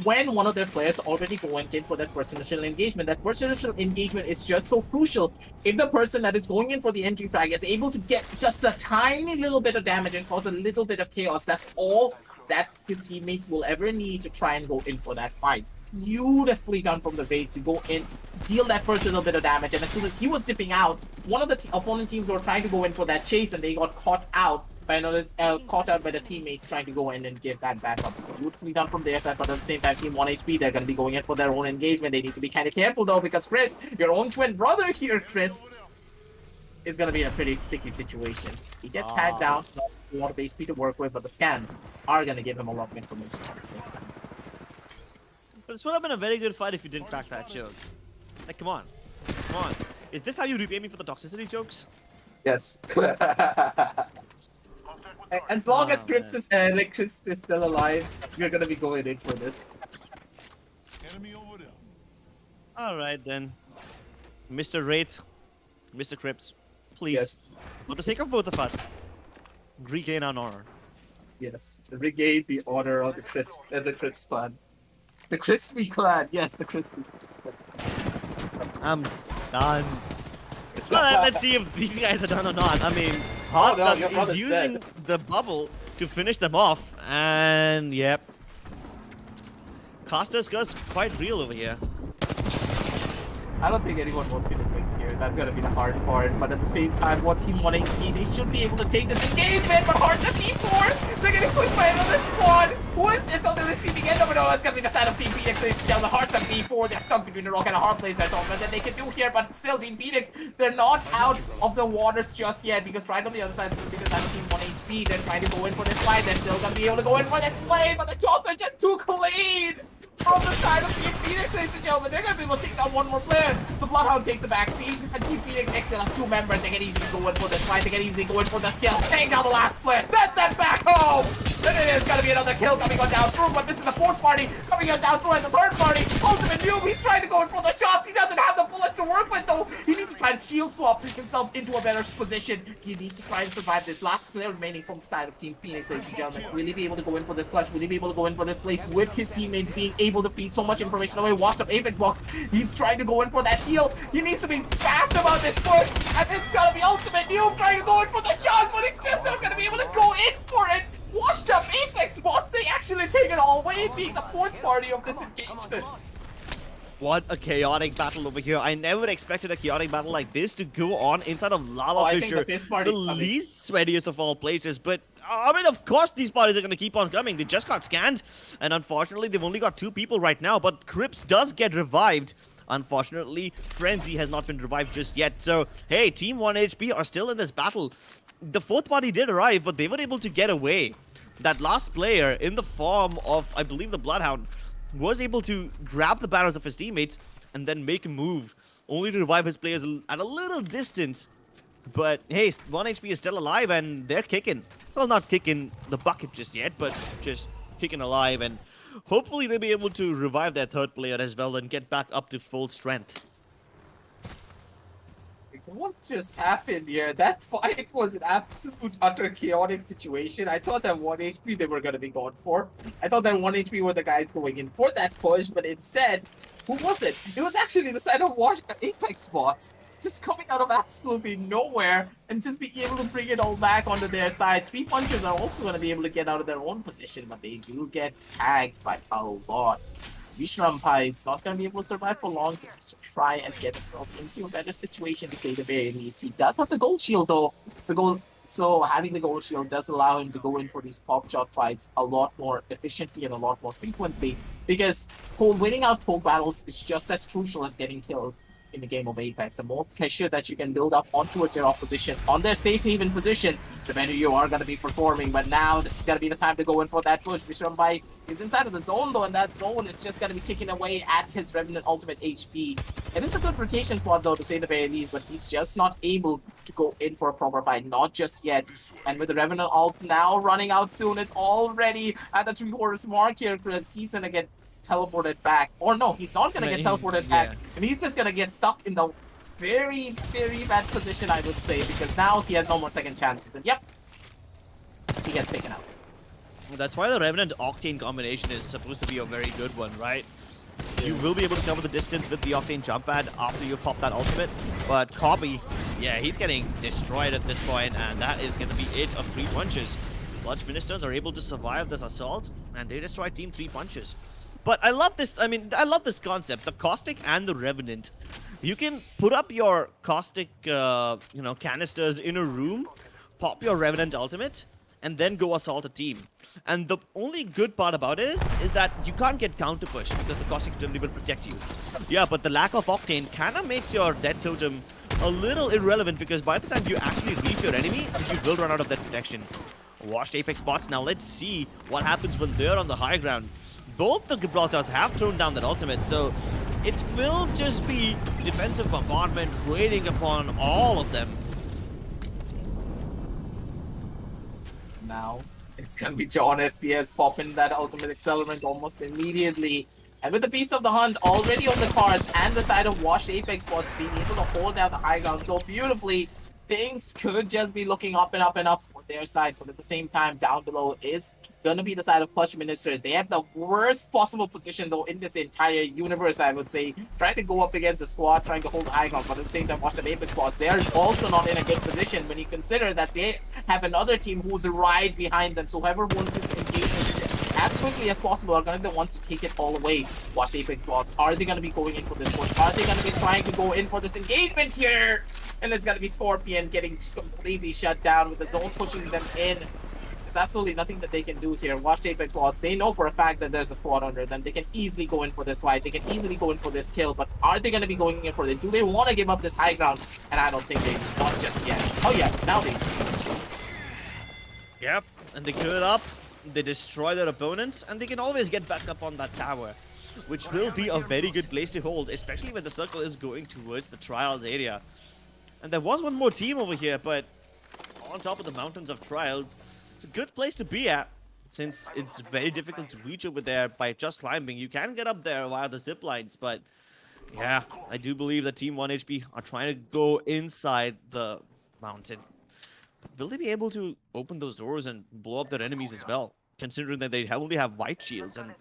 when one of their players already went in for that first initial engagement. That first initial engagement is just so crucial. If the person that is going in for the entry frag is able to get just a tiny little bit of damage and cause a little bit of chaos, that's all that his teammates will ever need to try and go in for that fight. Beautifully done from the bait to go in, deal that first little bit of damage, and as soon as he was dipping out, one of the opponent teams were trying to go in for that chase, and they got caught out by another, caught out by the teammates trying to go in and give that back up. Beautifully done from their side, but at the same time, Team 1 HP, they're going to be going in for their own engagement. They need to be kind of careful though, because Chris, your own twin brother here, Chris, is going to be in a pretty sticky situation. He gets tagged down, not a lot of HP to work with, but the scans are going to give him a lot of information at the same time. But this would have been a very good fight if you didn't crack that joke. Like, come on. Come on. Is this how you repay me for the toxicity jokes? Yes. As long as Crisp is Crisp is still alive, we're gonna be going in for this. Enemy over there. Alright then. Mr. Wraith, Mr. Crips, please, Yes. for the sake of both of us, regain our honor. Yes. Regain the honor of the Crisp clan. The Crispy clan. Yes, the Crispy clan. I'm done. Well, let's see if these guys are done or not. I mean, Hotstone your brother's is using the bubble to finish them off, and yep. Caster's curse quite real over here. I don't think anyone wants you to win here. That's gonna be the hard part. But at the same time, what Team 1 HP, they should be able to take this engagement. But Hearts at T4, they're getting pushed by another squad. Who is this on the receiving end of it all? It's gonna be the side of Team Phoenix. They down the Hearts at D4. They're stuck between the rock and a hard place. That's all that they can do here. But still, Team Phoenix, they're not out of the waters just yet. Because right on the other side is gonna be the side of Team 1 HP. They're trying to go in for this fight. They're still gonna be able to go in for this play. But the shots are just too clean. From the side of Team Phoenix, ladies and gentlemen, they're going to be able to take down one more player. The Bloodhound takes the backseat, and Team Phoenix next still have two members. They can easily go in for this fight. They can easily go in for the skill. Take down the last player. Send them back home. Then it is going to be another kill coming on down through, but this is the fourth party coming on down through as the third party. Ultimate Noob, he's trying to go in for the shots. He doesn't have the bullets to work with, though. He needs to try to shield swap himself into a better position. He needs to try and survive this last player remaining from the side of Team Phoenix, ladies and gentlemen. Will he be able to go in for this clutch? Will he be able to go in for this place with his teammates being able to feed so much information away? Wasp up Apex box. He's trying to go in for that heal. He needs to be fast about this push. And it's gonna be Ultimate Noob trying to go in for the shots, but he's just not gonna be able to go in for it. Washed up Apex bots. They actually take it all away, being the fourth party of this engagement. What a chaotic battle over here. I never expected a chaotic battle like this to go on inside of Lava I think Fissure, the fifth party's coming. least sweatiest of all places. But, I mean, of course these parties are going to keep on coming. They just got scanned, and unfortunately, they've only got 2 people right now. But Crips does get revived. Unfortunately, Frenzy has not been revived just yet. So, hey, Team 1 HP are still in this battle. The fourth party did arrive, but they were able to get away. That last player, in the form of, I believe, the Bloodhound, was able to grab the banners of his teammates and then make a move, only to revive his players at a little distance. But hey, 1 HP is still alive and they're kicking. Well, not kicking the bucket just yet, but just kicking alive, and hopefully they'll be able to revive their third player as well and get back up to full strength. What just happened here? That fight was an absolute utter chaotic situation. I thought that 1 HP they were going to be going for. I thought that 1 HP were the guys going in for that push, but instead, who was it? It was actually the side of Apex bots. Just coming out of absolutely nowhere and just being able to bring it all back onto their side. 3 punchers are also going to be able to get out of their own position, but they do get tagged by a lot. Vishrampai is not going to be able to survive for long. He has to try and get himself into a better situation, to say the very least. He does have the gold shield though. So having the gold shield does allow him to go in for these pop shot fights a lot more efficiently and a lot more frequently, because winning out cold battles is just as crucial as getting kills in the game of Apex. The more pressure that you can build up onto your opposition on their safe haven position, the better you are going to be performing. But now this is going to be the time to go in for that push. Vishrambai is inside of the zone though, and that zone is just going to be ticking away at his Revenant ultimate HP. It is a good rotation spot though, to say the very least, but he's just not able to go in for a proper fight, not just yet. And with the Revenant ult now running out soon, it's already at the 3/4 mark here. Chris, he's going to get teleported back. Or no, he's not going to get teleported back. And he's just going to get stuck in the very, very bad position, I would say, because now he has no more second chances. And yep, he gets taken out. That's why the Revenant Octane combination is supposed to be a very good one, right? You will be able to cover the distance with the Octane jump pad after you pop that ultimate, but Copy, yeah, he's getting destroyed at this point, and that is going to be it of 3 punches. Bludge Ministers are able to survive this assault, and they destroy Team 3 punches. But I love this, I love this concept, the Caustic and the Revenant. You can put up your Caustic, canisters in a room, pop your Revenant ultimate, and then go assault a team. And the only good part about it is that you can't get counter push because the Caustic Totem will protect you. Yeah, but the lack of Octane kind of makes your Death Totem a little irrelevant because by the time you actually reach your enemy, you will run out of that protection. Washed Apex bots, now let's see what happens when they're on the high ground. Both the Gibraltars have thrown down that ultimate, so it will just be defensive bombardment raining upon all of them. Now it's gonna be John FPS popping that ultimate accelerant almost immediately. And with the Beast of the Hunt already on the cards and the side of Washed Apex bots being able to hold down the high ground so beautifully, things could just be looking up and up and up for their side. But at the same time, down below is gonna be the side of Clutch Ministers. They have the worst possible position though in this entire universe, I would say. Trying to go up against the squad, trying to hold the high ground, but at the same time, Washed Apex bots, they are also not in a good position when you consider that they have another team who's right behind them. So whoever wins this engagement as quickly as possible are going to be the ones to take it all away. Washed Apex bots, are they going to be going in for this push? Are they going to be trying to go in for this engagement here? And it's going to be Scorpion getting completely shut down with the zone pushing them in. There's absolutely nothing that they can do here. Washed Apex bots, they know for a fact that there's a squad under them. They can easily go in for this fight. They can easily go in for this kill. But are they going to be going in for it? Do they want to give up this high ground? And I don't think they want just yet. Oh yeah, now they do. Yep, and they clear it up. They destroy their opponents, and they can always get back up on that tower, which will be a very good place to hold, especially when the circle is going towards the Trials area. And there was one more team over here, but on top of the mountains of Trials, it's a good place to be at, since it's very difficult to reach over there by just climbing. You can get up there via the zip lines, but yeah, I do believe that Team 1HP are trying to go inside the mountain. Will they be able to open those doors and blow up their enemies as well, considering that they only have white shields? And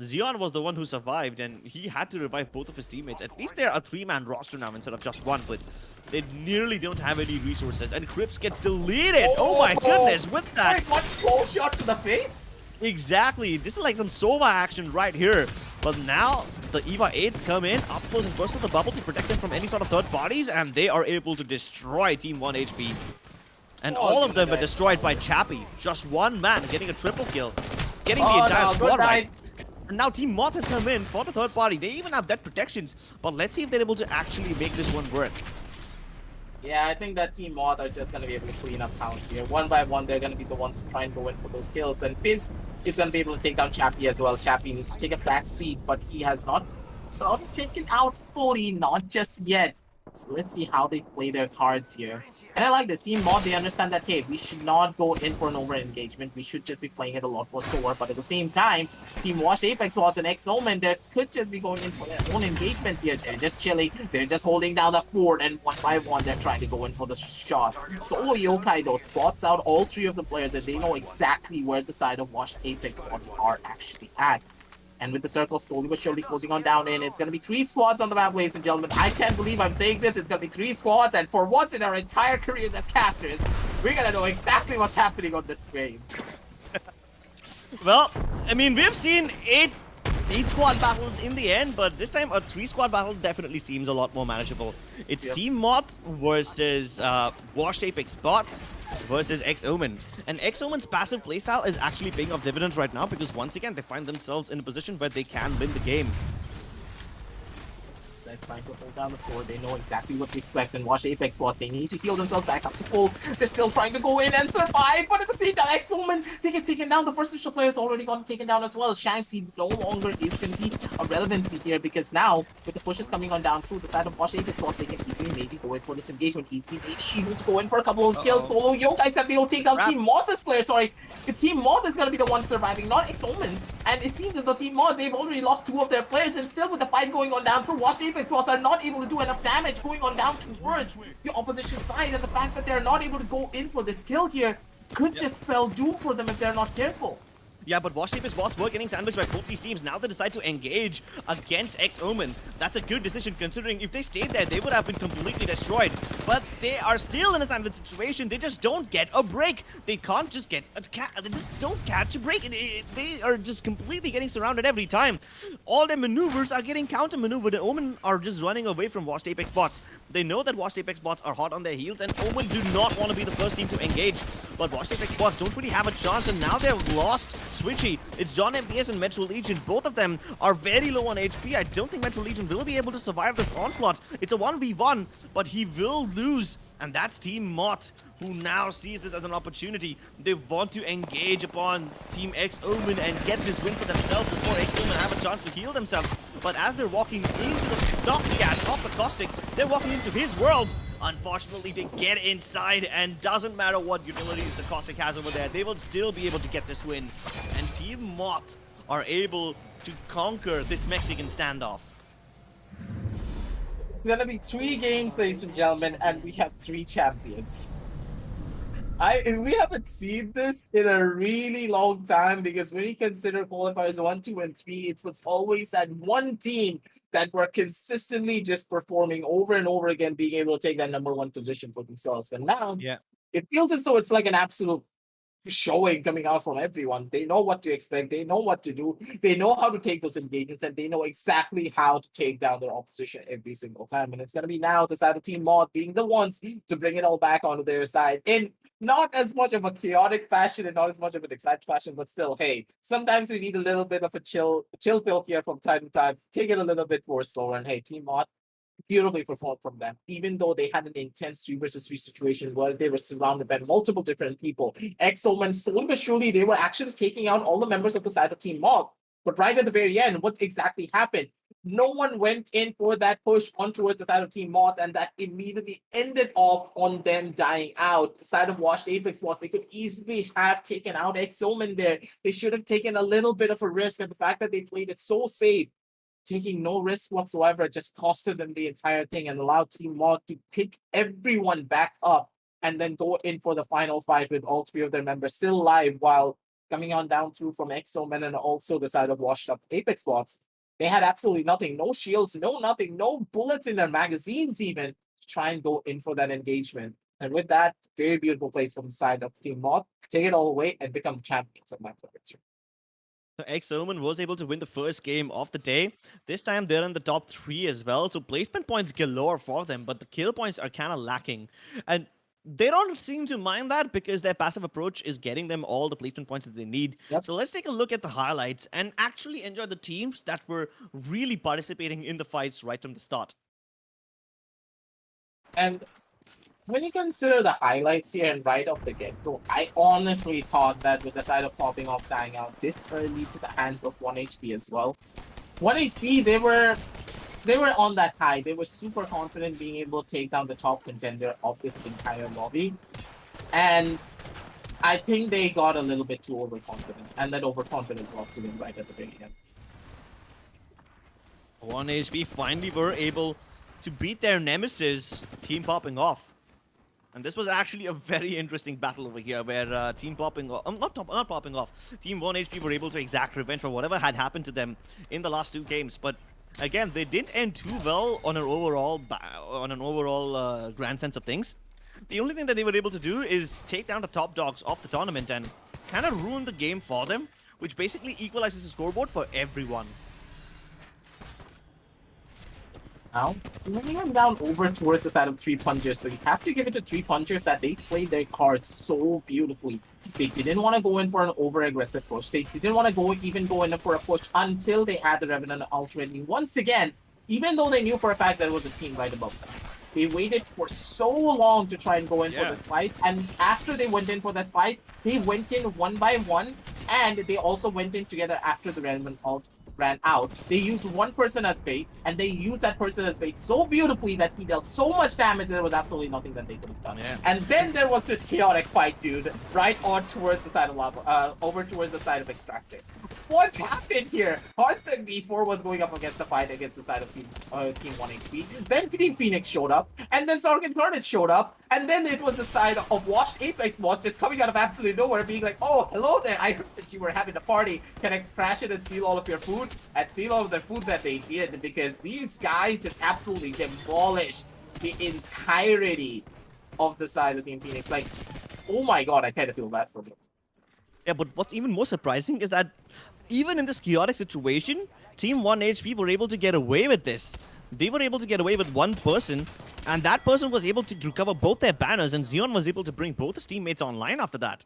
Xeon was the one who survived, and he had to revive both of his teammates. At least they're a 3-man roster now instead of just one, but they nearly don't have any resources. And Crips gets deleted! Oh my goodness, with that! One full shot to the face? Exactly, this is like some Sova action right here. But now, the EVA 8s come in, up close and personal the bubble to protect them from any sort of third parties, and they are able to destroy Team 1HP. And all of them were destroyed by Chappie. Just one man getting a triple kill. Getting the entire squad right. And now Team Moth has come in for the third party. They even have death protections. But let's see if they're able to actually make this one work. Yeah, I think that Team Moth are just going to be able to clean up house here. One by one, they're going to be the ones to try and go in for those kills. And Fizz is going to be able to take down Chappie as well. Chappie needs to take a back seat, but he has not gotten taken out fully. Not just yet. So let's see how they play their cards here. And I like this. Team Mod, they understand that, hey, we should not go in for an over-engagement. We should just be playing it a lot more slower. But at the same time, Team Washed Apex Bots and X-Omen, they could just be going in for their own engagement here. They're just chilling. They're just holding down the fort. And one by one, they're trying to go in for the shot. Solo Yokai, though, spots out all three of the players. And they know exactly where the side of Washed Apex Bots are actually at. And with the circle slowly but surely closing on down in, it's going to be 3 squads on the map, ladies and gentlemen. I can't believe I'm saying this. It's going to be 3 squads. And for once in our entire careers as casters, we're going to know exactly what's happening on this game. Well, I mean, we've seen 8 squad battles in the end, but this time a 3 squad battle definitely seems a lot more manageable. It's Team Moth versus Washed Apex Bots versus X-Omen. And X-Omen's passive playstyle is actually paying off dividends right now because once again they find themselves in a position where they can win the game. They're trying to hold down the floor. They know exactly what to expect. And Washed Apex Bots, they need to heal themselves back up to full. They're still trying to go in and survive, but at the same time, X-Omen, they get taken down. The first initial player's already gotten taken down as well. Shanxi no longer is going to be a relevancy here because now, with the pushes coming on down through the side of Washed Apex Bots, they can easily maybe go in for this engagement. Easily maybe even to go in for a couple of skills. Solo Yokai's going to be able to take down Team Moth's player. Sorry, the Team Moth is going to be the one surviving, not X-Omen. And it seems as though Team Mod, they've already lost 2 of their players, and still with the fight going on down through, Washed Apex Spots are not able to do enough damage going on down towards the opposition side, and the fact that they're not able to go in for this kill here could just spell doom for them if they're not careful. Yeah, but Washed Apex Spots were getting sandwiched by both these teams. Now they decide to engage against X-Omen. That's a good decision considering if they stayed there, they would have been completely destroyed. But they are still in a sandwich situation. They just don't get a break. They can't just get a they just don't catch a break. They are just completely getting surrounded every time. All their maneuvers are getting counter-maneuvered, and Omen are just running away from Washed Apex Spots. They know that Washed Apex Spots are hot on their heels, and Omen do not want to be the first team to engage. But Washed Apex Spots don't really have a chance, and now they've lost Switchy. It's John MPS and Metro Legion. Both of them are very low on HP. I don't think Metro Legion will be able to survive this onslaught. It's a 1v1, but he will lose. And that's Team Mott, who now sees this as an opportunity. They want to engage upon Team X-Omen and get this win for themselves before X-Omen have a chance to heal themselves. But as they're walking into the Noxgas off the Caustic, they're walking into his world. Unfortunately, they get inside, and doesn't matter what utilities the Caustic has over there, they will still be able to get this win. And Team Mott are able to conquer this Mexican standoff. It's gonna be 3 games, ladies and gentlemen, and we have 3 champions. We haven't seen this in a really long time, because when you consider qualifiers 1, 2, and 3, it was always that one team that were consistently just performing over and over again, being able to take that #1 position for themselves. But now, it feels as though it's like an absolute showing coming out from everyone. They know what to expect, they know what to do, they know how to take those engagements, and they know exactly how to take down their opposition every single time. And it's going to be now the side of Team Mod being the ones to bring it all back onto their side in not as much of a chaotic fashion and not as much of an excited fashion, but still, hey, sometimes we need a little bit of a chill pill here from time to time. Take it a little bit more slower, and hey, Team Mod, beautifully performed from them, even though they had an intense 3 versus 3 situation where they were surrounded by multiple different people. X-Omen, slowly but surely, they were actually taking out all the members of the side of Team Mob. But right at the very end, what exactly happened? No one went in for that push on towards the side of Team Moth, and that immediately ended off on them dying out. The side of Washed Apex was they could easily have taken out X-Omen there. They should have taken a little bit of a risk, and the fact that they played it so safe, taking no risk whatsoever, just costed them the entire thing and allowed Team Mod to pick everyone back up and then go in for the final fight with all 3 of their members still alive, while coming on down through from X-Omen and also the side of Washed Up Apex Bots. They had absolutely nothing, no shields, no nothing, no bullets in their magazines even to try and go in for that engagement. And with that, very beautiful place from the side of Team Mod. Take it all away and become champions of my favorites. So X-Omen was able to win the first game of the day. This time they're in the top 3 as well, so placement points galore for them, but the kill points are kind of lacking. And they don't seem to mind that because their passive approach is getting them all the placement points that they need. So let's take a look at the highlights and actually enjoy the teams that were really participating in the fights right from the start. And when you consider the highlights here and right off the get-go, I honestly thought that with the side of popping off dying out this early to the hands of 1 HP as well. 1 HP, they were on that high. They were super confident being able to take down the top contender of this entire lobby. And I think they got a little bit too overconfident, and that overconfidence got to them right at the very end. 1 HP finally were able to beat their nemesis, Team Popping Off. And this was actually a very interesting battle over here, where Team Popping Off, not Popping Off, Team 1 HP were able to exact revenge for whatever had happened to them in the last 2 games. But again, they didn't end too well on an overall grand sense of things. The only thing that they were able to do is take down the top dogs of the tournament and kind of ruin the game for them, which basically equalizes the scoreboard for everyone. Now, moving them down over towards the side of 3 punchers, so you have to give it to 3 punchers that they played their cards so beautifully. They didn't want to go in for an over-aggressive push. They didn't want to even go in for a push until they had the Revenant out ready. Once again, even though they knew for a fact there was a team right above them, they waited for so long to try and go in for this fight. And after they went in for that fight, they went in one by one, and they also went in together after the Revenant ult ran out. They used one person as bait, and they used that person as bait so beautifully that he dealt so much damage there was absolutely nothing that they could have done. And then there was this chaotic fight, dude, right on towards the side of lava, over towards the side of Extractor. What happened here? Hearthstone D4 was going up against the fight against the side of Team 1HP. Then Team Phoenix showed up, and then Sark and Carnage showed up, and then it was the side of Washed Apex was just coming out of absolutely nowhere, being like, "Oh, hello there! I heard that you were having a party. Can I crash it and steal all of your food?" And steal all of their food that they did, because these guys just absolutely demolished the entirety of the side of Team Phoenix. Like, oh my god, I kind of feel bad for them. Yeah, but what's even more surprising is that even in this chaotic situation, Team 1HP were able to get away with this. They were able to get away with one person, and that person was able to recover both their banners, and Xeon was able to bring both his teammates online after that.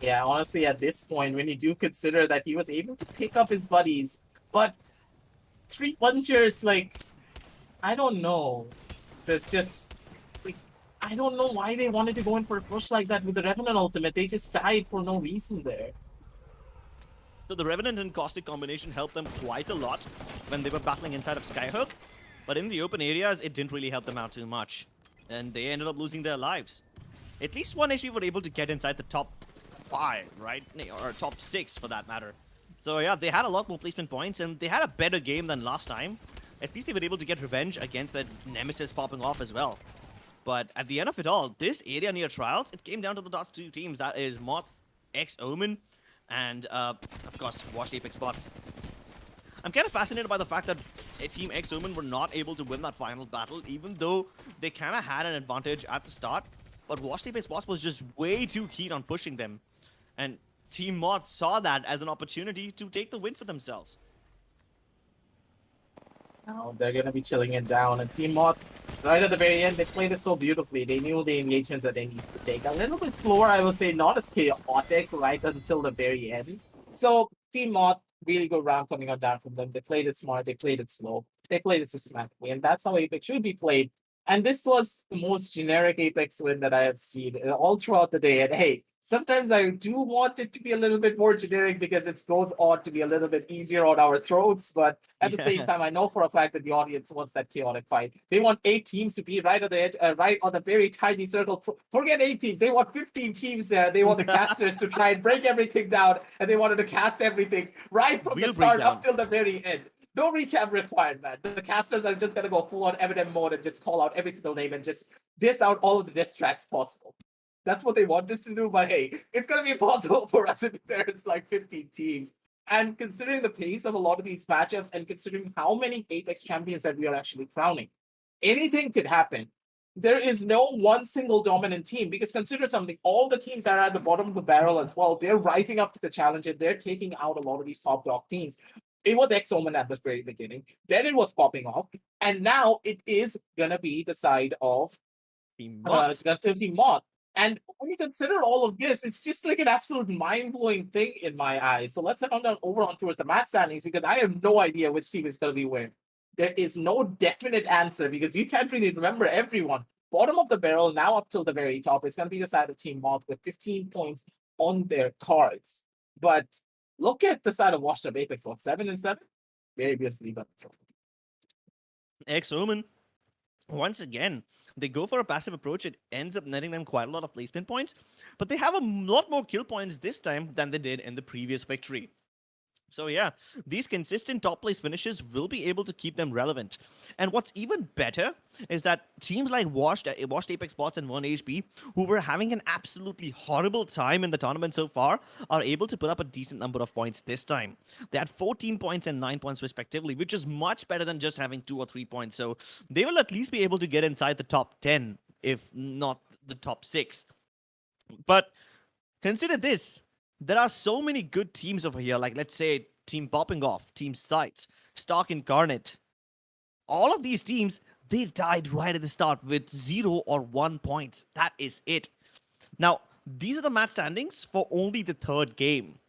Yeah, honestly, at this point, when you do consider that he was able to pick up his buddies, but 3 punchers, like, I don't know. It's just, like, I don't know why they wanted to go in for a push like that with the Revenant ultimate. They just died for no reason there. So the Revenant and Caustic combination helped them quite a lot when they were battling inside of Skyhook, but in the open areas, it didn't really help them out too much, and they ended up losing their lives. At least 1HP were able to get inside the top 5, right? Or top 6 for that matter. So yeah, they had a lot more placement points, and they had a better game than last time. At least they were able to get revenge against that Nemesis popping off as well. But at the end of it all, this area near Trials, it came down to the last 2 teams. That is Moth, X-Omen, and of course, Washed Apex Bots. I'm kind of fascinated by the fact that Team X-Omen were not able to win that final battle, even though they kind of had an advantage at the start. But Washed Apex Bots was just way too keen on pushing them. And Team Moth saw that as an opportunity to take the win for themselves. Now they're gonna be chilling it down. And Team Moth, right at the very end, they played it so beautifully. They knew the engagements that they needed to take. A little bit slower, I would say, not as chaotic right until the very end. So Team Moth, really good round coming out down from them. They played it smart, they played it slow, they played it systematically, and that's how Apex should be played. And this was the most generic Apex win that I have seen all throughout the day. And hey, sometimes I do want it to be a little bit more generic because it goes on to be a little bit easier on our throats. But at the same time, I know for a fact that the audience wants that chaotic fight. They want 8 teams to be right at the edge, right on the very tiny circle. Forget 8 teams. They want 15 teams there. They want the casters to try and break everything down, and they wanted to cast everything right from the start up till the very end. No recap required, man. The casters are just gonna go full on Eminem mode and just call out every single name and just diss out all of the diss tracks possible. That's what they want us to do, but hey, it's gonna be impossible for us if there's like 15 teams. And considering the pace of a lot of these matchups and considering how many Apex champions that we are actually crowning, anything could happen. There is no one single dominant team, because consider something, all the teams that are at the bottom of the barrel as well, they're rising up to the challenge and they're taking out a lot of these top dog teams. It was X-Omen at the very beginning, then it was popping off, and now it is gonna be the side of Team Moth. Team Moth. And when you consider all of this, it's just like an absolute mind-blowing thing in my eyes. So let's head on down over on towards the match standings, because I have no idea which team is going to be winning. There is no definite answer because you can't really remember everyone. Bottom of the barrel, now up till the very top, it's going to be the side of Team Moth with 15 points on their cards. But look at the side of Washed Up Apex, what, 7-7? Very beautifully done. X-Omen, once again, they go for a passive approach. It ends up netting them quite a lot of placement points, but they have a lot more kill points this time than they did in the previous victory. So yeah, these consistent top place finishes will be able to keep them relevant. And what's even better is that teams like Washed Apex Bots and 1HP, who were having an absolutely horrible time in the tournament so far, are able to put up a decent number of points this time. They had 14 points and 9 points respectively, which is much better than just having 2 or 3 points. So they will at least be able to get inside the top 10, if not the top 6. But consider this. There are so many good teams over here, like let's say Team Popping Off, Team Sights, Stark Incarnate. All of these teams, they died right at the start with 0 or 1 points. That is it. Now, these are the match standings for only the 3rd game.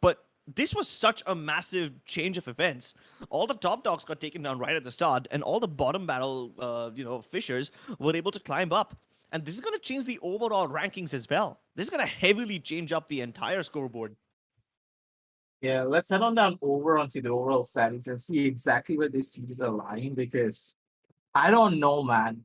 But this was such a massive change of events. All the top dogs got taken down right at the start, and all the bottom barrel, fishers were able to climb up. And this is going to change the overall rankings as well. This is going to heavily change up the entire scoreboard. Yeah, let's head on down over onto the overall settings and see exactly where these teams are lying, because I don't know, man.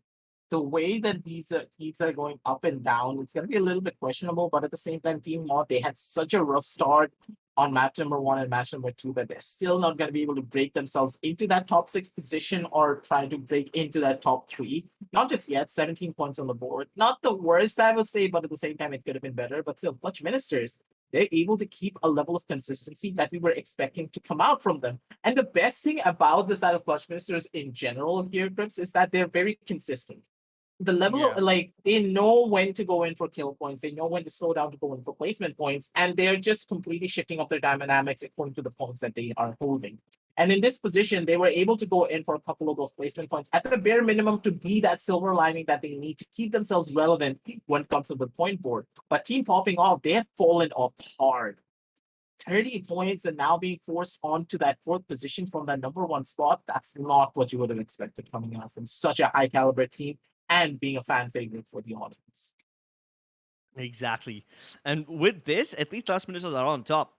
the way that these teams are going up and down, it's going to be a little bit questionable. But at the same time, Team Mod, they had such a rough start on match number 1 and match number 2 that they're still not going to be able to break themselves into that top 6 position or trying to break into that top 3. Not just yet, 17 points on the board. Not the worst, I would say, but at the same time, it could have been better. But still, Clutch Ministers, they're able to keep a level of consistency that we were expecting to come out from them. And the best thing about the side of Clutch Ministers in general here, Crips, is that they're very consistent. The level of like they know when to go in for kill points, they know when to slow down to go in for placement points, and they're just completely shifting up their dynamics according to the points that they are holding. And in this position, they were able to go in for a couple of those placement points at the bare minimum to be that silver lining that they need to keep themselves relevant when it comes to the point board. But Team Popping Off, they have fallen off hard. 30 points and now being forced onto that 4th position from that number 1 spot. That's not what you would have expected coming out from such a high caliber team and being a fan favorite for the audience. Exactly. And with this, at least Clutch Ministers are on top.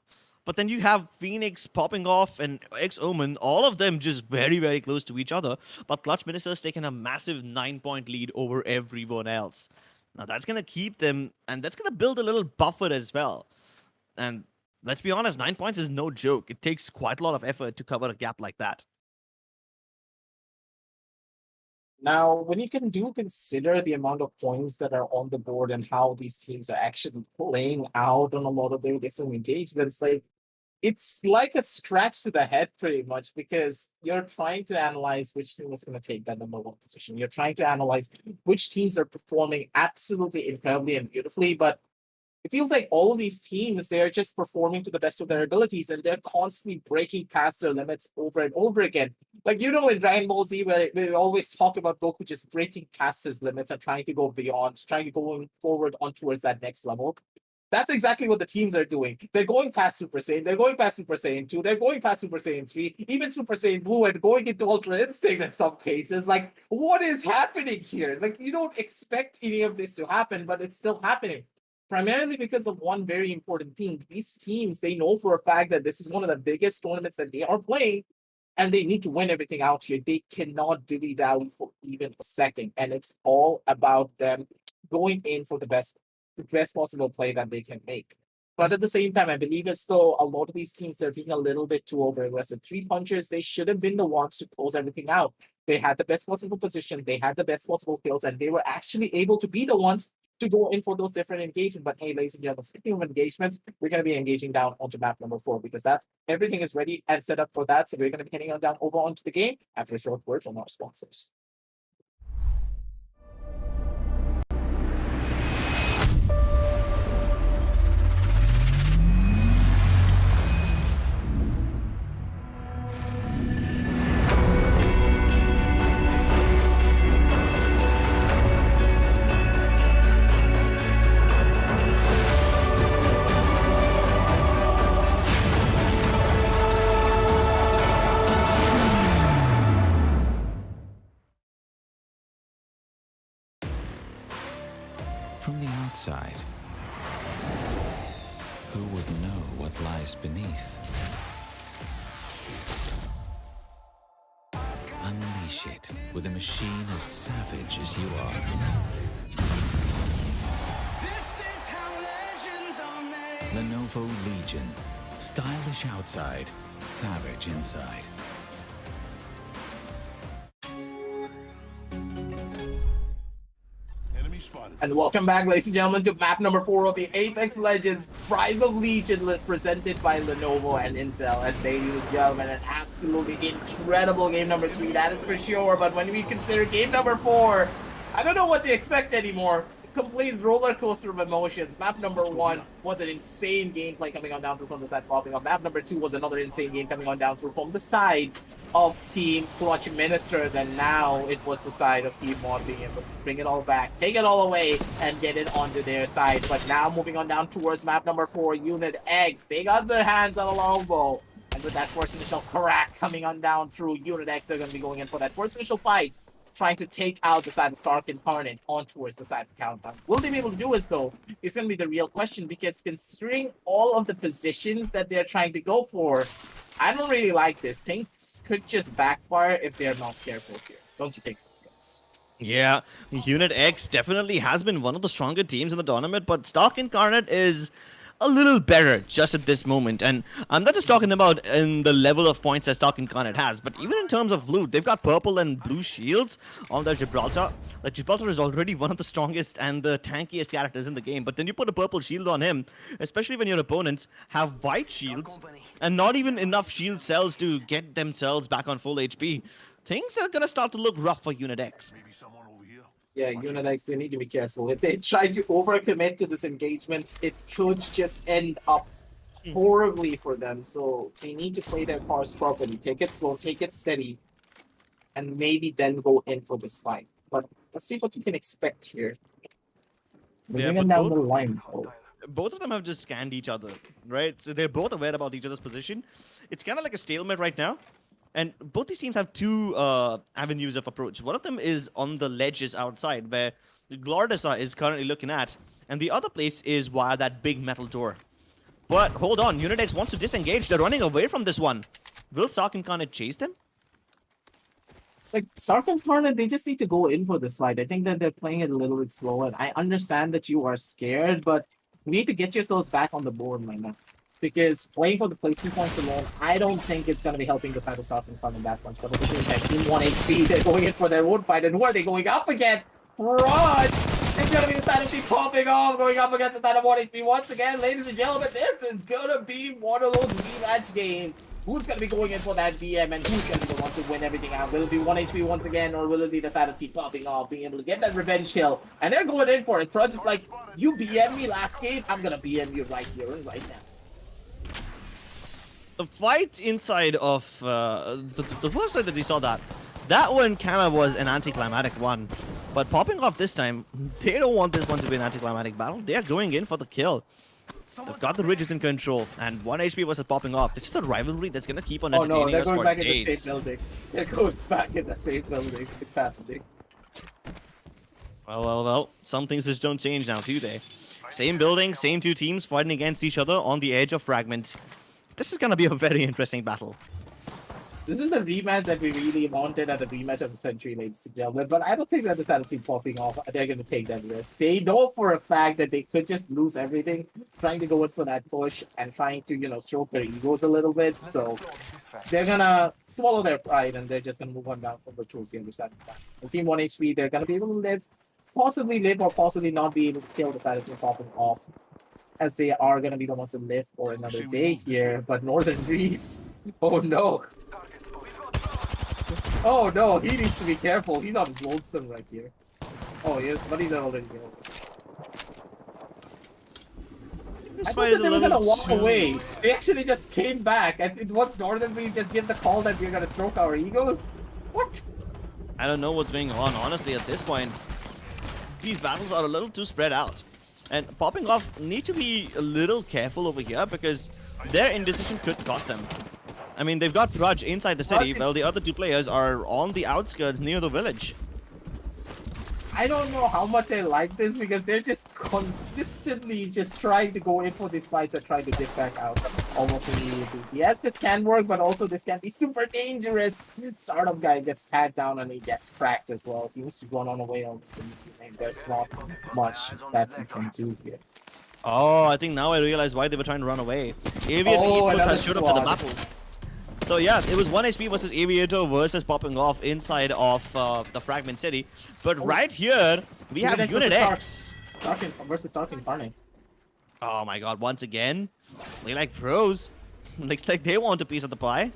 But then you have Phoenix Popping Off and X Omen, all of them just very, very close to each other. But Clutch Ministers taking a massive 9-point lead over everyone else. Now that's going to keep them, and that's going to build a little buffer as well. And let's be honest, 9 points is no joke. It takes quite a lot of effort to cover a gap like that. Now, when you consider the amount of points that are on the board and how these teams are actually playing out on a lot of their different engagements, like it's like a scratch to the head pretty much, because you're trying to analyze which team is going to take that number 1 position. You're trying to analyze which teams are performing absolutely incredibly and beautifully, but it feels like all of these teams, they're just performing to the best of their abilities and they're constantly breaking past their limits over and over again. Like, in Dragon Ball Z, where we always talk about Goku just breaking past his limits and trying to go beyond, trying to go forward on towards that next level. That's exactly what the teams are doing. They're going past Super Saiyan, they're going past Super Saiyan 2, they're going past Super Saiyan 3, even Super Saiyan Blue, and going into Ultra Instinct in some cases. Like, what is happening here? Like, you don't expect any of this to happen, but it's still happening. Primarily because of one very important thing. These teams, they know for a fact that this is one of the biggest tournaments that they are playing, and they need to win everything out here. They cannot dilly-dally for even a second, and it's all about them going in for the best possible play that they can make. But at the same time, I believe as though a lot of these teams, they're being a little bit too over-aggressive. 3 punchers, they should have been the ones to close everything out. They had the best possible position, they had the best possible kills, and they were actually able to be the ones to go in for those different engagements. But hey, ladies and gentlemen, speaking of engagements, we're going to be engaging down onto map number 4, because that's everything is ready and set up for that. So we're going to be heading on down over onto the game after a short word from our sponsors. From the outside, who would know what lies beneath? Unleash it with a machine as savage as you are. This is how legends are made. Lenovo Legion. Stylish outside, savage inside. Enemy spotted. And welcome back, ladies and gentlemen, to map number 4 of the Apex Legends Rise of Legion, presented by Lenovo and Intel. And ladies and gentlemen, an absolutely incredible game number 3, that is for sure. But when we consider game number 4, I don't know what to expect anymore. Complete roller coaster of emotions. Map number 1 was an insane gameplay coming on down through from the side popping up. Map number 2 was another insane game coming on down through from the side of Team Clutch Ministers, and now it was the side of Team Mod being able to bring it all back, take it all away, and get it onto their side. But now moving on down towards map number 4, Unit X, they got their hands on a longbow. And with that first initial crack coming on down through Unit X, they're going to be going in for that first initial fight, trying to take out the side of Stark Incarnate on towards the side of Countdown. Will they be able to do this, though? It's going to be the real question, because considering all of the positions that they're trying to go for, I don't really like this. Things could just backfire if they're not careful here. Don't you think so, James? Yeah, Unit X definitely has been one of the stronger teams in the tournament, but Stark Incarnate is a little better just at this moment. And I'm not just talking about in the level of points that Stark Incarnate has, but even in terms of loot, they've got purple and blue shields on their Gibraltar. Like Gibraltar is already one of the strongest and the tankiest characters in the game, but then you put a purple shield on him, especially when your opponents have white shields and not even enough shield cells to get themselves back on full HP. Things are gonna start to look rough for Unit X. Maybe someone over here. Yeah, Unit X, they need to be careful. If they try to overcommit to this engagement, it could just end up horribly for them. So they need to play their cards properly. Take it slow, take it steady, and maybe then go in for this fight. But let's see what we can expect here. Yeah, Moving but down both- the line. Both of them have just scanned each other, right? So they're both aware about each other's position. It's kind of like a stalemate right now. And both these teams have two avenues of approach. One of them is on the ledges outside, where Glordessa is currently looking at, and the other place is via that big metal door. But hold on, Unit X wants to disengage. They're running away from this one. Will Stark Incarnate chase them? Like Sark and Karna, they just need to go in for this fight. I think that they're playing it a little bit slow, and I understand that you are scared, but you need to get yourselves back on the board, my man. Because playing for the placement points alone, I don't think it's going to be helping the side of Sark and Karna that much. But at the same time, Team 1 HP, they're going in for their own fight, and who are they going up against? Raj! It's going to be the side of Team popping off, going up against the side of 1 HP. Once again, ladies and gentlemen, this is going to be one of those rematch games. Who's going to be going in for that BM and who's going to be the one to win everything out? Will it be 1 HP once again, or will it be the side of Team popping off, being able to get that revenge kill? And they're going in for it. Trudge is like, you BM me last game, I'm going to BM you right here and right now. The fight inside of the first time that we saw that one kind of was an anticlimactic one. But popping off this time, they don't want this one to be an anticlimactic battle. They are going in for the kill. They've got the ridges in control, and 1 HP versus popping off. This is a rivalry that's gonna keep on Oh entertaining no, they're us going for back in the days. same building. They're going back in the same building. It's happening. Well. Some things just don't change now, do they? Same building, same two teams fighting against each other on the edge of fragments. This is gonna be a very interesting battle. This is the rematch that we really wanted at the rematch of the century, ladies and gentlemen. But I don't think that the side of Team popping off, they're going to take that risk. They know for a fact that they could just lose everything, trying to go in for that push and trying to, stroke their egos a little bit. So they're going to swallow their pride and they're just going to move on down over towards the other side of that. And Team 1 HP, they're going to be able to live or possibly not be able to kill the side of Team popping off, as they are going to be the ones to live for another day here. But Northern Greece, oh no. Oh no, he needs to be careful. He's on his lonesome right here. Oh, yes, but he's already here. This I fight thought is that a they were little gonna walk too- away. They actually just came back. And it was Northern Greece just give the call that we're gonna stroke our egos? What? I don't know what's going on, honestly, at this point. These battles are a little too spread out. And popping off need to be a little careful over here because their indecision could cost them. I mean, they've got Prudge inside the city, while the other two players are on the outskirts near the village. I don't know how much I like this because they're just consistently just trying to go in for these fights and trying to get back out almost immediately. Yes, this can work, but also this can be super dangerous. Startup guy gets tagged down and he gets cracked as well. He needs to run on away almost immediately. And there's not much that he can do here. Oh, I think now I realize why they were trying to run away. Aviator Oh, Esports another has showed up to the squad. battle. So yeah, it was 1 HP versus Aviator versus popping off inside of the Fragment City. But right here, we have Unit X. Stark versus Stark Incarnate. Oh my god, once again, they like pros. Looks like they want a piece of the pie.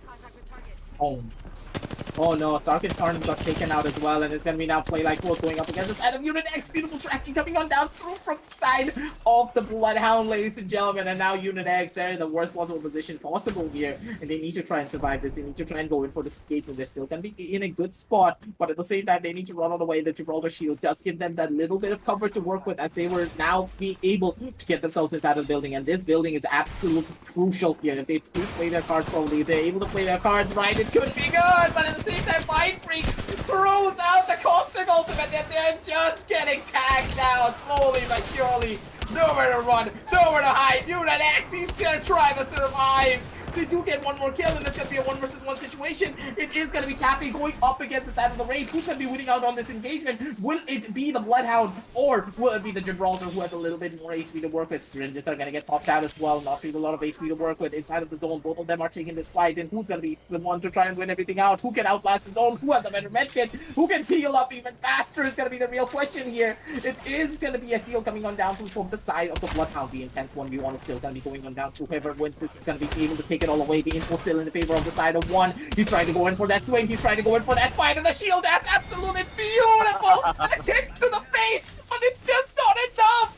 Oh no, Stark Incarnate got taken out as well, and it's gonna be now play like close going up against the side of Unit X. Beautiful tracking coming on down through from the side of the Bloodhound, ladies and gentlemen. And now Unit X, they're in the worst possible position possible here, and they need to try and survive this. They need to try and go in for the escape, and they're still gonna be in a good spot, but at the same time, they need to run on away. The Gibraltar Shield does give them that little bit of cover to work with, as they were now being able to get themselves inside of the building. And this building is absolutely crucial here. If they do play their cards properly, if they're able to play their cards right, it could be good. But at the same time, Mind Freak throws out the caustic ultimate, and they're just getting tagged down slowly but surely. Nowhere to run, nowhere to hide. Unit X, he's still trying to survive. They do get one more kill, and it's going to be a 1 versus 1 situation. It is going to be Chappie going up against the side of the raid. Who's going to be winning out on this engagement? Will it be the Bloodhound, or will it be the Gibraltar, who has a little bit more HP to work with? Syringes are going to get popped out as well. Not really a lot of HP to work with inside of the zone. Both of them are taking this fight, and who's going to be the one to try and win everything out? Who can outlast the zone? Who has a better medkit? Who can heal up even faster is going to be the real question here. It is going to be a heal coming on down from the side of the Bloodhound. The intense 1v1 is still going to be going on down to whoever wins this is going to be able to take it all away. The info still in the favor of the side of one. He's trying to go in for that swing. He's trying to go in for that fight, and the shield, that's absolutely beautiful. And a kick to the face, but it's just not enough.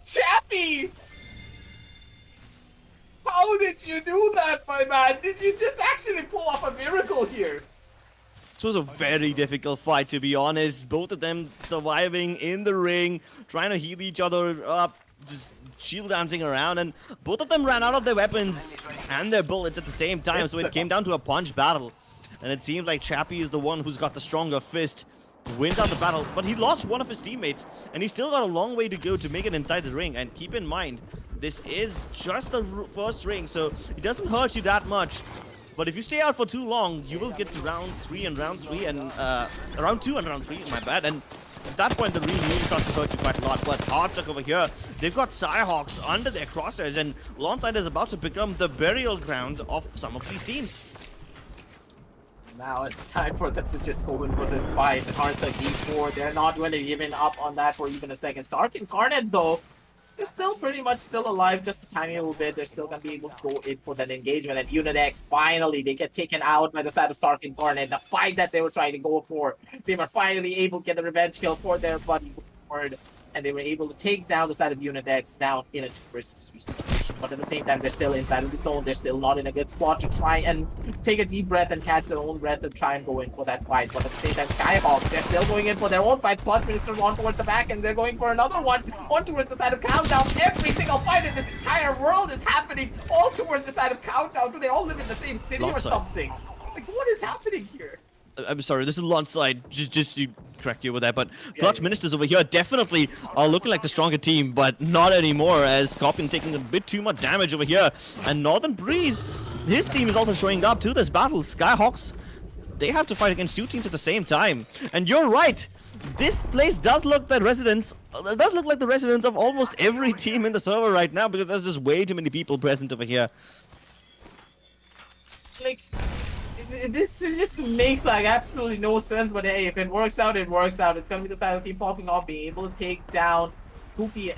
Chappie, how did you do that, my man? Did you just actually pull off a miracle here? This was a very difficult fight, to be honest. Both of them surviving in the ring, trying to heal each other up, just shield dancing around, and both of them ran out of their weapons and their bullets at the same time, so it came down to a punch battle. And it seems like Chappie is the one who's got the stronger fist, wins out the battle, but he lost one of his teammates, and he's still got a long way to go to make it inside the ring. And keep in mind, this is just the first ring, so it doesn't hurt you that much. But if you stay out for too long, you will get to round 3 and round 3 and round 2 and round 3, my bad. And at that point, the ring really starts to hurt you quite a lot. But Hardsuck over here, they've got Cyhawks under their crosshairs, and Lonside is about to become the burial ground of some of these teams. Now it's time for them to just go in for this fight. Hardsuck D4, they're not going to give up on that for even a second. Stark Incarnate, though, they're still pretty much still alive, just a tiny little bit. They're still going to be able to go in for that engagement. And Unit X, finally, they get taken out by the side of Stark Incarnate. The fight that they were trying to go for, they were finally able to get the revenge kill for their buddy Ward. And they were able to take down the side of Unit X down in a 2 versus 3 situation. But at the same time, they're still inside of the zone. They're still not in a good spot to try and take a deep breath and catch their own breath and try and go in for that fight. But at the same time, Skyhawks, they're still going in for their own fights. Clutch Minister on towards the back, and they're going for another one towards the side of Countdown. Every single fight in this entire world is happening all towards the side of Countdown. Do they all live in the same city or something? Like, what is happening here? I'm sorry, this is Lonside, just to correct you with that, but Clutch Ministers over here definitely are looking like the stronger team, but not anymore, as Scorpion taking a bit too much damage over here. And Northern Breeze, his team is also showing up to this battle. Skyhawks, they have to fight against 2 teams at the same time. And you're right, this place does look like the residence of almost every team in the server right now, because there's just way too many people present over here. Like, this just makes like absolutely no sense, but hey, if it works out, it works out. It's gonna be the side of the team popping off, being able to take down Goopy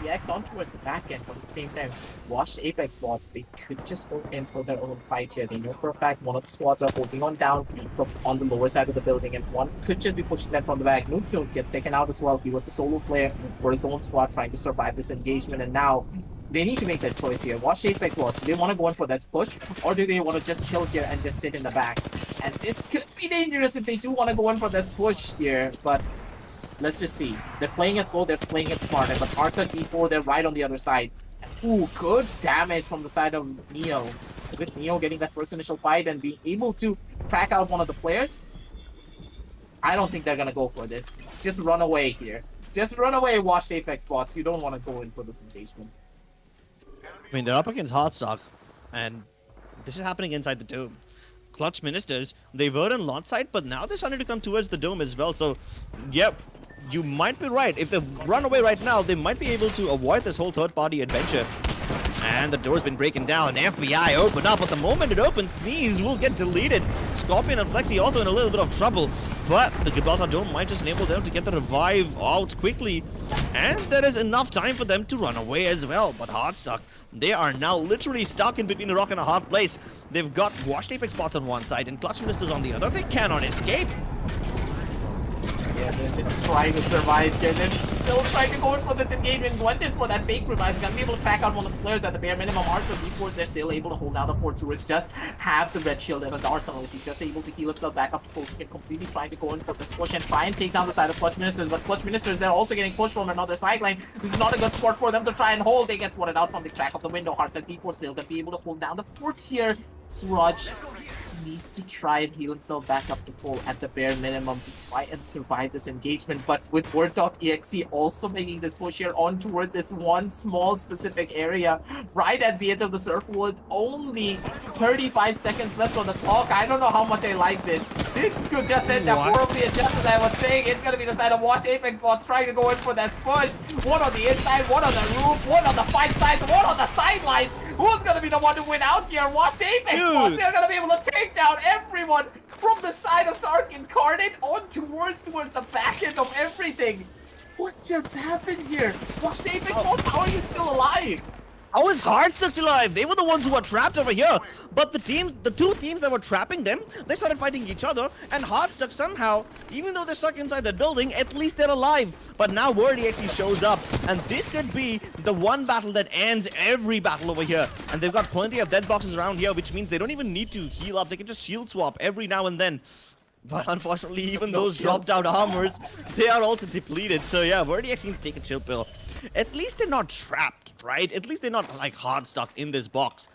X on towards the back end, but at the same time, watch Apex squads. They could just go in for their own fight here. They know for a fact one of the squads are holding on down from on the lower side of the building, and one could just be pushing them from the back. Nukio gets taken out as well. He was the solo player for his own squad trying to survive this engagement, and now they need to make that choice here. Watch Apex squads. Do they want to go in for this push, or do they want to just chill here and just sit in the back? And this could be dangerous if they do want to go in for this push here, but let's just see. They're playing it slow, they're playing it smart, but Arthur D4, they're right on the other side. Ooh, good damage from the side of Neo. With Neo getting that first initial fight and being able to track out one of the players, I don't think they're going to go for this. Just run away here. Just run away, watch Apex spots. You don't want to go in for this engagement. I mean, they're up against Hardstock, and this is happening inside the dome. Clutch Ministers, they were in launch side, but now they're starting to come towards the dome as well. So, yep, you might be right. If they run away right now, they might be able to avoid this whole third-party adventure. And the door's been breaking down. FBI open up, but the moment it opens, Sneeze will get deleted. Scorpion and Flexi also in a little bit of trouble, but the Gibraltar Dome might just enable them to get the revive out quickly. And there is enough time for them to run away as well. But Hardstock, they are now literally stuck in between a rock and a hard place. They've got Washed Apex spots on one side and Clutch Ministers on the other. They cannot escape. Yeah, they're just trying to survive here. They're still trying to go in for this engagement. Went in for that fake revive. He's gonna be able to crack out one of the players at the bare minimum. Arsenal before they're still able to hold down the fort. Surge just have the red shield, and as Arsenal, if he's just able to heal himself back up to full, he can completely trying to go in for this push and try and take down the side of Clutch Ministers. But Clutch Ministers, they're also getting pushed from another sideline. This is not a good spot for them to try and hold. They get swatted out from the track of the window. Heartset D4 still gonna be able to hold down the fort here. Suraj needs to try and heal himself back up to full at the bare minimum to try and survive this engagement. But with Word.exe also making this push here on towards this one small specific area, right at the edge of the circle with only 35 seconds left on the clock. I don't know how much I like this. This could just end up horribly, and just as I was saying, it's going to be the side of Watch Apex Bots trying to go in for that push. One on the inside, one on the roof, one on the fight side, one on the sidelines. Who's going to be the one to win out here? Watch Apex Bots. They're going to be able to take down everyone from the side of Sark Incarnate on towards the back end of everything. What just happened here? Watch Apex Bots, how are you still alive? How is Heartstuck still alive? They were the ones who were trapped over here. But the two teams that were trapping them, they started fighting each other. And Heartstuck somehow, even though they're stuck inside that building, at least they're alive. But now Word.exe shows up. And this could be the one battle that ends every battle over here. And they've got plenty of dead boxes around here, which means they don't even need to heal up. They can just shield swap every now and then. But unfortunately, even those dropped out armors, they are also depleted. So yeah, Word.exe can take a chill pill. At least they're not trapped, right? At least they're not like hard stuck in this box.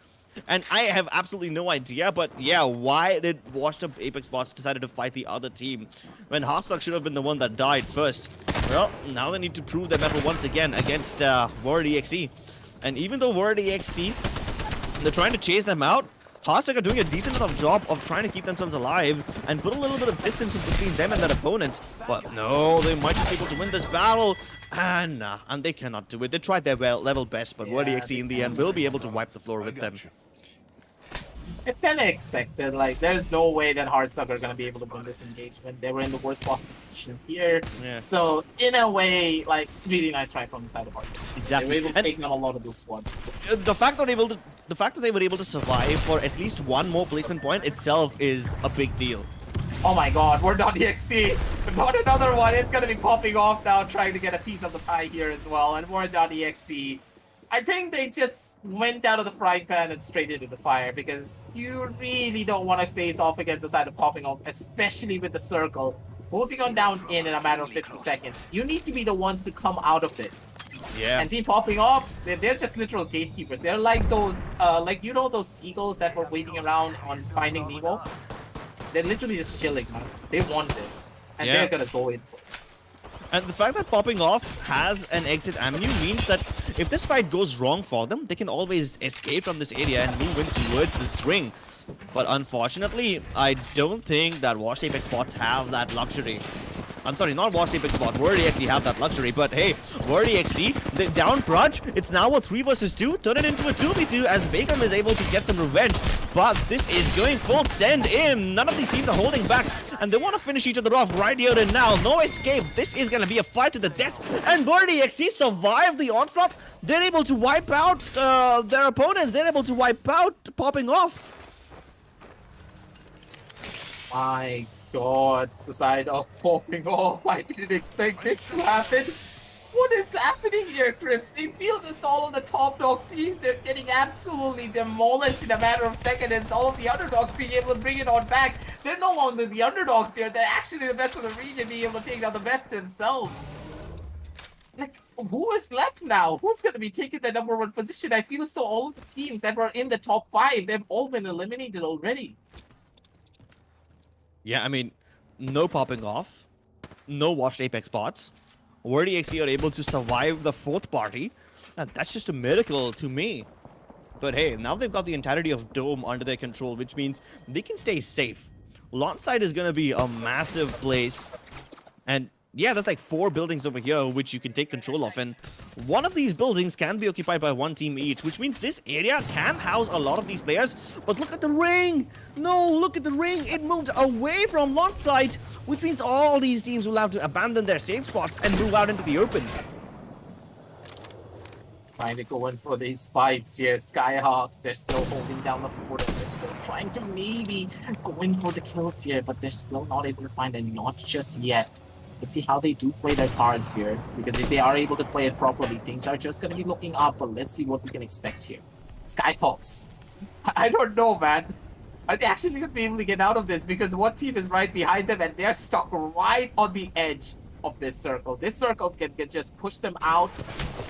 And I have absolutely no idea, but yeah, why did Washed Up Apex Bots decided to fight the other team when Hardstuck should have been the one that died first? Well, now they need to prove their mettle once again against Word.exe. And even though Word.exe, they're trying to chase them out, Hardstuck are doing a decent enough job of trying to keep themselves alive and put a little bit of distance between them and their opponents. But no, they might just be able to win this battle. And they cannot do it. They tried their level best, but Word.exe in the end will be able to wipe the floor with them. It's kind of expected. Like, there's no way that Hardstuck are going to be able to win this engagement. They were in the worst possible position here. Yeah. So, in a way, like, really nice try from the side of Hardstuck. Exactly. They were able to take down a lot of those squads. The fact that they were able to survive for at least one more placement point itself is a big deal. Oh my god, Word.exe! Not another one! It's gonna be popping off now, trying to get a piece of the pie here as well. And Word.exe, I think they just went out of the frying pan and straight into the fire, because you really don't want to face off against the side of popping off, especially with the circle. Closing on down in a matter of 50 seconds. You need to be the ones to come out of it. Yeah. And Team Popping Off, they're just literal gatekeepers. They're like those, like, you know those seagulls that were waiting around on Finding Nemo? They're literally just chilling, man. They want this. And they're gonna go in for it. And the fact that Popping Off has an exit avenue means that if this fight goes wrong for them, they can always escape from this area and move in towards this ring. But unfortunately, I don't think that Washed Apex Bots have that luxury. I'm sorry, not Washed Apex Bot. Word.exe have that luxury, but hey, Word.exe, they down Grudge. It's now a 3 versus 2. Turn it into a 2v2 as Vacom is able to get some revenge. But this is going full send in. None of these teams are holding back, and they want to finish each other off right here and now. No escape. This is going to be a fight to the death, and Word.exe survive the onslaught. They're able to wipe out their opponents. They're able to wipe out Popping Off. My god, it's the side of Popping Off. I didn't expect this to happen. What is happening here, Crips? It feels as though all of the top dog teams, they're getting absolutely demolished in a matter of seconds. All of the underdogs being able to bring it on back. They're no longer the underdogs here. They're actually the best of the region, being able to take down the best themselves. Like, who is left now? Who's going to be taking the #1 position? I feel as though all of the teams that were in the top 5, they've all been eliminated already. Yeah, I mean, no Popping Off, no Washed Apex Bots. Word.exe are able to survive the 4th party, and that's just a miracle to me. But hey, now they've got the entirety of Dome under their control, which means they can stay safe. Launchside is going to be a massive place, and yeah, there's like 4 buildings over here which you can take control of, and one of these buildings can be occupied by 1 team each, which means this area can house a lot of these players. But look at the ring! No, look at the ring! It moved away from Launchside, which means all these teams will have to abandon their safe spots and move out into the open. Trying to go in for these fights here. Skyhawks, they're still holding down the fort, and they're still trying to maybe go in for the kills here, but they're still not able to find a notch just yet. Let's see how they do play their cards here, because if they are able to play it properly, things are just going to be looking up, but let's see what we can expect here. Skyhawks, I don't know, man. Are they actually going to be able to get out of this? Because one team is right behind them, and they're stuck right on the edge. of this circle. This circle can just push them out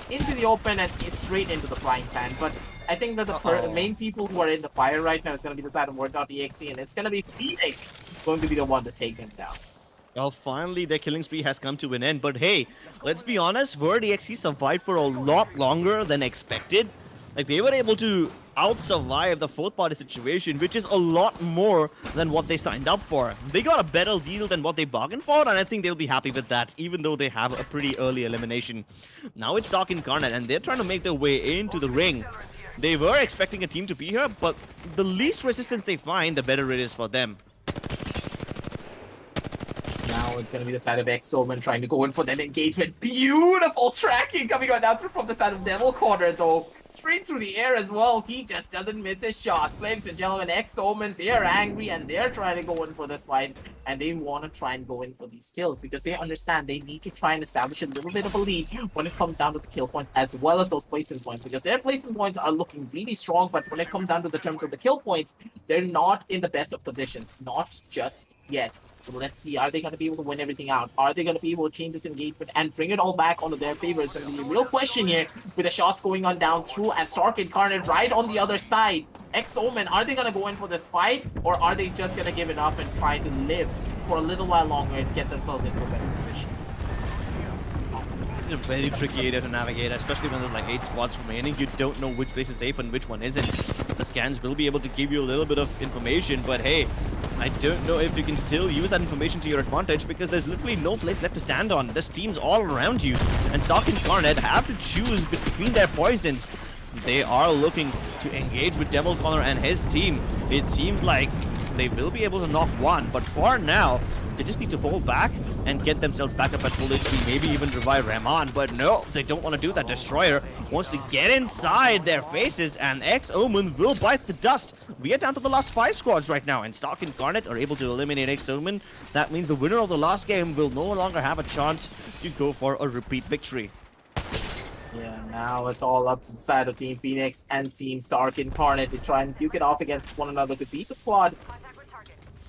into the open and straight into the frying pan. But I think that the main people who are in the fire right now is going to be the side of Word.exe, and it's going to be Phoenix going to be the one to take them down. Well, finally, their killing spree has come to an end. But hey, let's be honest, Word.exe survived for a lot longer than expected. Like, they were able to out-survive the fourth party situation, which is a lot more than what they signed up for. They got a better deal than what they bargained for, and I think they'll be happy with that, even though they have a pretty early elimination. Now it's Dark Incarnate, and they're trying to make their way into the ring. They were expecting a team to be here, but the least resistance they find, the better it is for them. Now it's going to be the side of X-Omen trying to go in for that engagement. Beautiful tracking coming on down through from the side of Devil Corner, though. Straight through the air as well. He just doesn't miss his shots. Ladies and gentlemen, X-Omen, they're angry and they're trying to go in for this fight. And they want to try and go in for these kills because they understand they need to try and establish a little bit of a lead when it comes down to the kill points as well as those placement points. Because their placement points are looking really strong, but when it comes down to the terms of the kill points, they're not in the best of positions. Not just yet. So let's see, are they going to be able to win everything out? Are they going to be able to change this engagement and bring it all back onto their favor? It's going to be a real question here with the shots going on down through and Stark Incarnate right on the other side. X-Omen, are they going to go in for this fight or are they just going to give it up and try to live for a little while longer and get themselves into a better position? It's a very tricky area to navigate, especially when there's like 8 squads remaining. You don't know which place is safe and which one isn't. The scans will be able to give you a little bit of information, but hey, I don't know if you can still use that information to your advantage because there's literally no place left to stand on. There's teams all around you, and Stark and Garnet have to choose between their poisons. They are looking to engage with Devil Caller and his team. It seems like they will be able to knock one, but for now, they just need to hold back and get themselves back up at full HP, maybe even revive Rahman. But no, they don't want to do that. Destroyer wants to get inside their faces, and X-Omen will bite the dust. We are down to the last 5 squads right now, and Stark and Garnet are able to eliminate X-Omen. That means the winner of the last game will no longer have a chance to go for a repeat victory. Yeah, now it's all up to the side of Team Phoenix and Team Stark Incarnate to try and duke it off against one another to beat the squad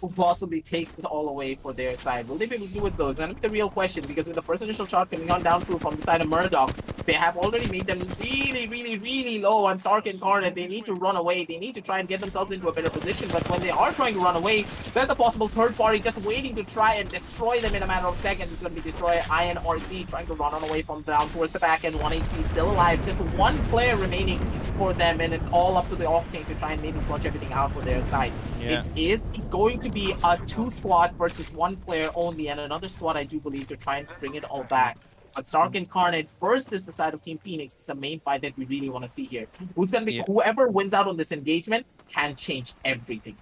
who possibly takes it all away for their side. Will they be able to do it though? It's the real question, because with the first initial shot coming on down through from the side of Murdoch, they have already made them really low on Stark Incarnate. They need to run away. They need to try and get themselves into a better position, but when they are trying to run away, there's a possible third party just waiting to try and destroy them in a matter of seconds. It's going to be Destroyer INRC trying to run on away from down towards the back end. 1 HP still alive. Just one player remaining for them, and it's all up to the Octane to try and maybe clutch everything out for their side. Yeah. It is going to be a 2 squad versus 1 player only, and another squad I do believe to try and bring it all back. But Stark Incarnate versus the side of Team Phoenix is the main fight that we really want to see here. Who's going to be whoever wins out on this engagement can change everything.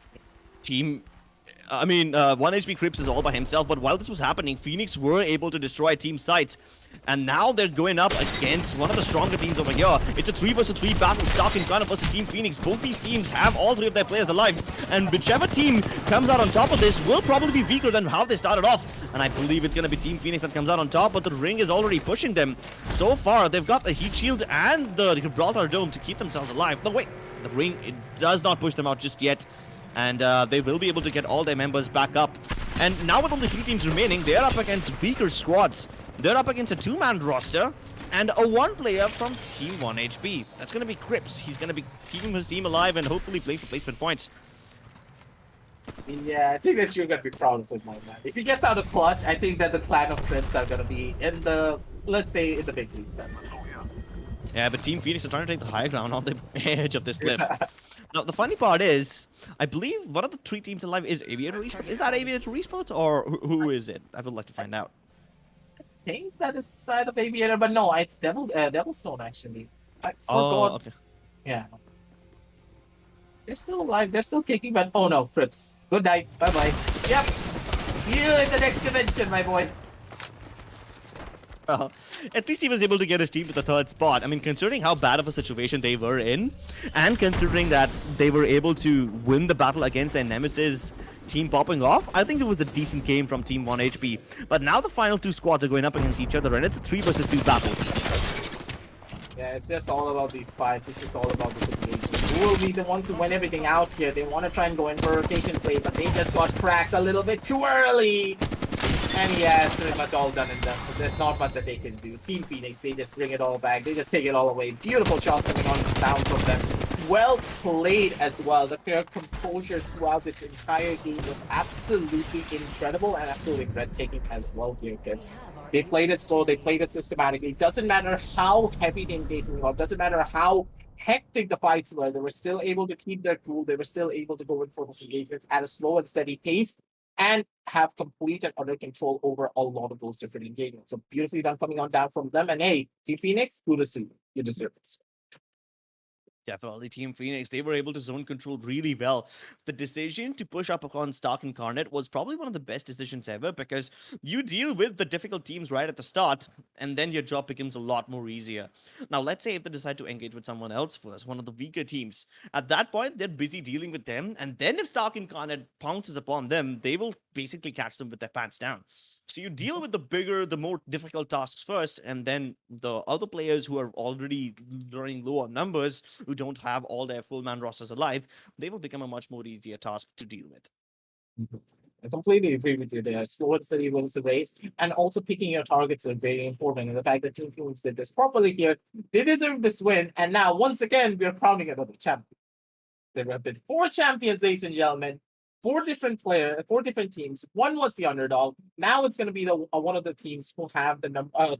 One HP Crips is all by himself, but while this was happening, Phoenix were able to destroy team sites. And now they're going up against one of the stronger teams over here. It's a 3 versus 3 battle, Stark Incarnate versus Team Phoenix. Both these teams have all 3 of their players alive, and whichever team comes out on top of this will probably be weaker than how they started off. And I believe it's going to be Team Phoenix that comes out on top, but the ring is already pushing them. So far, they've got the Heat Shield and the Gibraltar Dome to keep themselves alive. No, wait, the ring, it does not push them out just yet. And they will be able to get all their members back up. And now with only 3 teams remaining, they're up against weaker squads. They're up against a 2-man roster and a 1 player from Team 1HP. That's going to be Crips. He's going to be keeping his team alive and hopefully playing for placement points. Yeah, I think that you're going to be proud of him, my man. If he gets out of clutch, I think that the clan of Crips are going to be in the, let's say, in the big leagues. That's what. Yeah, but Team Phoenix are trying to take the high ground on the edge of this cliff. Now, the funny part is, I believe one of the 3 teams alive is Aviator Esports. Is that Aviator Esports, or who is it? I would like to find out. I think that is the side of Aviator, but no, it's Devilstone, actually. I forgot. Okay. Yeah. They're still alive. They're still kicking, but oh no, Crips. Good night. Bye-bye. Yep. See you in the next dimension, my boy. At least he was able to get his team to the 3rd spot. I mean, considering how bad of a situation they were in, and considering that they were able to win the battle against their nemesis team popping off, I think it was a decent game from Team 1HP. But now the final 2 squads are going up against each other, and it's a 3 versus 2 battle. Yeah, it's just all about these fights. It's just all about this engagement. Who will be the ones who win everything out here? They want to try and go in for a rotation play, but they just got cracked a little bit too early. And yeah, it's pretty much all done and done. So there's not much that they can do. Team Phoenix, they just bring it all back. They just take it all away. Beautiful shots coming on down from them. Well played as well. The pure composure throughout this entire game was absolutely incredible and absolutely breathtaking as well here, kids. They played it slow, they played it systematically. It doesn't matter how heavy the engagement was, doesn't matter how hectic the fights were, they were still able to keep their cool, they were still able to go in for this engagement at a slow and steady pace and have complete and utter control over a lot of those different engagements. So beautifully done coming on down from them. And hey, Team Phoenix, kudos to you. You deserve this. Definitely, Team Phoenix. They were able to zone control really well. The decision to push up upon Stark Incarnate was probably one of the best decisions ever because you deal with the difficult teams right at the start, and then your job becomes a lot more easier. Now, let's say if they decide to engage with someone else first, one of the weaker teams. At that point, they're busy dealing with them, and then if Stark Incarnate pounces upon them, they will basically catch them with their pants down. So you deal with the bigger, the more difficult tasks first, and then the other players who are already running low on numbers, who don't have all their full man rosters alive, they will become a much more easier task to deal with. I completely agree with you there. Slow and steady wins the race, and also picking your targets are very important. And the fact that Team Phoenix did this properly here, they deserve this win. And now, once again, we are crowning another champion. There have been 4 champions, ladies and gentlemen. 4 different teams. One was the underdog. Now it's going to be the one of the teams who have the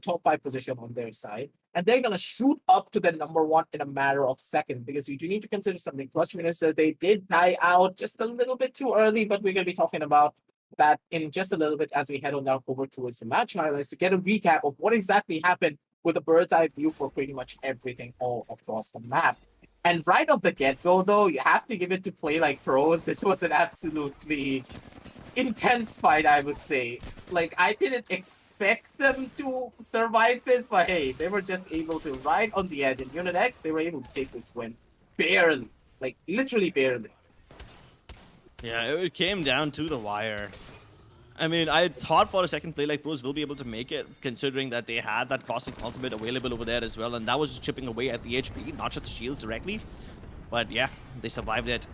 top 5 position on their side, and they're going to shoot up to the number 1 in a matter of seconds. Because you do need to consider something. Clutch Minister, they did die out just a little bit too early, but we're going to be talking about that in just a little bit as we head on down over towards the match highlights to get a recap of what exactly happened with a bird's eye view for pretty much everything all across the map. And right off the get-go, though, you have to give it to Play Like Pros. This was an absolutely intense fight, I would say. Like, I didn't expect them to survive this, but hey, they were just able to ride on the edge. In Unit X, they were able to take this win. Barely. Like, literally barely. Yeah, it came down to the wire. I mean, I thought for a second Play Like Pros will be able to make it, considering that they had that Cosmic Ultimate available over there as well, and that was just chipping away at the HP, not just shields directly. But yeah, they survived it.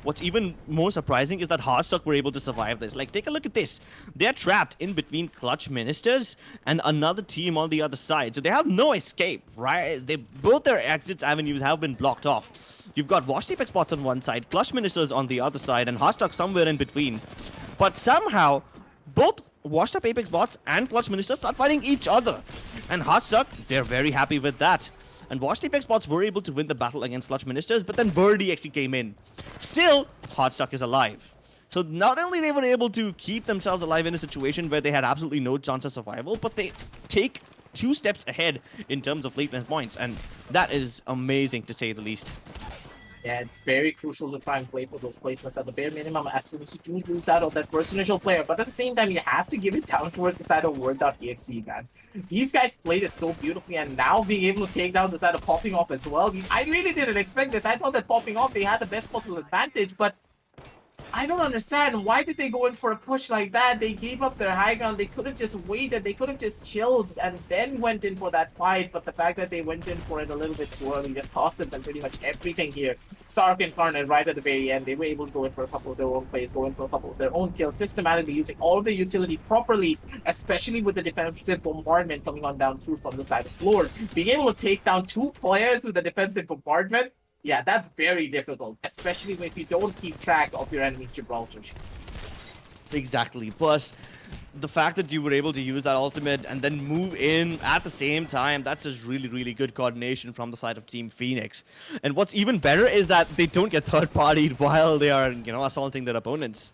What's even more surprising is that Hardstock were able to survive this. Like, take a look at this. They're trapped in between Clutch Ministers and another team on the other side, so they have no escape, right? Both their exits avenues have been blocked off. You've got Washed Apex Spots on one side, Clutch Ministers on the other side, and Hardstock somewhere in between. But somehow, both Washed Up Apex Bots and Clutch Ministers start fighting each other. And Hardstock, they're very happy with that. And Washed Apex Bots were able to win the battle against Clutch Ministers, but then Bird EXE came in. Still, Hardstock is alive. So not only they were able to keep themselves alive in a situation where they had absolutely no chance of survival, but they take 2 steps ahead in terms of lateness points, and that is amazing to say the least. Yeah, it's very crucial to try and play for those placements at the bare minimum as soon as you do lose out on that first initial player. But at the same time, you have to give it down towards the side of Word.exe, man. These guys played it so beautifully, and now being able to take down the side of Popping Off as well. I really didn't expect this. I thought that Popping Off, they had the best possible advantage, but I don't understand. Why did they go in for a push like that? They gave up their high ground. They could have just waited. They could have just chilled and then went in for that fight. But the fact that they went in for it a little bit too early just cost them pretty much everything here. Stark Incarnate right at the very end. They were able to go in for a couple of their own plays, go in for a couple of their own kills, systematically using all of the utility properly, especially with the defensive bombardment coming on down through from the side of floor. Being able to take down 2 players with the defensive bombardment, yeah, that's very difficult, especially if you don't keep track of your enemy's Gibraltar. Exactly. Plus, the fact that you were able to use that ultimate and then move in at the same time, that's just really, really good coordination from the side of Team Phoenix. And what's even better is that they don't get third-partied while they are, assaulting their opponents.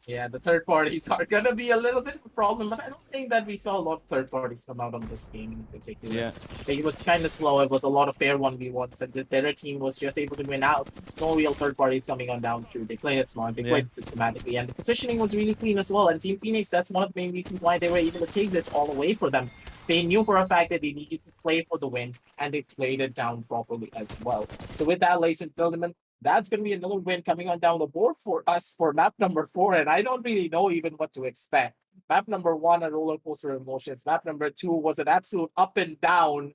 Yeah, the third parties are gonna be a little bit of a problem, but I don't think that we saw a lot of third parties come out on this game in particular. Yeah. It was kind of slow. It was a lot of fair 1v1s, and the better team was just able to win out. No real third parties coming on down through. They played it smart. They played it systematically, and the positioning was really clean as well. And Team Phoenix, that's one of the main reasons why they were able to take this all away for them. They knew for a fact that they needed to play for the win, and they played it down properly as well. So with that, ladies and gentlemen, that's going to be another win coming on down the board for us for map number 4, and I don't really know even what to expect. Map number 1, a roller coaster of emotions. Map number 2 was an absolute up and down,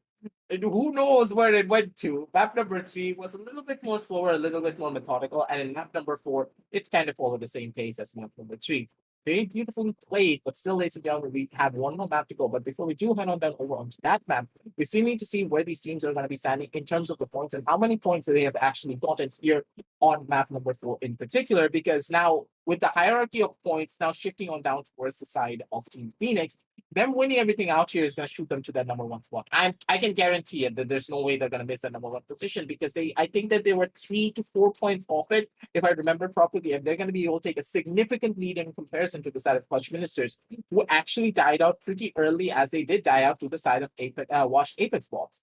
and who knows where it went to. Map number 3 was a little bit more slower, a little bit more methodical, and in map number 4, it kind of followed the same pace as map number 3. Very beautifully played, but still, ladies and gentlemen, we have one more map to go. But before we do head on down over onto that map, we still need to see where these teams are going to be standing in terms of the points and how many points they have actually gotten here on map number 4 in particular. Because now, with the hierarchy of points now shifting on down towards the side of Team Phoenix, them winning everything out here is going to shoot them to that number 1 spot. I can guarantee it that there's no way they're going to miss that number 1 position because I think that they were 3 to 4 points off it, if I remember properly, and they're going to be able to take a significant lead in comparison to the side of Clutch Ministers, who actually died out pretty early, as they did die out to the side of Washed Apex Bots.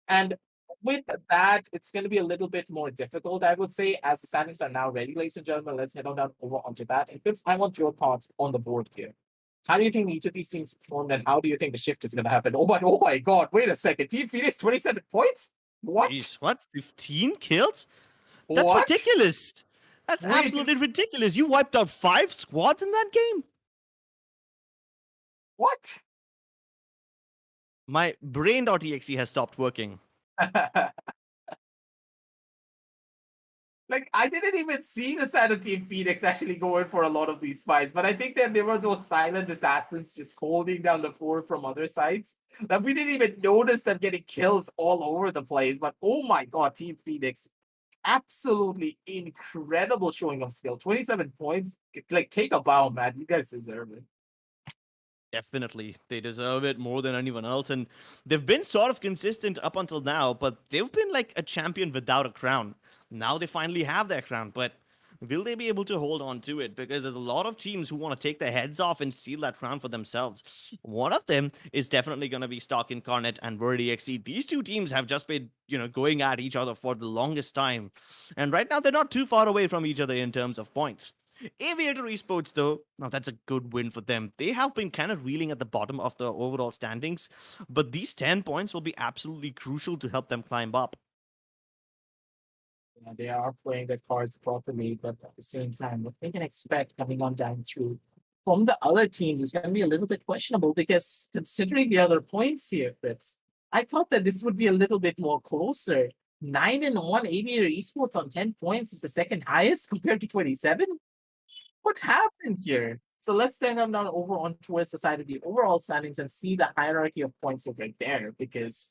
And with that, it's going to be a little bit more difficult, I would say, as the standings are now ready, ladies and gentlemen. Let's head on down over onto that. And Pips, I want your thoughts on the board here. How do you think each of these teams performed, and how do you think the shift is going to happen? Oh my God! Wait a second. Team Phoenix 27 points. What? Jeez, what? 15 kills? That's What? ridiculous. That's Wait. absolutely ridiculous. You wiped out 5 squads in that game? What? My brain.exe has stopped working. Like, I didn't even see the side of Team Phoenix actually going for a lot of these fights, but I think that there were those silent assassins just holding down the floor from other sides that we didn't even notice them getting kills all over the place. But oh my God, Team Phoenix, absolutely incredible showing of skill. 27 points. Like, take a bow, man. You guys deserve it. Definitely. They deserve it more than anyone else. And they've been sort of consistent up until now, but they've been like a champion without a crown. Now they finally have their crown, but will they be able to hold on to it? Because there's a lot of teams who want to take their heads off and steal that crown for themselves. One of them is definitely going to be Stock Incarnate and WordEXE. These two teams have just been, going at each other for the longest time. And right now, they're not too far away from each other in terms of points. Aviator Esports, though, now that's a good win for them. They have been kind of reeling at the bottom of the overall standings, but these 10 points will be absolutely crucial to help them climb up. Yeah, they are playing their cards properly, but at the same time, what they can expect coming on down through from the other teams is going to be a little bit questionable because considering the other points here, Pips, I thought that this would be a little bit more closer. 9-1 Aviator Esports on 10 points is the second highest compared to 27. What happened here? So let's stand down over on towards the side of the overall standings and see the hierarchy of points over there, because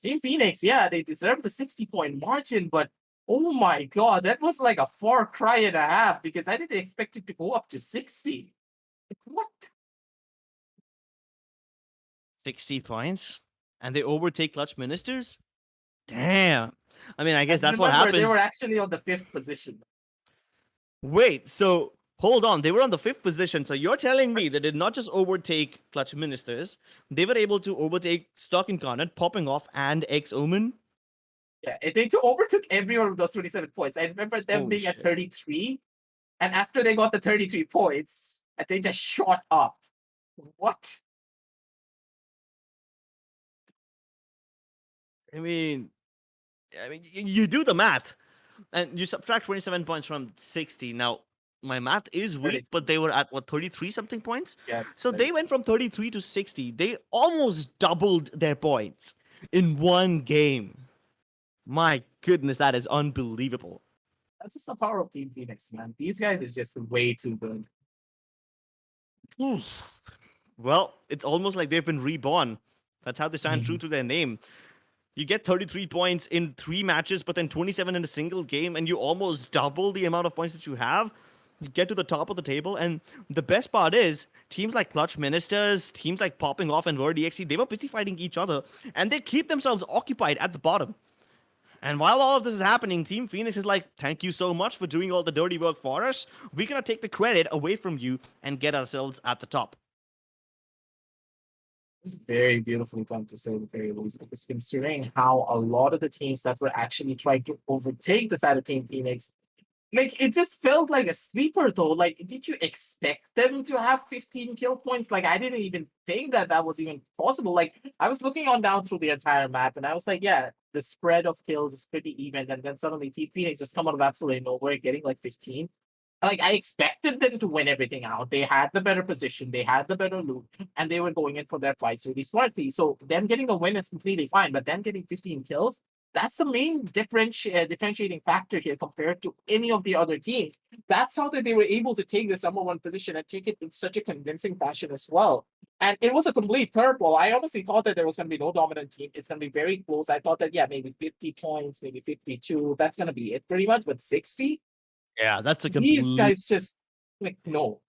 Team Phoenix, yeah, they deserve the 60-point margin, but oh my God, that was like a far cry and a half because I didn't expect it to go up to 60. What? 60 points? And they overtake Clutch Ministers? Damn. I mean, I guess that's what happens. They were actually on the 5th position. Wait, so hold on. They were on the 5th position. So you're telling me they did not just overtake Clutch Ministers, they were able to overtake Stock Incarnate, Popping Off, and X-Omen? Yeah, they overtook every one of those 27 points. I remember them Holy being shit. at 33, and after they got the 33 points, they just shot up. What? I mean, you do the math, and you subtract 27 points from 60. Now, my math is weak, but they were at, 33 something points? Yes. So they went from 33 to 60. They almost doubled their points in one game. My goodness, that is unbelievable. That's just the power of Team Phoenix, man. These guys are just way too good. Oof. Well, it's almost like they've been reborn. That's how they stand true to their name. You get 33 points in 3 matches, but then 27 in a single game, and you almost double the amount of points that you have. You get to the top of the table, and the best part is, teams like Clutch Ministers, teams like Popping Off and WordEXE, they were busy fighting each other, and they keep themselves occupied at the bottom. And while all of this is happening, Team Phoenix is like, thank you so much for doing all the dirty work for us. We're going to take the credit away from you and get ourselves at the top. It's very beautifully done, to say the very least, because considering how a lot of the teams that were actually trying to overtake the side of Team Phoenix, like, it just felt like a sleeper, though. Like, did you expect them to have 15 kill points? Like, I didn't even think that that was even possible. Like, I was looking on down through the entire map, and I was like, yeah, the spread of kills is pretty even. And then suddenly Team Phoenix just come out of absolutely nowhere, getting like 15. Like, I expected them to win everything out. They had the better position, they had the better loot, and they were going in for their fights really smartly. So them getting the win is completely fine, but them getting 15 kills, That's the main differentiating factor here compared to any of the other teams. That's how they were able to take this number one position and take it in such a convincing fashion as well. And it was a complete purple. I honestly thought that there was going to be no dominant team. It's going to be very close. I thought that, yeah, maybe 50 points, maybe 52. That's going to be it pretty much. But 60? Yeah, that's a These complete. guys just, like, no.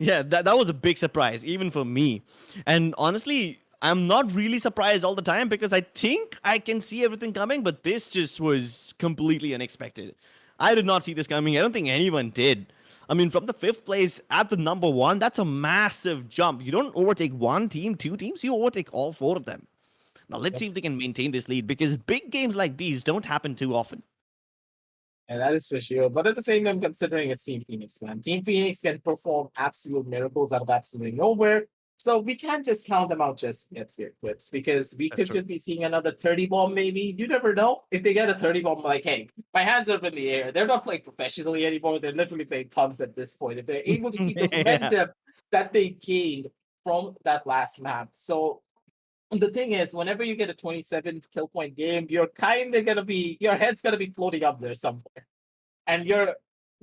Yeah, that was a big surprise, even for me. And honestly, I'm not really surprised all the time because I think I can see everything coming, but this just was completely unexpected. I did not see this coming. I don't think anyone did. I mean, from the fifth place at the number one, that's a massive jump. You don't overtake one team, two teams, you overtake all four of them. Now, let's see if they can maintain this lead because big games like these don't happen too often. And that is for sure. But at the same time, considering it's Team Phoenix, man, Team Phoenix can perform absolute miracles out of absolutely nowhere. So we can't just count them out just yet here, Clips, because we That's could true. just be seeing another 30 bomb, maybe. You never know. If they get a 30 bomb, like, hey, my hands are up in the air. They're not playing professionally anymore. They're literally playing pubs at this point. If they're able to keep the Yeah. momentum that they gained from that last map. So the thing is, whenever you get a 27 kill point game, you're kind of going to be, your head's going to be floating up there somewhere. And you're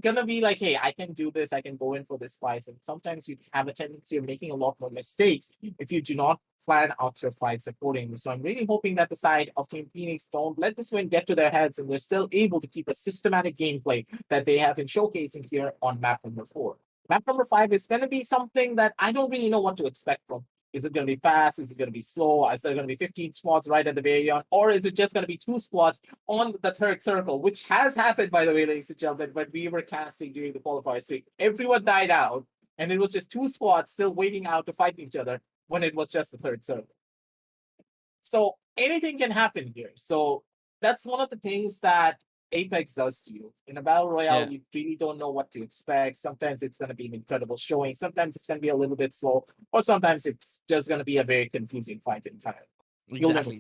going to be like, hey, I can do this. I can go in for this fight. And sometimes you have a tendency of making a lot more mistakes if you do not plan out your fights accordingly. So I'm really hoping that the side of Team Phoenix don't let this win get to their heads and they're still able to keep a systematic gameplay that they have been showcasing here on map number 4. Map number 5 is going to be something that I don't really know what to expect from. Is it going to be fast? Is it going to be slow? Is there going to be 15 squads right at the very end? Or is it just going to be 2 squads on the third circle, which has happened, by the way, ladies and gentlemen, when we were casting during the qualifiers 3. Everyone died out, and it was just 2 squads still waiting out to fight each other when it was just the third circle. So anything can happen here. So that's one of the things that Apex does to you. In a battle royale, Yeah. you really don't know what to expect. Sometimes it's going to be an incredible showing. Sometimes it's going to be a little bit slow. Or sometimes it's just going to be a very confusing fight entirely. You'll never-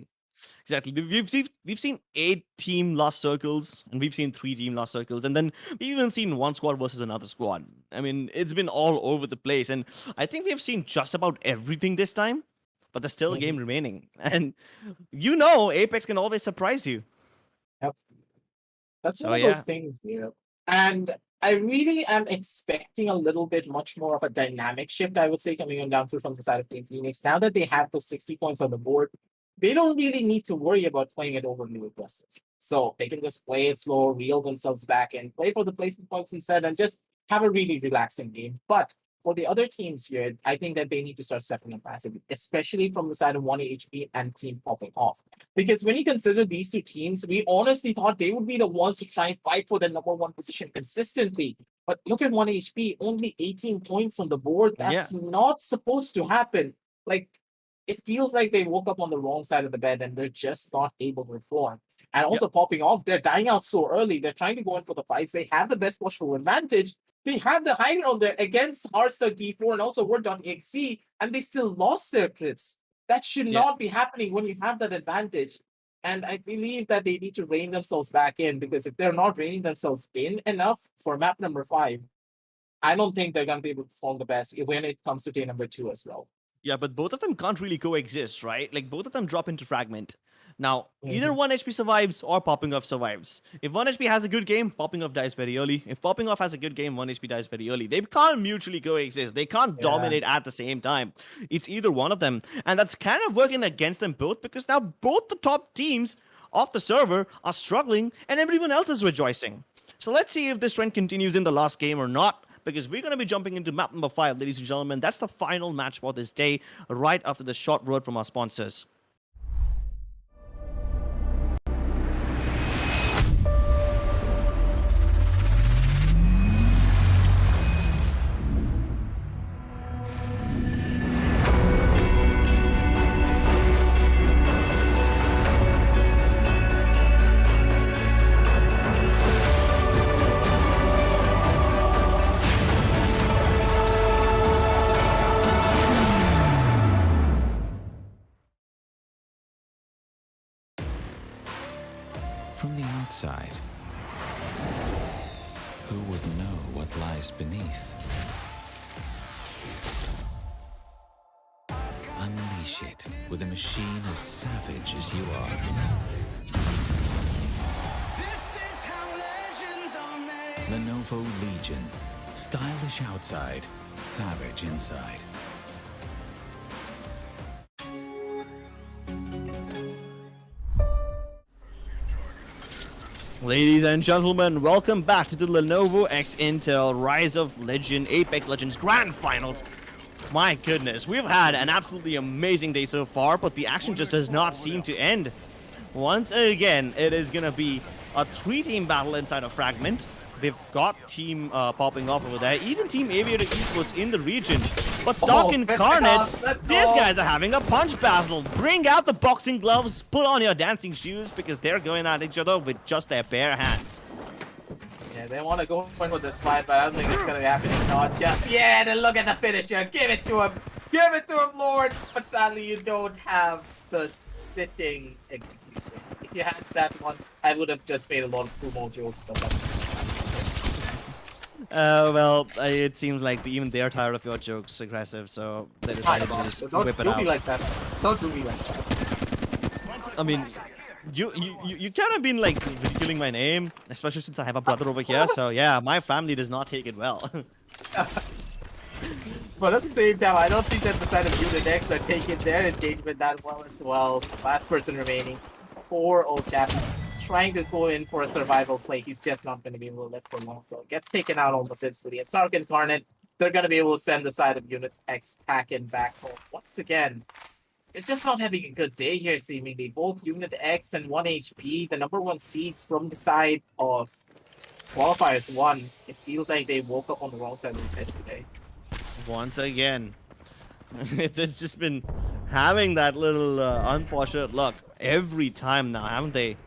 Exactly. We've seen 8 team lost circles, and we've seen 3 team lost circles, and then we've even seen one squad versus another squad. I mean, it's been all over the place, and I think we've seen just about everything this time. But there's still a game remaining, and you know, Apex can always surprise you. Yep. That's So, one of yeah. those things, And I really am expecting a little bit much more of a dynamic shift, I would say, coming on down through from the side of Team Phoenix. Now that they have those 60 points on the board, they don't really need to worry about playing it overly aggressive. So they can just play it slow, reel themselves back and play for the placement points instead and just have a really relaxing game. But for the other teams here, I think that they need to start stepping up massively, especially from the side of 1HP and Team Popping Off. Because when you consider these two teams, we honestly thought they would be the ones to try and fight for the number one position consistently. But look at 1HP, only 18 points on the board. That's not supposed to happen. Like, it feels like they woke up on the wrong side of the bed and they're just not able to perform. And also Popping Off, they're dying out so early. They're trying to go in for the fights. They have the best pushable advantage. They had the high ground there against Hearthstone D4 and also Word.exe, and they still lost their trips. That should not be happening when you have that advantage. And I believe that they need to rein themselves back in, because if they're not reining themselves in enough for map number 5, I don't think they're going to be able to perform the best when it comes to day number 2 as well. Yeah, but both of them can't really coexist, right? Like, both of them drop into fragment. Now, either 1 HP survives or Popping Off survives. If 1 HP has a good game, Popping Off dies very early. If Popping Off has a good game, 1 HP dies very early. They can't mutually coexist. They can't dominate at the same time. It's either one of them. And that's kind of working against them both, because now both the top teams of the server are struggling and everyone else is rejoicing. So let's see if this trend continues in the last game or not, because we're going to be jumping into map number 5, ladies and gentlemen. That's the final match for this day, right after the short word from our sponsors. From the outside, who would know what lies beneath? Unleash it with a machine as savage as you are. Lenovo Legion. Stylish outside, savage inside. Ladies and gentlemen, welcome back to the Lenovo X Intel Rise of Legend Apex Legends Grand Finals. My goodness, we've had an absolutely amazing day so far, but the action just does not seem to end. Once again, it is going to be a 3-team battle inside of Fragment. They've got team popping off over there, even Team Aviator Esports in the region. But Stark Incarnate, these guys are having a punch battle. Bring out the boxing gloves, put on your dancing shoes, because they're going at each other with just their bare hands. Yeah, they want to go in with this fight, but I don't think it's going to be happening. Not just yet. And look at the finisher. Give it to him. Give it to him, Lord. But sadly, you don't have the sitting execution. If you had that one, I would have just made a lot of sumo jokes, but that's... Well, it seems like even they're tired of your jokes, aggressive, so they decided to just whip it out. Don't do me like that. Don't do me like that. I mean, you kind of been like ridiculing my name, especially since I have a brother over here. So yeah, my family does not take it well. But at the same time, I don't think that the side of Unit X are taking their engagement that well as well. Last person remaining. Poor old chap. He's trying to go in for a survival play. He's just not going to be able to live for long. So gets taken out almost instantly. And Stark Incarnate, they're going to be able to send the side of Unit X packing back home. Once again, they're just not having a good day here, seemingly. Both Unit X and 1 HP, the #1 seeds from the side of Qualifiers 1. It feels like they woke up on the wrong side of the bed today. Once again, they've just been having that little unfortunate luck every time now, haven't they?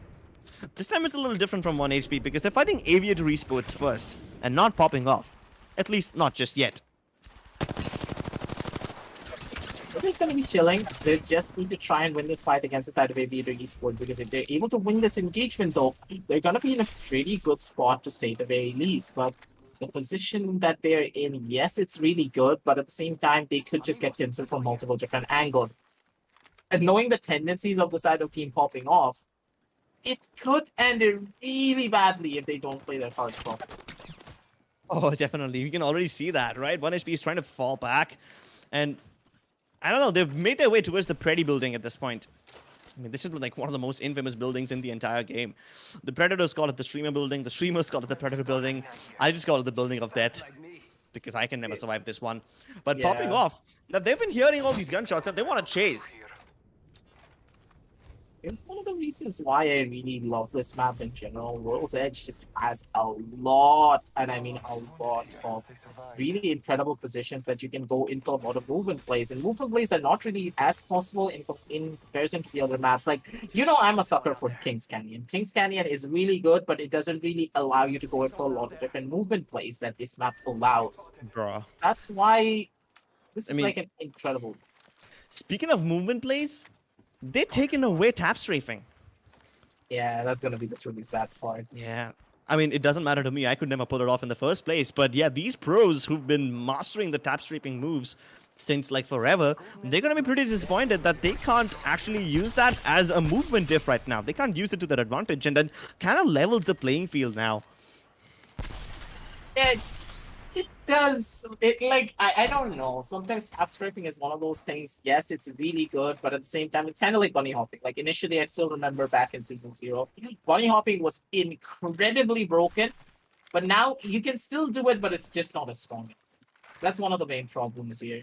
This time it's a little different from 1 HP because they're fighting Aviator Esports first and not popping off. At least not just yet. They're just going to be chilling. They just need to try and win this fight against the side of Aviator Esports, because if they're able to win this engagement, though, they're going to be in a pretty good spot to say the very least. But the position that they're in, yes, it's really good, but at the same time, they could just get pincered from multiple different angles. And knowing the tendencies of the side of team popping off, it could end really badly if they don't play their cards properly. Oh, definitely. You can already see that, right? 1 HP is trying to fall back. And I don't know, they've made their way towards the Preddy building at this point. I mean, this is like one of the most infamous buildings in the entire game. The Predators call it the Streamer building. The Streamers call it the Predator building. I just call it the building of death, because I can never survive this one. But Yeah. popping off, that they've been hearing all these gunshots and they want to chase. It's one of the reasons why I really love this map in general. World's Edge just has a lot, and I mean a lot of really incredible positions that you can go into a lot of movement plays. And movement plays are not really as possible in comparison to the other maps. Like, I'm a sucker for King's Canyon. King's Canyon is really good, but it doesn't really allow you to go into a lot of different movement plays that this map allows. Bruh. That's why this is mean- like an incredible. Speaking of movement plays, they're taking away tap strafing. Yeah, that's gonna be the truly sad part. Yeah. I mean, it doesn't matter to me. I could never pull it off in the first place. But yeah, these pros who've been mastering the tap strafing moves since like forever, they're going to be pretty disappointed that they can't actually use that as a movement diff right now. They can't use it to their advantage, and that kind of levels the playing field now. Yeah, it does. It like I don't know. Sometimes tap scraping is one of those things. Yes, it's really good, but at the same time, it's kind of like bunny hopping. Like initially, I still remember back in season 0, bunny hopping was incredibly broken, but now you can still do it, but it's just not as strong. That's one of the main problems here.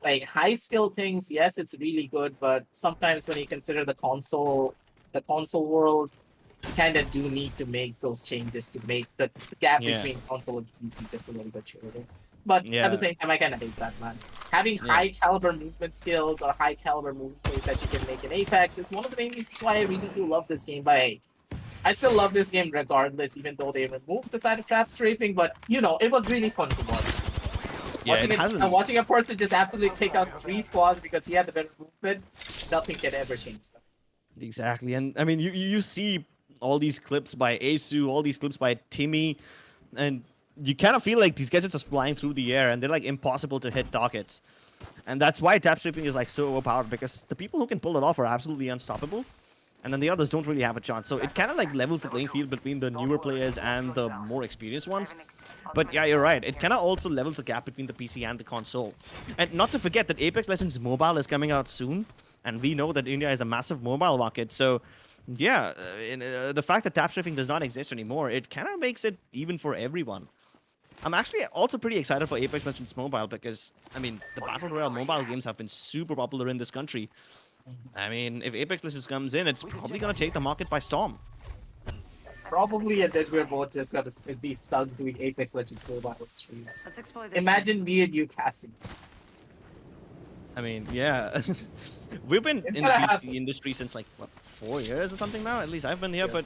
Like high skill things, yes, it's really good, but sometimes when you consider the console world, kind of do need to make those changes to make the gap between console and PC just a little bit shorter. But at the same time, I kind of hate that, man. Having high caliber movement skills or high caliber movement plays that you can make in Apex is one of the main reasons why I really do love this game. But hey, I still love this game regardless, even though they removed the side of trap strafing. But it was really fun to watch. Yeah, Watching a person just absolutely take out 3 squads because he had the better movement, nothing can ever change that. Exactly, and I mean, you see all these clips by Asu, all these clips by Timmy, and you kind of feel like these guys are just flying through the air and they're like impossible to hit targets. And that's why tap stripping is like so overpowered, because the people who can pull it off are absolutely unstoppable. and then the others don't really have a chance. So it kind of like levels the playing field between the newer players and the more experienced ones. But yeah, you're right. It kind of also levels the gap between the PC and the console. And not to forget that Apex Legends Mobile is coming out soon, and we know that India is a massive mobile market. So yeah, the fact that tap strafing does not exist anymore, it kind of makes it even for everyone. I'm actually also pretty excited for Apex Legends Mobile because, I mean, the Battle Royale mobile games have been super popular in this country. I mean, if Apex Legends comes in, it's probably going to take the market by storm. Probably, and then we're both just gonna be stuck doing Apex Legends mobile streams. Let's explore this. Imagine me and you casting. I mean, yeah. We've been It's in the gonna PC happen. industry since like, what, 4 years or something now? At least I've been here, Yeah. but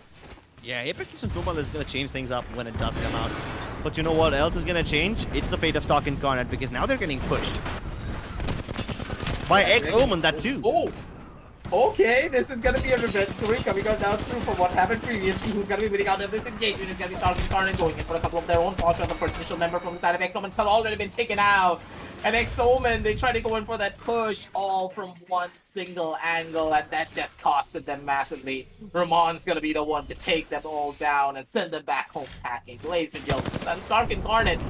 yeah, Apex Legends Mobile is going to change things up when it does come out. But you know what else is going to change? It's the fate of Stock Incarnate, because now they're getting pushed. By X-Omen, that too. Oh! Okay, this is gonna be a revenge story coming out down through from what happened previously. Who's gonna be winning out of this engagement? It's gonna be Stark Incarnate going in for a couple of their own thoughts on the first initial member from the side of X-Omen. It's already been taken out. And X-Omen, they try to go in for that push all from one single angle, and that just costed them massively. Ramon's gonna be the one to take them all down and send them back home packing. Ladies and gentlemen, and Stark Incarnate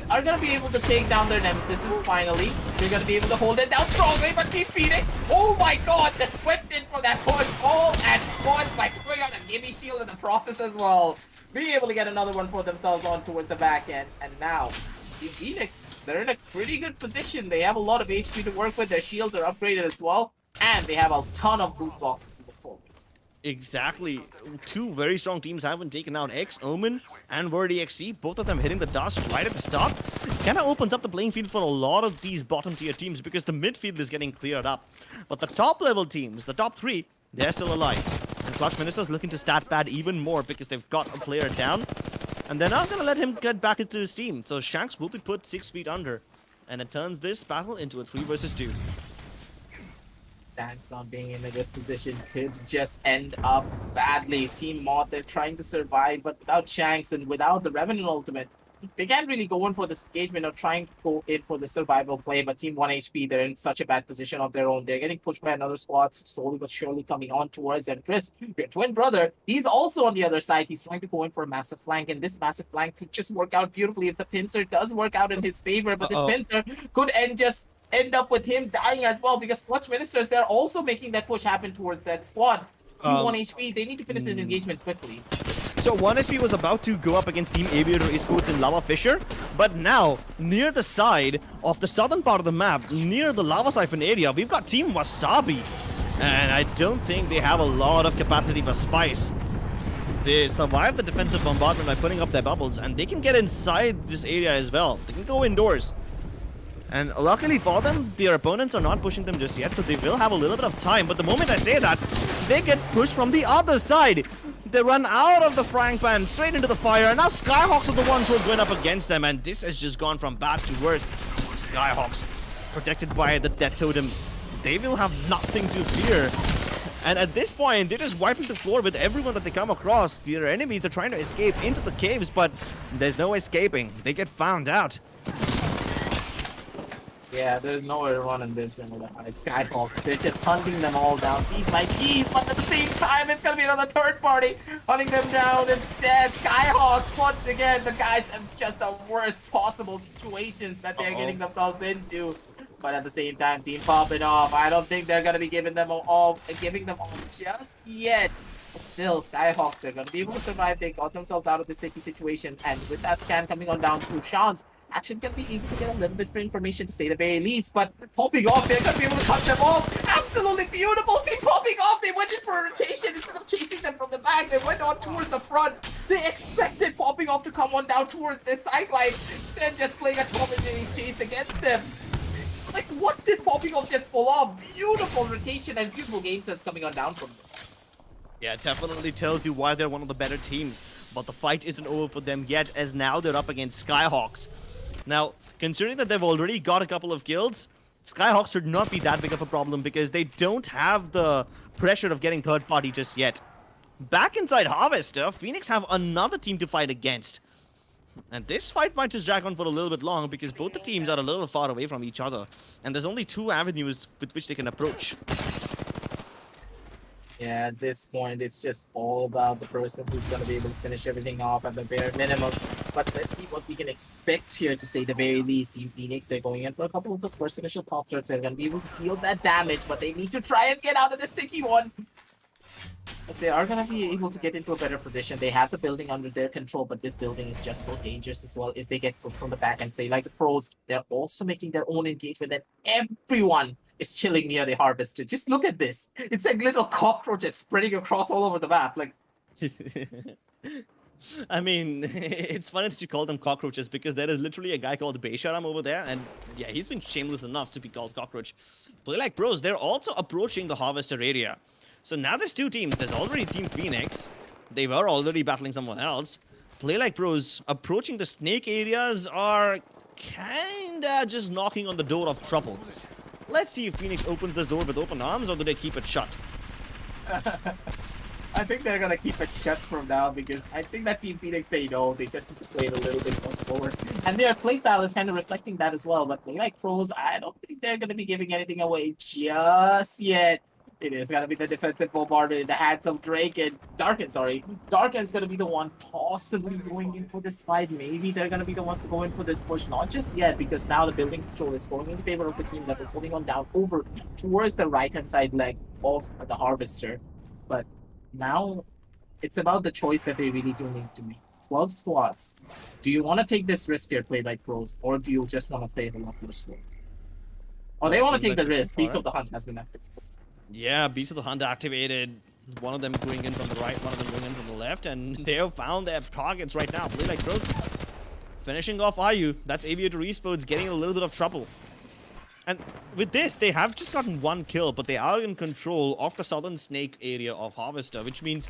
are gonna be able to take down their nemesis finally. They're gonna be able to hold it down strongly, but Team Phoenix, oh my god, just swept in for that push all at once by throwing out a gimme shield in the process as well. Being able to get another one for themselves on towards the back end, and now Team Phoenix, they're in a pretty good position. They have a lot of HP to work with, their shields are upgraded as well, and they have a ton of loot boxes to look forward to. Exactly. Two very strong teams haven't taken out X-Omen and Word EXE, both of them hitting the dust right at the start. Kind of opens up the playing field for a lot of these bottom tier teams because the midfield is getting cleared up. But the top level teams, the top three, they're still alive. And Clutch Minister's looking to stat pad even more because they've got a player down. And they're not going to let him get back into his team. So Shanks will be put 6 feet under. And it turns this battle into a 3 versus 2. Shanks not being in a good position could just end up badly. Team Mod, they're trying to survive, but without Shanks and without the Revenant ultimate, they can't really go in for this engagement or trying to go in for the survival play. But Team 1 HP, they're in such a bad position of their own. They're getting pushed by another squad, slowly but surely coming on towards them. Chris, your twin brother, he's also on the other side. He's trying to go in for a massive flank, and this massive flank could just work out beautifully if the pincer does work out in his favor. But this pincer could end up with him dying as well, because Clutch Ministers, they're also making that push happen towards that squad. Team 1 HP, they need to finish this engagement quickly. So 1SP was about to go up against Team Aviator Esports and Lava Fisher, but now, near the side of the southern part of the map, near the Lava Siphon area, we've got Team Wasabi. And I don't think they have a lot of capacity for Spice. They survived the defensive bombardment by putting up their bubbles, and they can get inside this area as well. They can go indoors. And luckily for them, their opponents are not pushing them just yet, so they will have a little bit of time. But the moment I say that, they get pushed from the other side. They run out of the frying pan, straight into the fire, and now Skyhawks are the ones who are going up against them, and this has just gone from bad to worse. Skyhawks, protected by the Death Totem, they will have nothing to fear. And at this point, they're just wiping the floor with everyone that they come across. Their enemies are trying to escape into the caves, but there's no escaping. They get found out. Yeah, there's nowhere to run in this anymore. Skyhawks, they're just hunting them all down piece by piece, but at the same time, it's gonna be another third party hunting them down instead. Skyhawks, once again, the guys have just the worst possible situations that they're getting themselves into. But at the same time, Team popping off. I don't think they're gonna be giving them all just yet. But still, Skyhawks, they're gonna be able to survive. They got themselves out of this sticky situation, and with that scan coming on down through Sean's, actually gonna be able to get a little bit of information to say the very least, but popping off, they're gonna be able to cut them off. Absolutely beautiful. Team popping off, they went in for a rotation instead of chasing them from the back. They went on towards the front. They expected popping off to come on down towards this sideline, then just playing a Tom and Jerry's chase against them. Like, what did popping off just pull off? Beautiful rotation and beautiful game sense coming on down from them. Yeah, it definitely tells you why they're one of the better teams, but the fight isn't over for them yet, as now they're up against Skyhawks. Now, considering that they've already got a couple of kills, Skyhawks should not be that big of a problem because they don't have the pressure of getting third party just yet. Back inside Harvester, Phoenix have another team to fight against. And this fight might just drag on for a little bit long because both the teams are a little far away from each other. And there's only 2 avenues with which they can approach. Yeah, at this point, it's just all about the person who's going to be able to finish everything off at the bare minimum. But let's see what we can expect here, to say the very least. Team Phoenix, they're going in for a couple of those first initial pop shots. They're going to be able to deal that damage, but they need to try and get out of the sticky one. Because they are going to be able to get into a better position. They have the building under their control, but this building is just so dangerous as well. If they get put from the back and play like the pros, they're also making their own engagement, and everyone is chilling near the harvester. Just look at this. It's like little cockroaches spreading across all over the map. Like, I mean, it's funny that you call them cockroaches because there is literally a guy called Beisharam over there, and yeah, he's been shameless enough to be called cockroach. Play like pros, they're also approaching the harvester area. So now there's two teams. There's already Team Phoenix. They were already battling someone else. Play like pros approaching the snake areas are kinda just knocking on the door of trouble. Let's see if Phoenix opens this door with open arms, or do they keep it shut? I think they're gonna keep it shut from now, because I think that Team Phoenix, they know they just need to play it a little bit more slower. And their playstyle is kind of reflecting that as well. But Play like pros, I don't think they're gonna be giving anything away just yet. It is gonna be the defensive bombardment in the hands of Drake and Darken, sorry. Darken's gonna be the one possibly going in for this fight. Maybe they're gonna be the ones to go in for this push. Not just yet, because now the building control is going in favor of the team that is holding on down over towards the right-hand side leg of the harvester. But now it's about the choice that they really do need to make. 12 squads. Do you want to take this risk here, Play like pros, or do you just want to play it a lot more slow? Oh, they want to take the risk. Beast of the Hunt has been active. Yeah, Beast of the Hunt activated. One of them going in from the right, one of them going in from the left, and they have found their targets right now. Play like pros. Finishing off Ayu. That's Aviator Esports getting a little bit of trouble. And with this, they have just gotten one kill, but they are in control of the southern snake area of Harvester, which means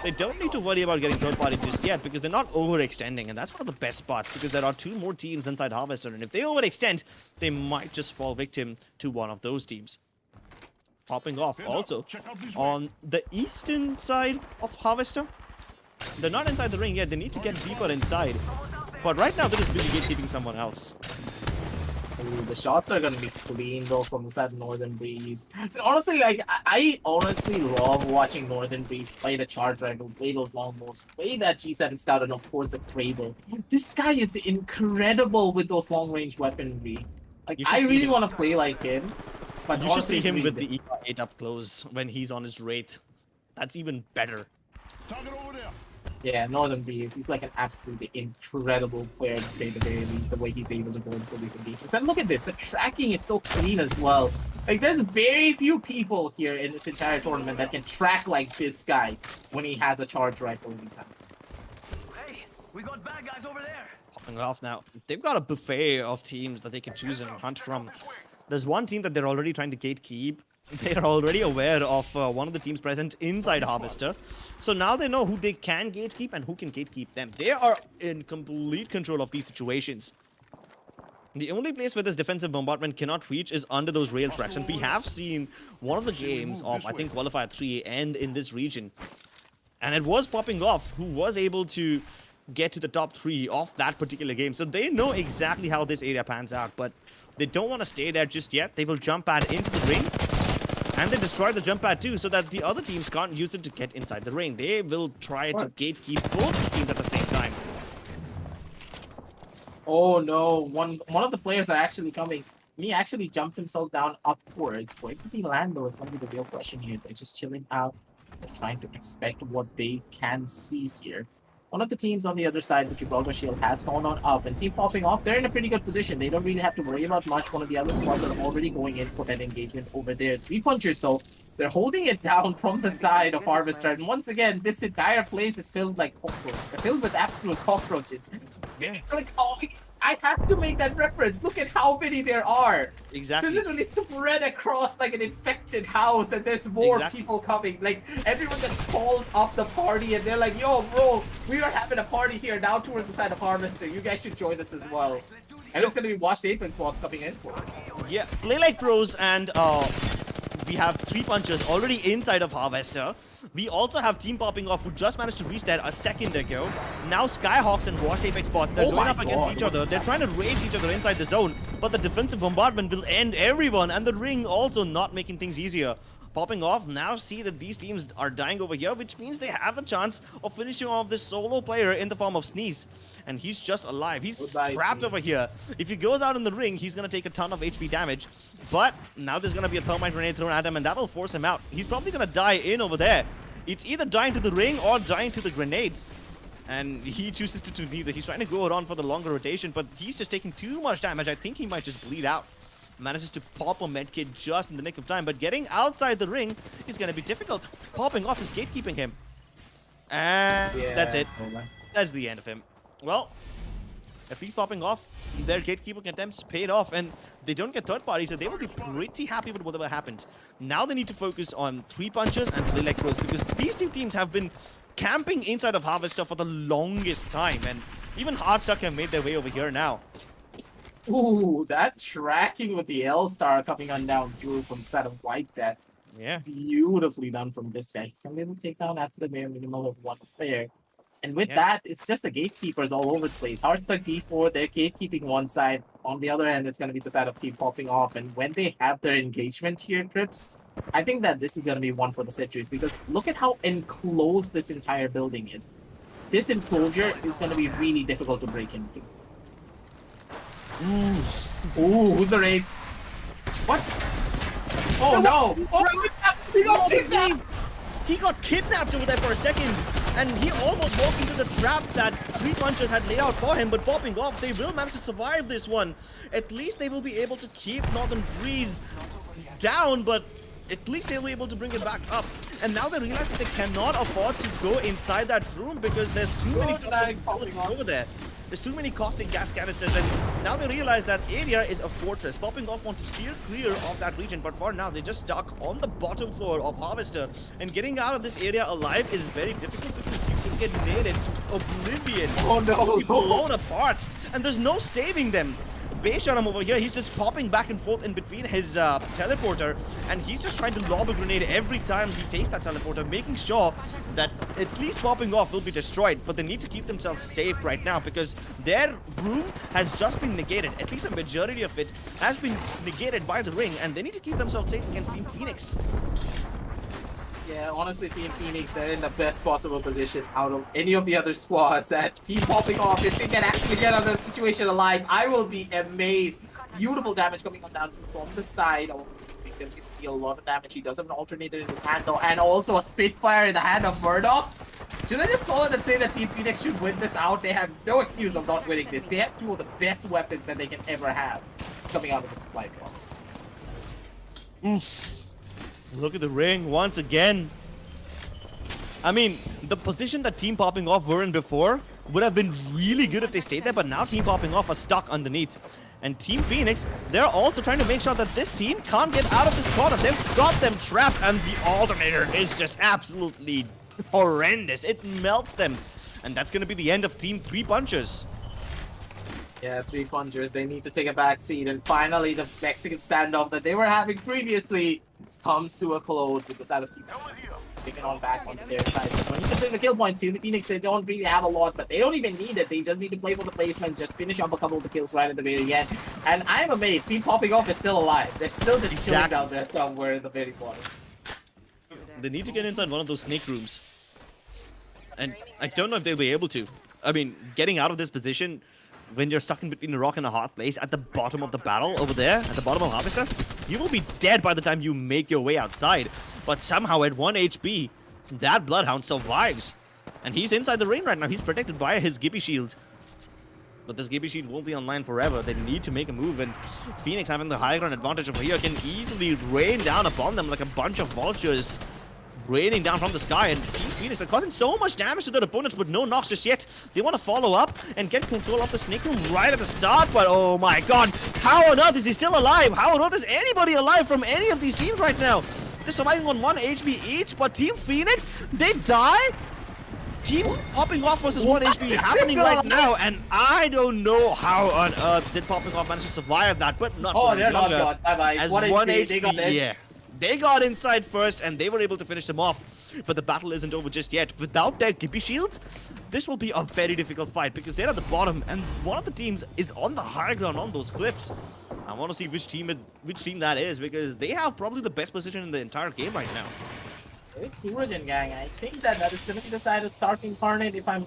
they don't need to worry about getting third party just yet, because they're not overextending, and that's one of the best parts, because there are two more teams inside Harvester, and if they overextend, they might just fall victim to one of those teams. Popping off also on the eastern side of Harvester. They're not inside the ring yet, they need to get deeper inside. But right now, they're just busy gatekeeping someone else. Ooh, the shots are gonna be clean though from that Northern Breeze. And honestly, like I honestly love watching Northern Breeze play the charge rifle, play those longbows, play that G7 Scout, and of course the Kraber. This guy is incredible with those long range weaponry. Like I really want to play like him. But you should see him with the ER8 up close when he's on his Wraith. That's even better. Target over there. Yeah, Northern Breeze, he's like an absolutely incredible player, to say the very least, the way he's able to go in for these engagements. And look at this, the tracking is so clean as well. Like, there's very few people here in this entire tournament that can track like this guy when he has a charge rifle in his hand. Hey, we got bad guys over there. Popping off now. They've got a buffet of teams that they can choose and hunt from. There's one team that they're already trying to gatekeep. They are already aware of one of the teams present inside Harvester. So now they know who they can gatekeep and who can gatekeep them. They are in complete control of these situations. The only place where this defensive bombardment cannot reach is under those rail tracks. And we have seen one of the games of, I think, Qualifier 3 end in this region. And it was Popping Off who was able to get to the top 3 of that particular game. So they know exactly how this area pans out. But they don't want to stay there just yet. They will jump pad into the ring. And they destroy the jump pad too, so that the other teams can't use it to get inside the ring. They will try to gatekeep both teams at the same time. Oh no, one of the players are actually coming. He actually jumped himself down upwards. Going to be Lando is going to be the real question here. They're just chilling out. They're trying to expect what they can see here. One of the teams on the other side, the Gibraltar Shield, has gone on up, and Team Popping Off, they're in a pretty good position. They don't really have to worry about much. One of the other squads are already going in for that engagement over there. 3 punchers, though, they're holding it down from the side of Harvester. And once again, this entire place is filled like cockroaches. They're filled with absolute cockroaches. Like, oh, I have to make that reference. Look at how many there are. Exactly. They're literally spread across like an infected house, and there's more people coming. Like, everyone just called up the party, and they're like, yo, bro, we are having a party here now towards the side of Harvester. You guys should join us as well. And it's going to be Washed Apron spots coming in for it. Yeah, Play Like Pros and we have 3 punchers already inside of Harvester. We also have Team Popping Off who just managed to reach there a second ago. Now Skyhawks and Washed Apex spots, they're going up against each other. They're trying to raise each other inside the zone, but the defensive bombardment will end everyone, and the ring also not making things easier. Popping off now see that these teams are dying over here, which means they have the chance of finishing off this solo player in the form of Sneeze. And he's just alive. He's Goodbye, trapped Sneeze. over here. If he goes out in the ring, he's going to take a ton of HP damage. But now there's going to be a thermite grenade thrown at him, and that will force him out. He's probably going to die in over there. It's either dying to the ring or dying to the grenades. And he chooses to do neither. He's trying to go on for the longer rotation, but he's just taking too much damage. I think he might just bleed out. Manages to pop a medkit just in the nick of time, but getting outside the ring is going to be difficult. Popping off is gatekeeping him. And that's it. That's the end of him. Well, at least popping off, their gatekeeping attempts paid off, and they don't get third party, so they will be pretty happy with whatever happened. Now they need to focus on 3 punches and play like pros, because these two teams have been camping inside of Harvester for the longest time, and even Hardstuck have made their way over here now. Ooh, that tracking with the L-Star coming on down through from the side of White, that Yeah. beautifully done from this guy. He's able to take down after the bare minimum of 1 player. And with Yeah. that, it's just the gatekeepers all over the place. Hardstuck D4, they're gatekeeping one side. On the other end, it's going to be the side of Team Popping Off. And when they have their engagement here, Crips, I think that this is going to be one for the Citrus, because look at how enclosed this entire building is. This enclosure is going to be really difficult to break into. Ooh, who's the raid? What? Oh no! Oh, he got kidnapped! He got kidnapped over there for a second, and he almost walked into the trap that 3 punchers had laid out for him, but popping off, they will manage to survive this one. At least they will be able to keep Northern Breeze down, but at least they'll be able to bring it back up. And now they realize that they cannot afford to go inside that room because there's too many bullets over there. There's too many caustic gas canisters, and now they realize that area is a fortress. Popping off want to steer clear of that region, but for now they're just stuck on the bottom floor of Harvester, and getting out of this area alive is very difficult because you can get naded to oblivion. Oh no! Be blown apart, and there's no saving them. Baysharam over here, he's just popping back and forth in between his teleporter, and he's just trying to lob a grenade every time he takes that teleporter, making sure that at least popping off will be destroyed. But they need to keep themselves safe right now because their room has just been negated. At least a majority of it has been negated by the ring, and they need to keep themselves safe against Team Phoenix. Yeah, honestly, Team Phoenix, they're in the best possible position out of any of the other squads. At Team Popping Off, if they can actually get out of the situation alive, I will be amazed. Beautiful damage coming on down from the side. Oh, Phoenix able to deal a lot of damage. He does have an alternator in his hand, though, and also a Spitfire in the hand of Murdoch. Should I just call it and say that Team Phoenix should win this out? They have no excuse of not winning this. They have 2 of the best weapons that they can ever have coming out of the supply drops. Look at the ring once again. I mean, the position that Team Popping Off were in before would have been really good if they stayed there, but now Team Popping Off are stuck underneath. And Team Phoenix, they're also trying to make sure that this team can't get out of this corner. They've got them trapped, and the alternator is just absolutely horrendous. It melts them. And that's going to be the end of Team 3 Punchers. Yeah, 3 punchers, they need to take a back seat, and finally the Mexican standoff that they were having previously comes to a close with the side of Team taking on back onto their side. But when you consider the kill points, Team Phoenix, they don't really have a lot, but they don't even need it. They just need to play for the placements, just finish up a couple of the kills right at the very end. And I'm amazed, Team Popping Off is still alive. They're still just chilling down there somewhere in the very bottom. They need to get inside one of those snake rooms. And I don't know if they'll be able to. I mean, getting out of this position when you're stuck in between a rock and a hard place at the bottom of the battle over there, at the bottom of Harvester, you will be dead by the time you make your way outside. But somehow at 1 HP, that Bloodhound survives. And he's inside the ring right now. He's protected by his Gibby Shield. But this Gibby Shield won't be online forever. They need to make a move, and Phoenix, having the high ground advantage over here, can easily rain down upon them like a bunch of vultures. Raining down from the sky, and Team Phoenix are causing so much damage to their opponents, but no knocks just yet. They want to follow up and get control of the snake room right at the start, but oh my god, how on earth is he still alive? How on earth is anybody alive from any of these teams right now? They're surviving on 1 HP each, but Team Phoenix, they die? Team Popping Off versus 1 HP happening right now, and I don't know how on earth did Popping Off manage to survive that, but not Oh, for they're longer. not gone. Bye-bye. As 1 1 HP, HP, they got it. yeah. They got inside first, and they were able to finish them off. But the battle isn't over just yet. Without their Gibby Shields, this will be a very difficult fight because they're at the bottom, and one of the teams is on the high ground on those cliffs. I want to see which team that is, because they have probably the best position in the entire game right now. It's Suraj and gang. I think that is going to be the side of Stark Incarnate if I'm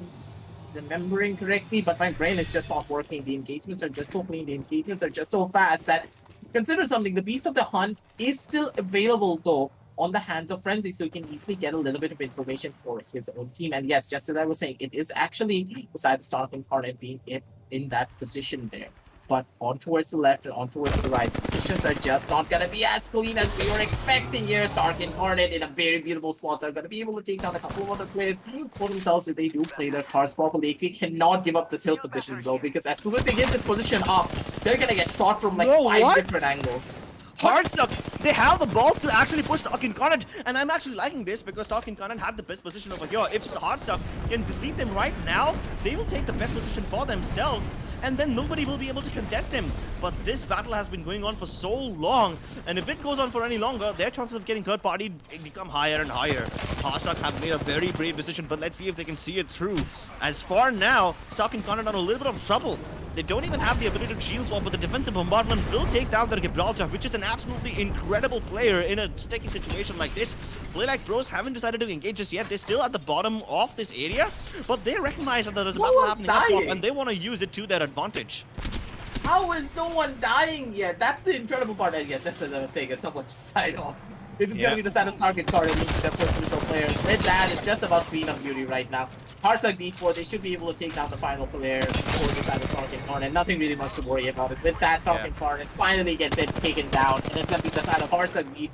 remembering correctly, but my brain is just not working. The engagements are just so clean. The engagements are just so fast that consider something. The Beast of the Hunt is still available though on the hands of Frenzy, so you can easily get a little bit of information for his own team. And yes, just as I was saying, it is actually the side of Stark Incarnate being in that position there. But on towards the left and on towards the right, positions are just not going to be as clean as we were expecting here. Stark Incarnate in a very beautiful spot are going to be able to take down a couple of other players for themselves if they do play their cards properly. They cannot give up this hill position though, because as soon as they get this position up, they're going to get shot from like five different angles. Hardstuck, they have the balls to actually push Stark Incarnate, and I'm actually liking this because Stark Incarnate had the best position over here. If Hardstuck can delete them right now, they will take the best position for themselves, and then nobody will be able to contest him. But this battle has been going on for so long, and if it goes on for any longer, their chances of getting third party become higher and higher. Hardstuck have made a very brave decision, but let's see if they can see it through. As for now, Stark Incarnate are in a little bit of trouble. They don't even have the ability to shield swap, but the defensive bombardment will take down their Gibraltar, which is an absolutely incredible player in a sticky situation like this. Play Like Pros haven't decided to engage just yet. They're still at the bottom of this area, but they recognize that there is a battle happening up top, and they want to use it to their advantage. How is no one dying yet? That's the incredible part. And yeah, just as I was saying, it's so much side off. If it's gonna be the side of Stark Incarnate, the first neutral player. With that, it's just about cleanup duty right now. Heartsuck D4, they should be able to take down the final player for the side of Stark Incarnate. Nothing really much to worry about it. With that, Stark Incarnate finally gets it taken down, and it's gonna be the side of Heartsuck D4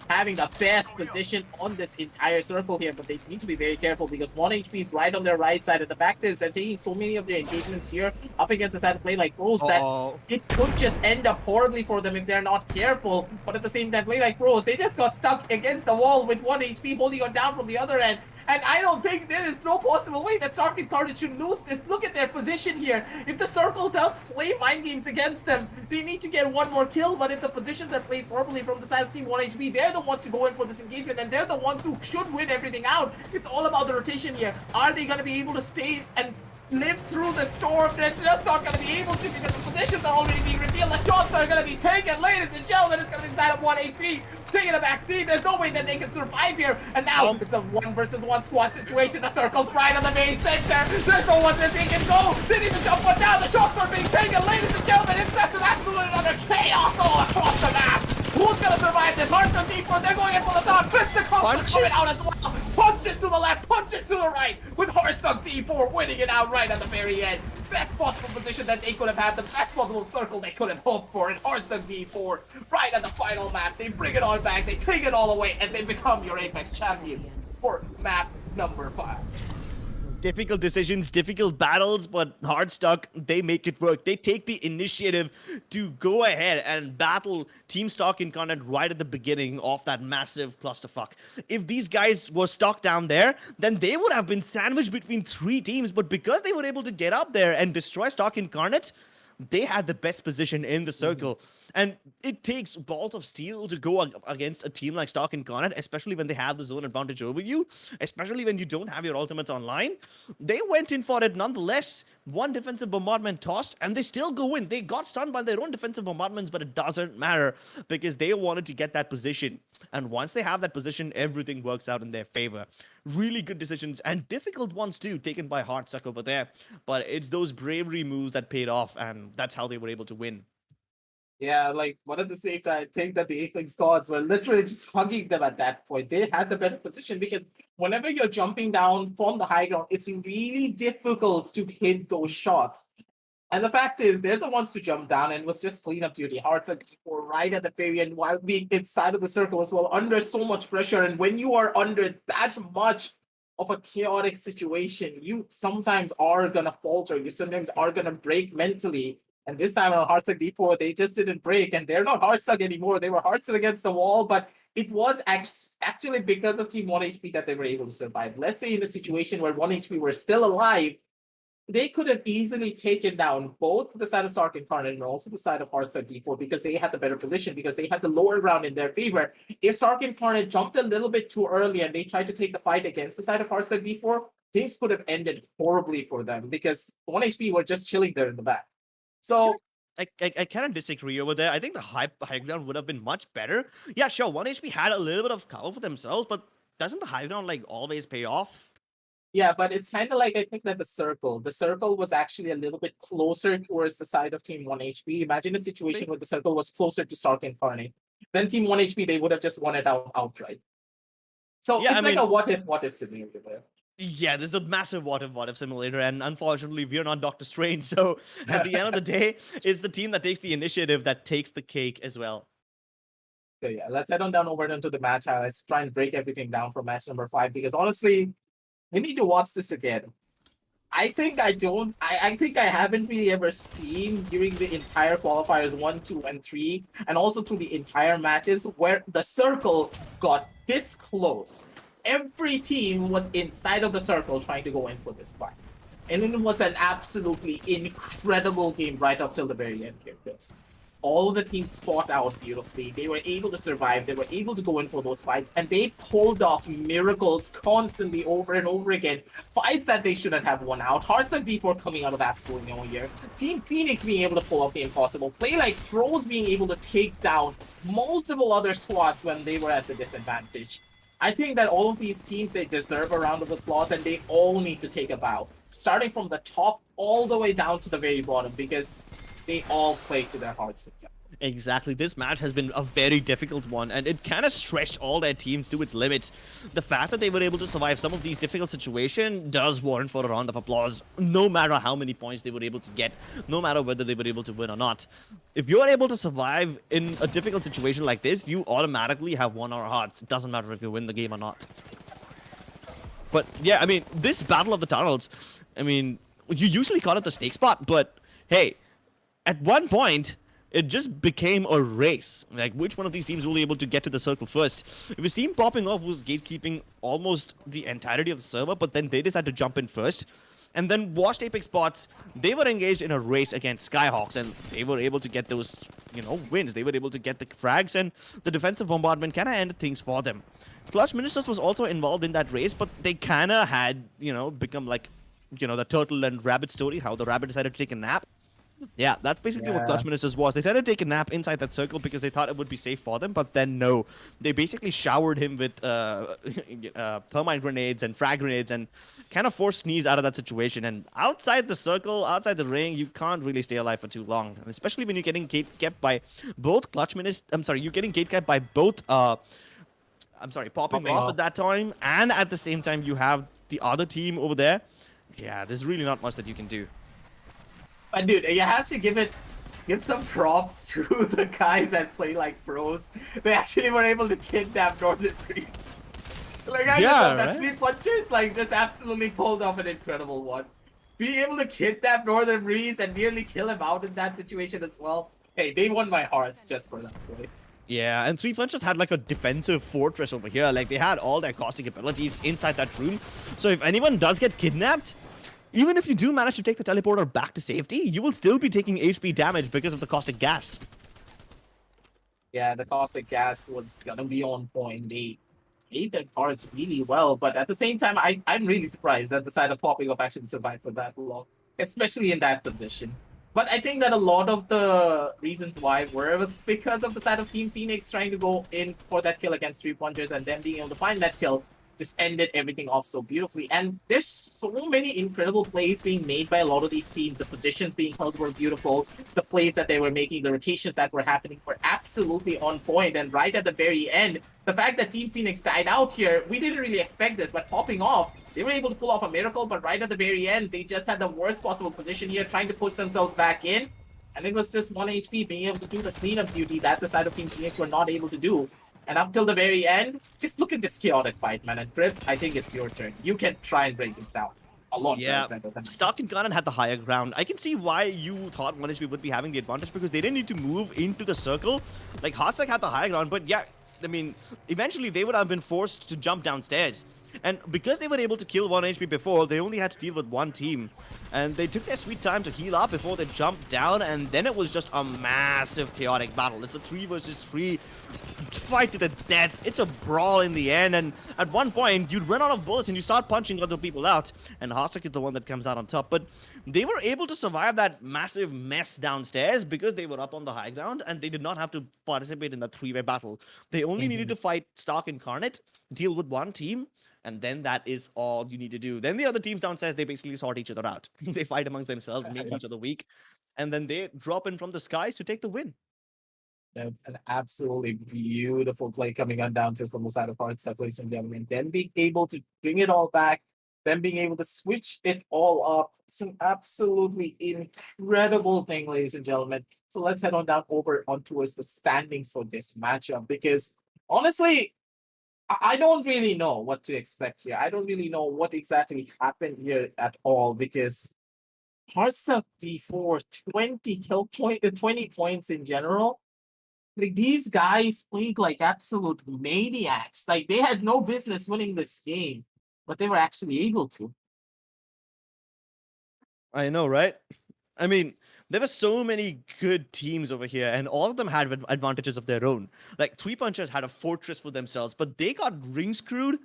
having the best position on this entire circle here, but they need to be very careful because 1 HP is right on their right side, and the fact is they're taking so many of their engagements here up against the side of Play Like Pros that it could just end up horribly for them if they're not careful. But at the same time, Play Like Pros, they just got stuck against the wall with 1 HP holding on down from the other end. And I don't think there is no possible way that Stark Incarnate should lose this. Look at their position here. If the circle does play mind games against them, they need to get 1 more kill. But if the positions are played properly from the side of Team 1 HP, they're the ones to go in for this engagement. And they're the ones who should win everything out. It's all about the rotation here. Are they going to be able to stay and live through the storm? They're just not going to be able to because the positions are already being revealed. The shots are going to be taken. Ladies and gentlemen, it's going to be side of 1 HP. Taking a back seat. There's no way that they can survive here. And now it's a 1 versus 1 squad situation. The circle's right on the main center. There's no one that they can go. They didn't even jump one down. The shots are being taken. Ladies and gentlemen, it's just an absolute utter chaos all across the map. Who's gonna survive this? Hearts of D4, they're going in for the top. Mr. Cross coming out as well. Punches to the left, punches to the right. With Hearts of D4 winning it out right at the very end. Best possible position that they could have had, the best possible circle they could have hoped for, and Hearts of D4 right at the final map. They bring it all back, they take it all away, and they become your Apex champions for map number 5. Difficult decisions, difficult battles, but Hardstuck, they make it work. They take the initiative to go ahead and battle Team Stark Incarnate right at the beginning of that massive clusterfuck. If these guys were stuck down there, then they would have been sandwiched between 3 teams, but because they were able to get up there and destroy Stark Incarnate, they had the best position in the circle. And it takes balls of steel to go against a team like Stark Incarnate, especially when they have the zone advantage over you, especially when you don't have your ultimates online. They went in for it nonetheless. 1 defensive bombardment tossed, and they still go in. They got stunned by their own defensive bombardments, but it doesn't matter because they wanted to get that position. And once they have that position, everything works out in their favor. Really good decisions, and difficult ones too, taken by Heartsuck over there. But it's those bravery moves that paid off, and that's how they were able to win. Yeah, like, but at the same time, I think that the Apex gods were literally just hugging them at that point. They had the better position because whenever you're jumping down from the high ground, it's really difficult to hit those shots. And the fact is, they're the ones to jump down, and it was just cleanup duty. Hearts are right at the very end while being inside of the circle as well, under so much pressure. And when you are under that much of a chaotic situation, you sometimes are gonna falter. You sometimes are gonna break mentally. And this time on Heartstuck D4, they just didn't break, and they're not Heartstuck anymore. They were Heartstuck against the wall, but it was actually because of Team 1 HP that they were able to survive. Let's say in a situation where 1 HP were still alive, they could have easily taken down both the side of Stark Incarnate and also the side of Heartstuck D4 because they had the better position, because they had the lower ground in their favor. If Stark Incarnate jumped a little bit too early and they tried to take the fight against the side of Heartstuck D4, things could have ended horribly for them because 1 HP were just chilling there in the back. So I kind of disagree over there. I think the high ground would have been much better. Yeah, sure. 1 HP had a little bit of cover for themselves, but doesn't the high ground like always pay off? Yeah, but it's kind of like I think that the circle was actually a little bit closer towards the side of Team 1 HP. Imagine a situation where the circle was closer to Stark Incarnate. Then Team 1 HP, they would have just won it outright. So Yeah, it's I like mean, a what if scenario there. yeah, there's a massive what if simulator, and unfortunately, we're not Doctor Strange. So at the end of the day, it's the team that takes the initiative that takes the cake as well. So yeah, let's head on down over into the match highlights. Try and break everything down from match number 5 because honestly, we need to watch this again. I think I don't. I think I haven't really ever seen during the entire qualifiers 1, 2, and 3, and also through the entire matches where the circle got this close. Every team was inside of the circle trying to go in for this fight. And it was an absolutely incredible game right up till the very end here, Chris. All of the teams fought out beautifully. They were able to survive. They were able to go in for those fights, and they pulled off miracles constantly over and over again. Fights that they shouldn't have won out. Hearthstone D4 coming out of absolutely nowhere. Team Phoenix being able to pull off the impossible. Play like pros being able to take down multiple other squads when they were at the disadvantage. I think that all of these teams, they deserve a round of applause, and they all need to take a bow. Starting from the top all the way down to the very bottom, because they all played to their heart's content. Exactly. This match has been a very difficult one, and it kind of stretched all their teams to its limits. The fact that they were able to survive some of these difficult situations does warrant for a round of applause, no matter how many points they were able to get, no matter whether they were able to win or not. If you're able to survive in a difficult situation like this, you automatically have won our hearts. It doesn't matter if you win the game or not. But yeah, I mean, this Battle of the Tunnels, I mean, you usually call it the snake spot, but hey, at one point, it just became a race. Like, which one of these teams will be able to get to the circle first? It was Team Popping Off was gatekeeping almost the entirety of the server, but then they decided to jump in first. And then Washed Apex Bots, they were engaged in a race against Skyhawks, and they were able to get those, wins. They were able to get the frags, and the defensive bombardment kind of ended things for them. Clutch Ministers was also involved in that race, but they kind of had, become like, the turtle and rabbit story, how the rabbit decided to take a nap. Yeah, that's basically what Clutch Ministers was. They decided to take a nap inside that circle because they thought it would be safe for them, but then no. They basically showered him with thermite grenades and frag grenades and kind of forced Sneeze out of that situation. And outside the circle, outside the ring, you can't really stay alive for too long. And especially when you're getting gate-kept by both Clutch Ministers... I'm sorry, you're getting gate-kept by both... Popping off at that time, and at the same time you have the other team over there. Yeah, there's really not much that you can do. But dude, you have to give some props to the guys that play like pros. They actually were able to kidnap Northern Breeze. Like I just thought that 3 punchers like just absolutely pulled off an incredible one. Being able to kidnap Northern Breeze and nearly kill him out in that situation as well. Hey, they won my hearts just for that play. Yeah, and 3 Punches had like a defensive fortress over here. Like, they had all their caustic abilities inside that room. So if anyone does get kidnapped, even if you do manage to take the teleporter back to safety, you will still be taking HP damage because of the caustic gas. Yeah, the caustic gas was gonna be on point. They ate their cards really well, but at the same time, I'm really surprised that the side of Popping Up actually survived for that long, especially in that position. But I think that a lot of the reasons why was because of the side of Team Phoenix trying to go in for that kill against 3 punchers and then being able to find that kill just ended everything off so beautifully. And there's so many incredible plays being made by a lot of these teams. The positions being held were beautiful. The plays that they were making, the rotations that were happening were absolutely on point. And right at the very end, the fact that Team Phoenix died out here, we didn't really expect this, but Popping Off, they were able to pull off a miracle, but right at the very end, they just had the worst possible position here, trying to push themselves back in. And it was just 1 HP being able to do the cleanup duty that the side of Team Phoenix were not able to do. And up till the very end, just look at this chaotic fight, man. And Crips, I think it's your turn. You can try and break this down. A lot better than Stark and Garden had the higher ground. I can see why you thought 1 HP would be having the advantage because they didn't need to move into the circle. Like, Hearthstone had the higher ground, but yeah, I mean, eventually they would have been forced to jump downstairs. And because they were able to kill 1 HP before, they only had to deal with 1 team. And they took their sweet time to heal up before they jumped down, and then it was just a massive chaotic battle. It's a 3 versus 3 fight to the death. It's a brawl in the end, and at one point you run out of bullets and you start punching other people out, and Hasek is the one that comes out on top. But they were able to survive that massive mess downstairs because they were up on the high ground and they did not have to participate in the three-way battle. They only needed to fight Stark Incarnate, deal with one team, and then that is all you need to do. Then the other teams downstairs, they basically sort each other out. They fight amongst themselves, make each other weak, and then they drop in from the skies to take the win. An absolutely beautiful play coming on down to from the side of Hearthstone, ladies and gentlemen. Then being able to bring it all back, then being able to switch it all up. It's an absolutely incredible thing, ladies and gentlemen. So let's head on down over on towards the standings for this matchup because honestly, I don't really know what to expect here. I don't really know what exactly happened here at all because Hearthstone D4 20 kill point, 20 points in general. Like these guys played like absolute maniacs. Like they had no business winning this game, but they were actually able to. I know, right? I mean, there were so many good teams over here, and all of them had advantages of their own. Like Three Punchers had a fortress for themselves, but they got ring screwed.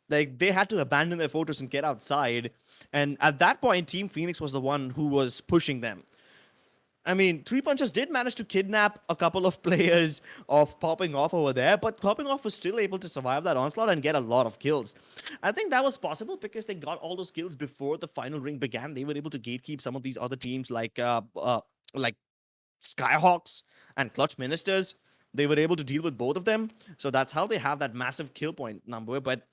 Like they had to abandon their fortress and get outside. And at that point, Team Phoenix was the one who was pushing them. I mean, Three Punchers did manage to kidnap a couple of players of Popping Off over there, but Popping Off was still able to survive that onslaught and get a lot of kills. I think that was possible because they got all those kills before the final ring began. They were able to gatekeep some of these other teams like Skyhawks and Clutch Ministers. They were able to deal with both of them, so that's how they have that massive kill point number. But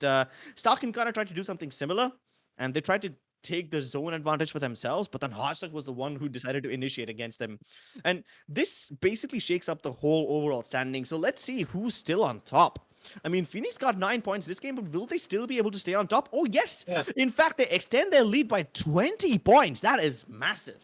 Stark and Connor tried to do something similar, and they tried to take the zone advantage for themselves, but then Harstak was the one who decided to initiate against them. And this basically shakes up the whole overall standing. So let's see who's still on top. I mean, Phoenix got 9 points this game, but will they still be able to stay on top? Oh, yes. In fact, they extend their lead by 20 points. That is massive.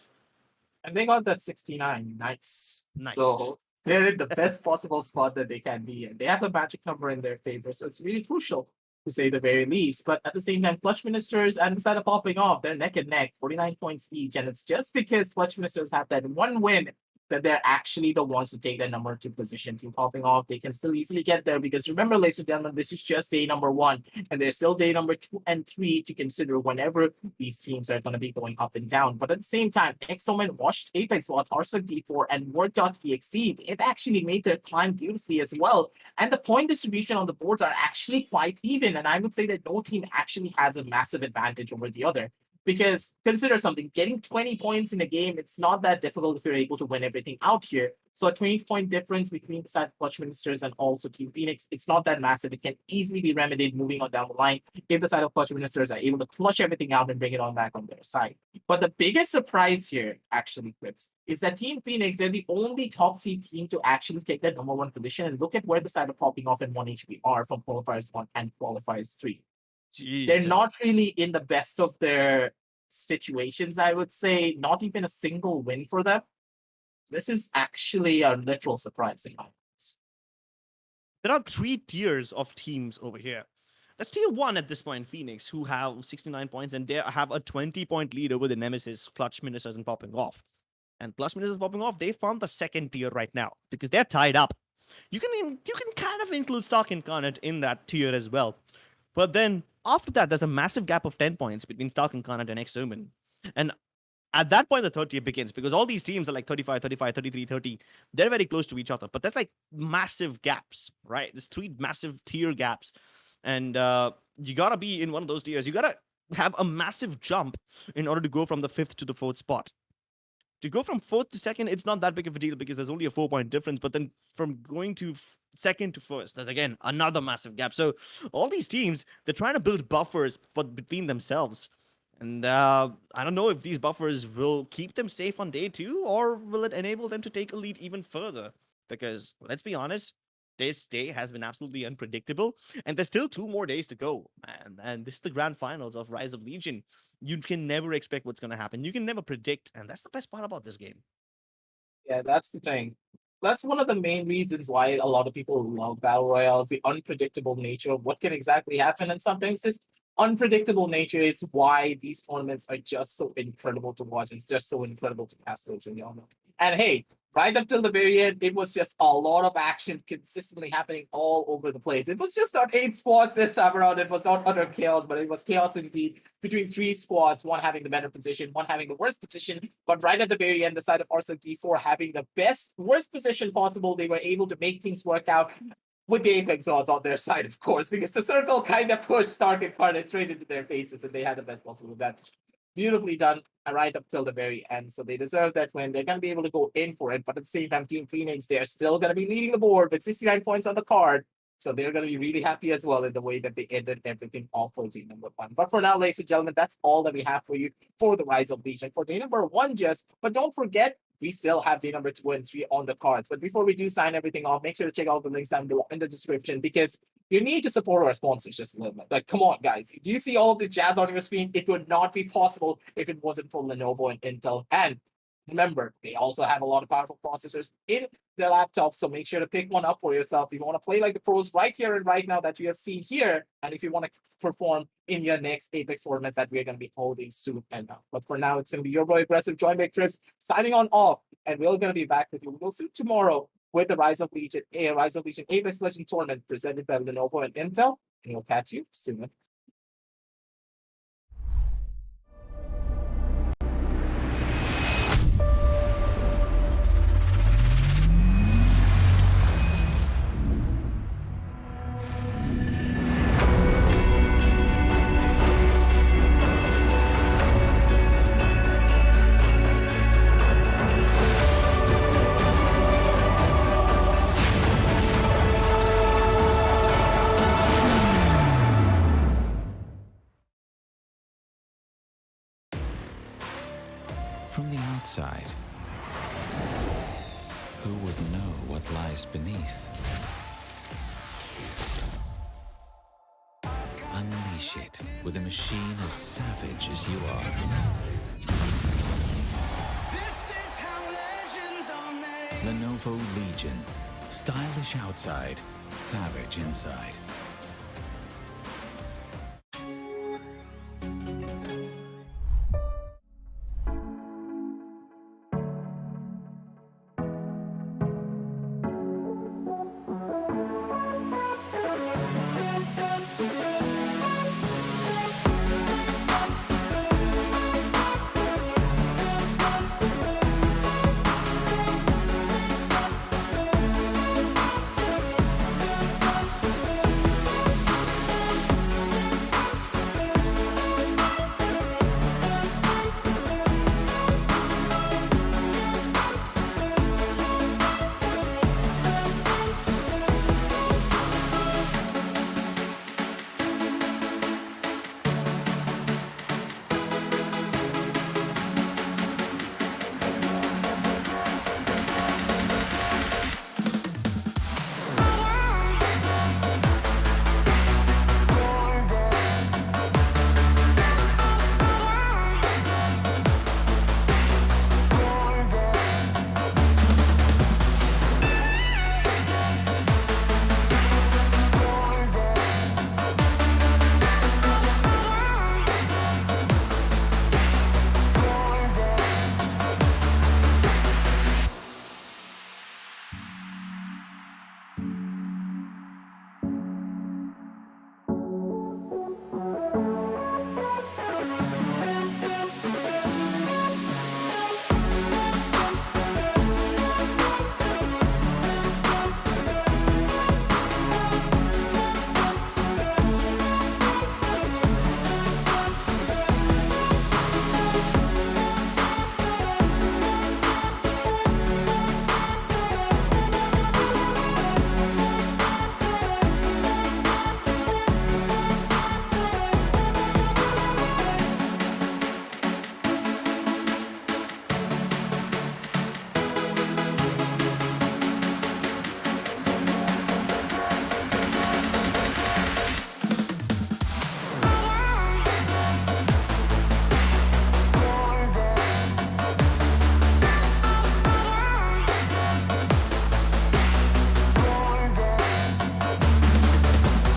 And they got that 69. Nice. Nice. So they're in the best possible spot that they can be in. They have the magic number in their favor, so it's really crucial to say the very least. But at the same time, Clutch Ministers and the side of Popping Off, they're neck and neck, 49 points each. And it's just because Clutch Ministers have that one win that they're actually the ones to take that number 2 position. Team Popping Off, they can still easily get there because remember, ladies and gentlemen, this is just day number 1, and there's still day number 2 and 3 to consider whenever these teams are going to be going up and down. But at the same time, Exomen watched Apex watch Arsec D4 and Word.exe. They've actually made their climb beautifully as well. And the point distribution on the boards are actually quite even. And I would say that no team actually has a massive advantage over the other. Because consider something, getting 20 points in a game, it's not that difficult if you're able to win everything out here. So a 20-point difference between the side of Clutch Ministers and also Team Phoenix, it's not that massive. It can easily be remedied moving on down the line if the side of Clutch Ministers are able to clutch everything out and bring it on back on their side. But the biggest surprise here, actually, Crips, is that Team Phoenix, they're the only top seed team to actually take that number 1 position. And look at where the side of Popping Off and 1 HP are from Qualifiers 1 and Qualifiers 3. Jeez. They're not really in the best of their situations, I would say. Not even a single win for them. This is actually a literal surprise in my eyes. There are 3 tiers of teams over here. That's tier 1 at this point, Phoenix, who have 69 points, and they have a 20-point lead over the Nemesis, Clutch Ministers, and Popping Off. And Clutch Ministers Popping Off, they found the 2nd tier right now because they're tied up. You can kind of include Stark Incarnate in that tier as well. But then after that, there's a massive gap of 10 points between Stark Incarnate and X-Omen. And at that point, the 3rd tier begins because all these teams are like 35, 35, 33, 30. They're very close to each other, but that's like massive gaps, right? There's 3 massive tier gaps. And you got to be in one of those tiers. You got to have a massive jump in order to go from the 5th to the 4th spot. To go from 4th to 2nd, it's not that big of a deal because there's only a 4-point difference. But then from going to 2nd to 1st, there's again another massive gap. So all these teams, they're trying to build buffers between themselves. And I don't know if these buffers will keep them safe on day 2 or will it enable them to take a lead even further? Because let's be honest, this day has been absolutely unpredictable, and there's still 2 more days to go, man. And this is the grand finals of Rise of Legion. You can never expect what's going to happen. You can never predict, and that's the best part about this game. Yeah, that's the thing. That's one of the main reasons why a lot of people love Battle Royales, the unpredictable nature of what can exactly happen. And sometimes this unpredictable nature is why these tournaments are just so incredible to watch. It's just so incredible to cast those in, y'all know. And hey, right up till the very end, it was just a lot of action consistently happening all over the place. It was just not 8 squads this time around. It was not utter chaos, but it was chaos indeed between 3 squads, one having the better position, one having the worst position. But right at the very end, the side of Arsenal D4 having the worst position possible, they were able to make things work out with the Apex odds on their side, of course, because the circle kind of pushed Target Carded straight into their faces and they had the best possible advantage. Beautifully done right up till the very end. So they deserve that win. They're going to be able to go in for it. But at the same time, Team Phoenix, they're still going to be leading the board with 69 points on the card. So they're going to be really happy as well in the way that they ended everything off for day number 1. But for now, ladies and gentlemen, that's all that we have for you for the Rise of Legion. For day number 1, but don't forget, we still have day number 2 and 3 on the cards. But before we do sign everything off, make sure to check out the links down below in the description because you need to support our sponsors just a little bit. Like, come on, guys. Do you see all of the jazz on your screen? It would not be possible if it wasn't for Lenovo and Intel. And remember, they also have a lot of powerful processors in their laptops, so make sure to pick one up for yourself. If you want to play like the pros right here and right now that you have seen here, and if you want to perform in your next Apex tournament that we're going to be holding soon enough. But for now, it's going to be your boy Aggressive Join Back Trips signing on off, and we're going to be back with you real soon tomorrow with the Rise of Legion Apex Legend tournament presented by Lenovo and Intel, and we'll catch you soon. From the outside, who would know what lies beneath? Unleash it with a machine as savage as you are. This is how legends are made. Lenovo Legion. Stylish outside, savage inside.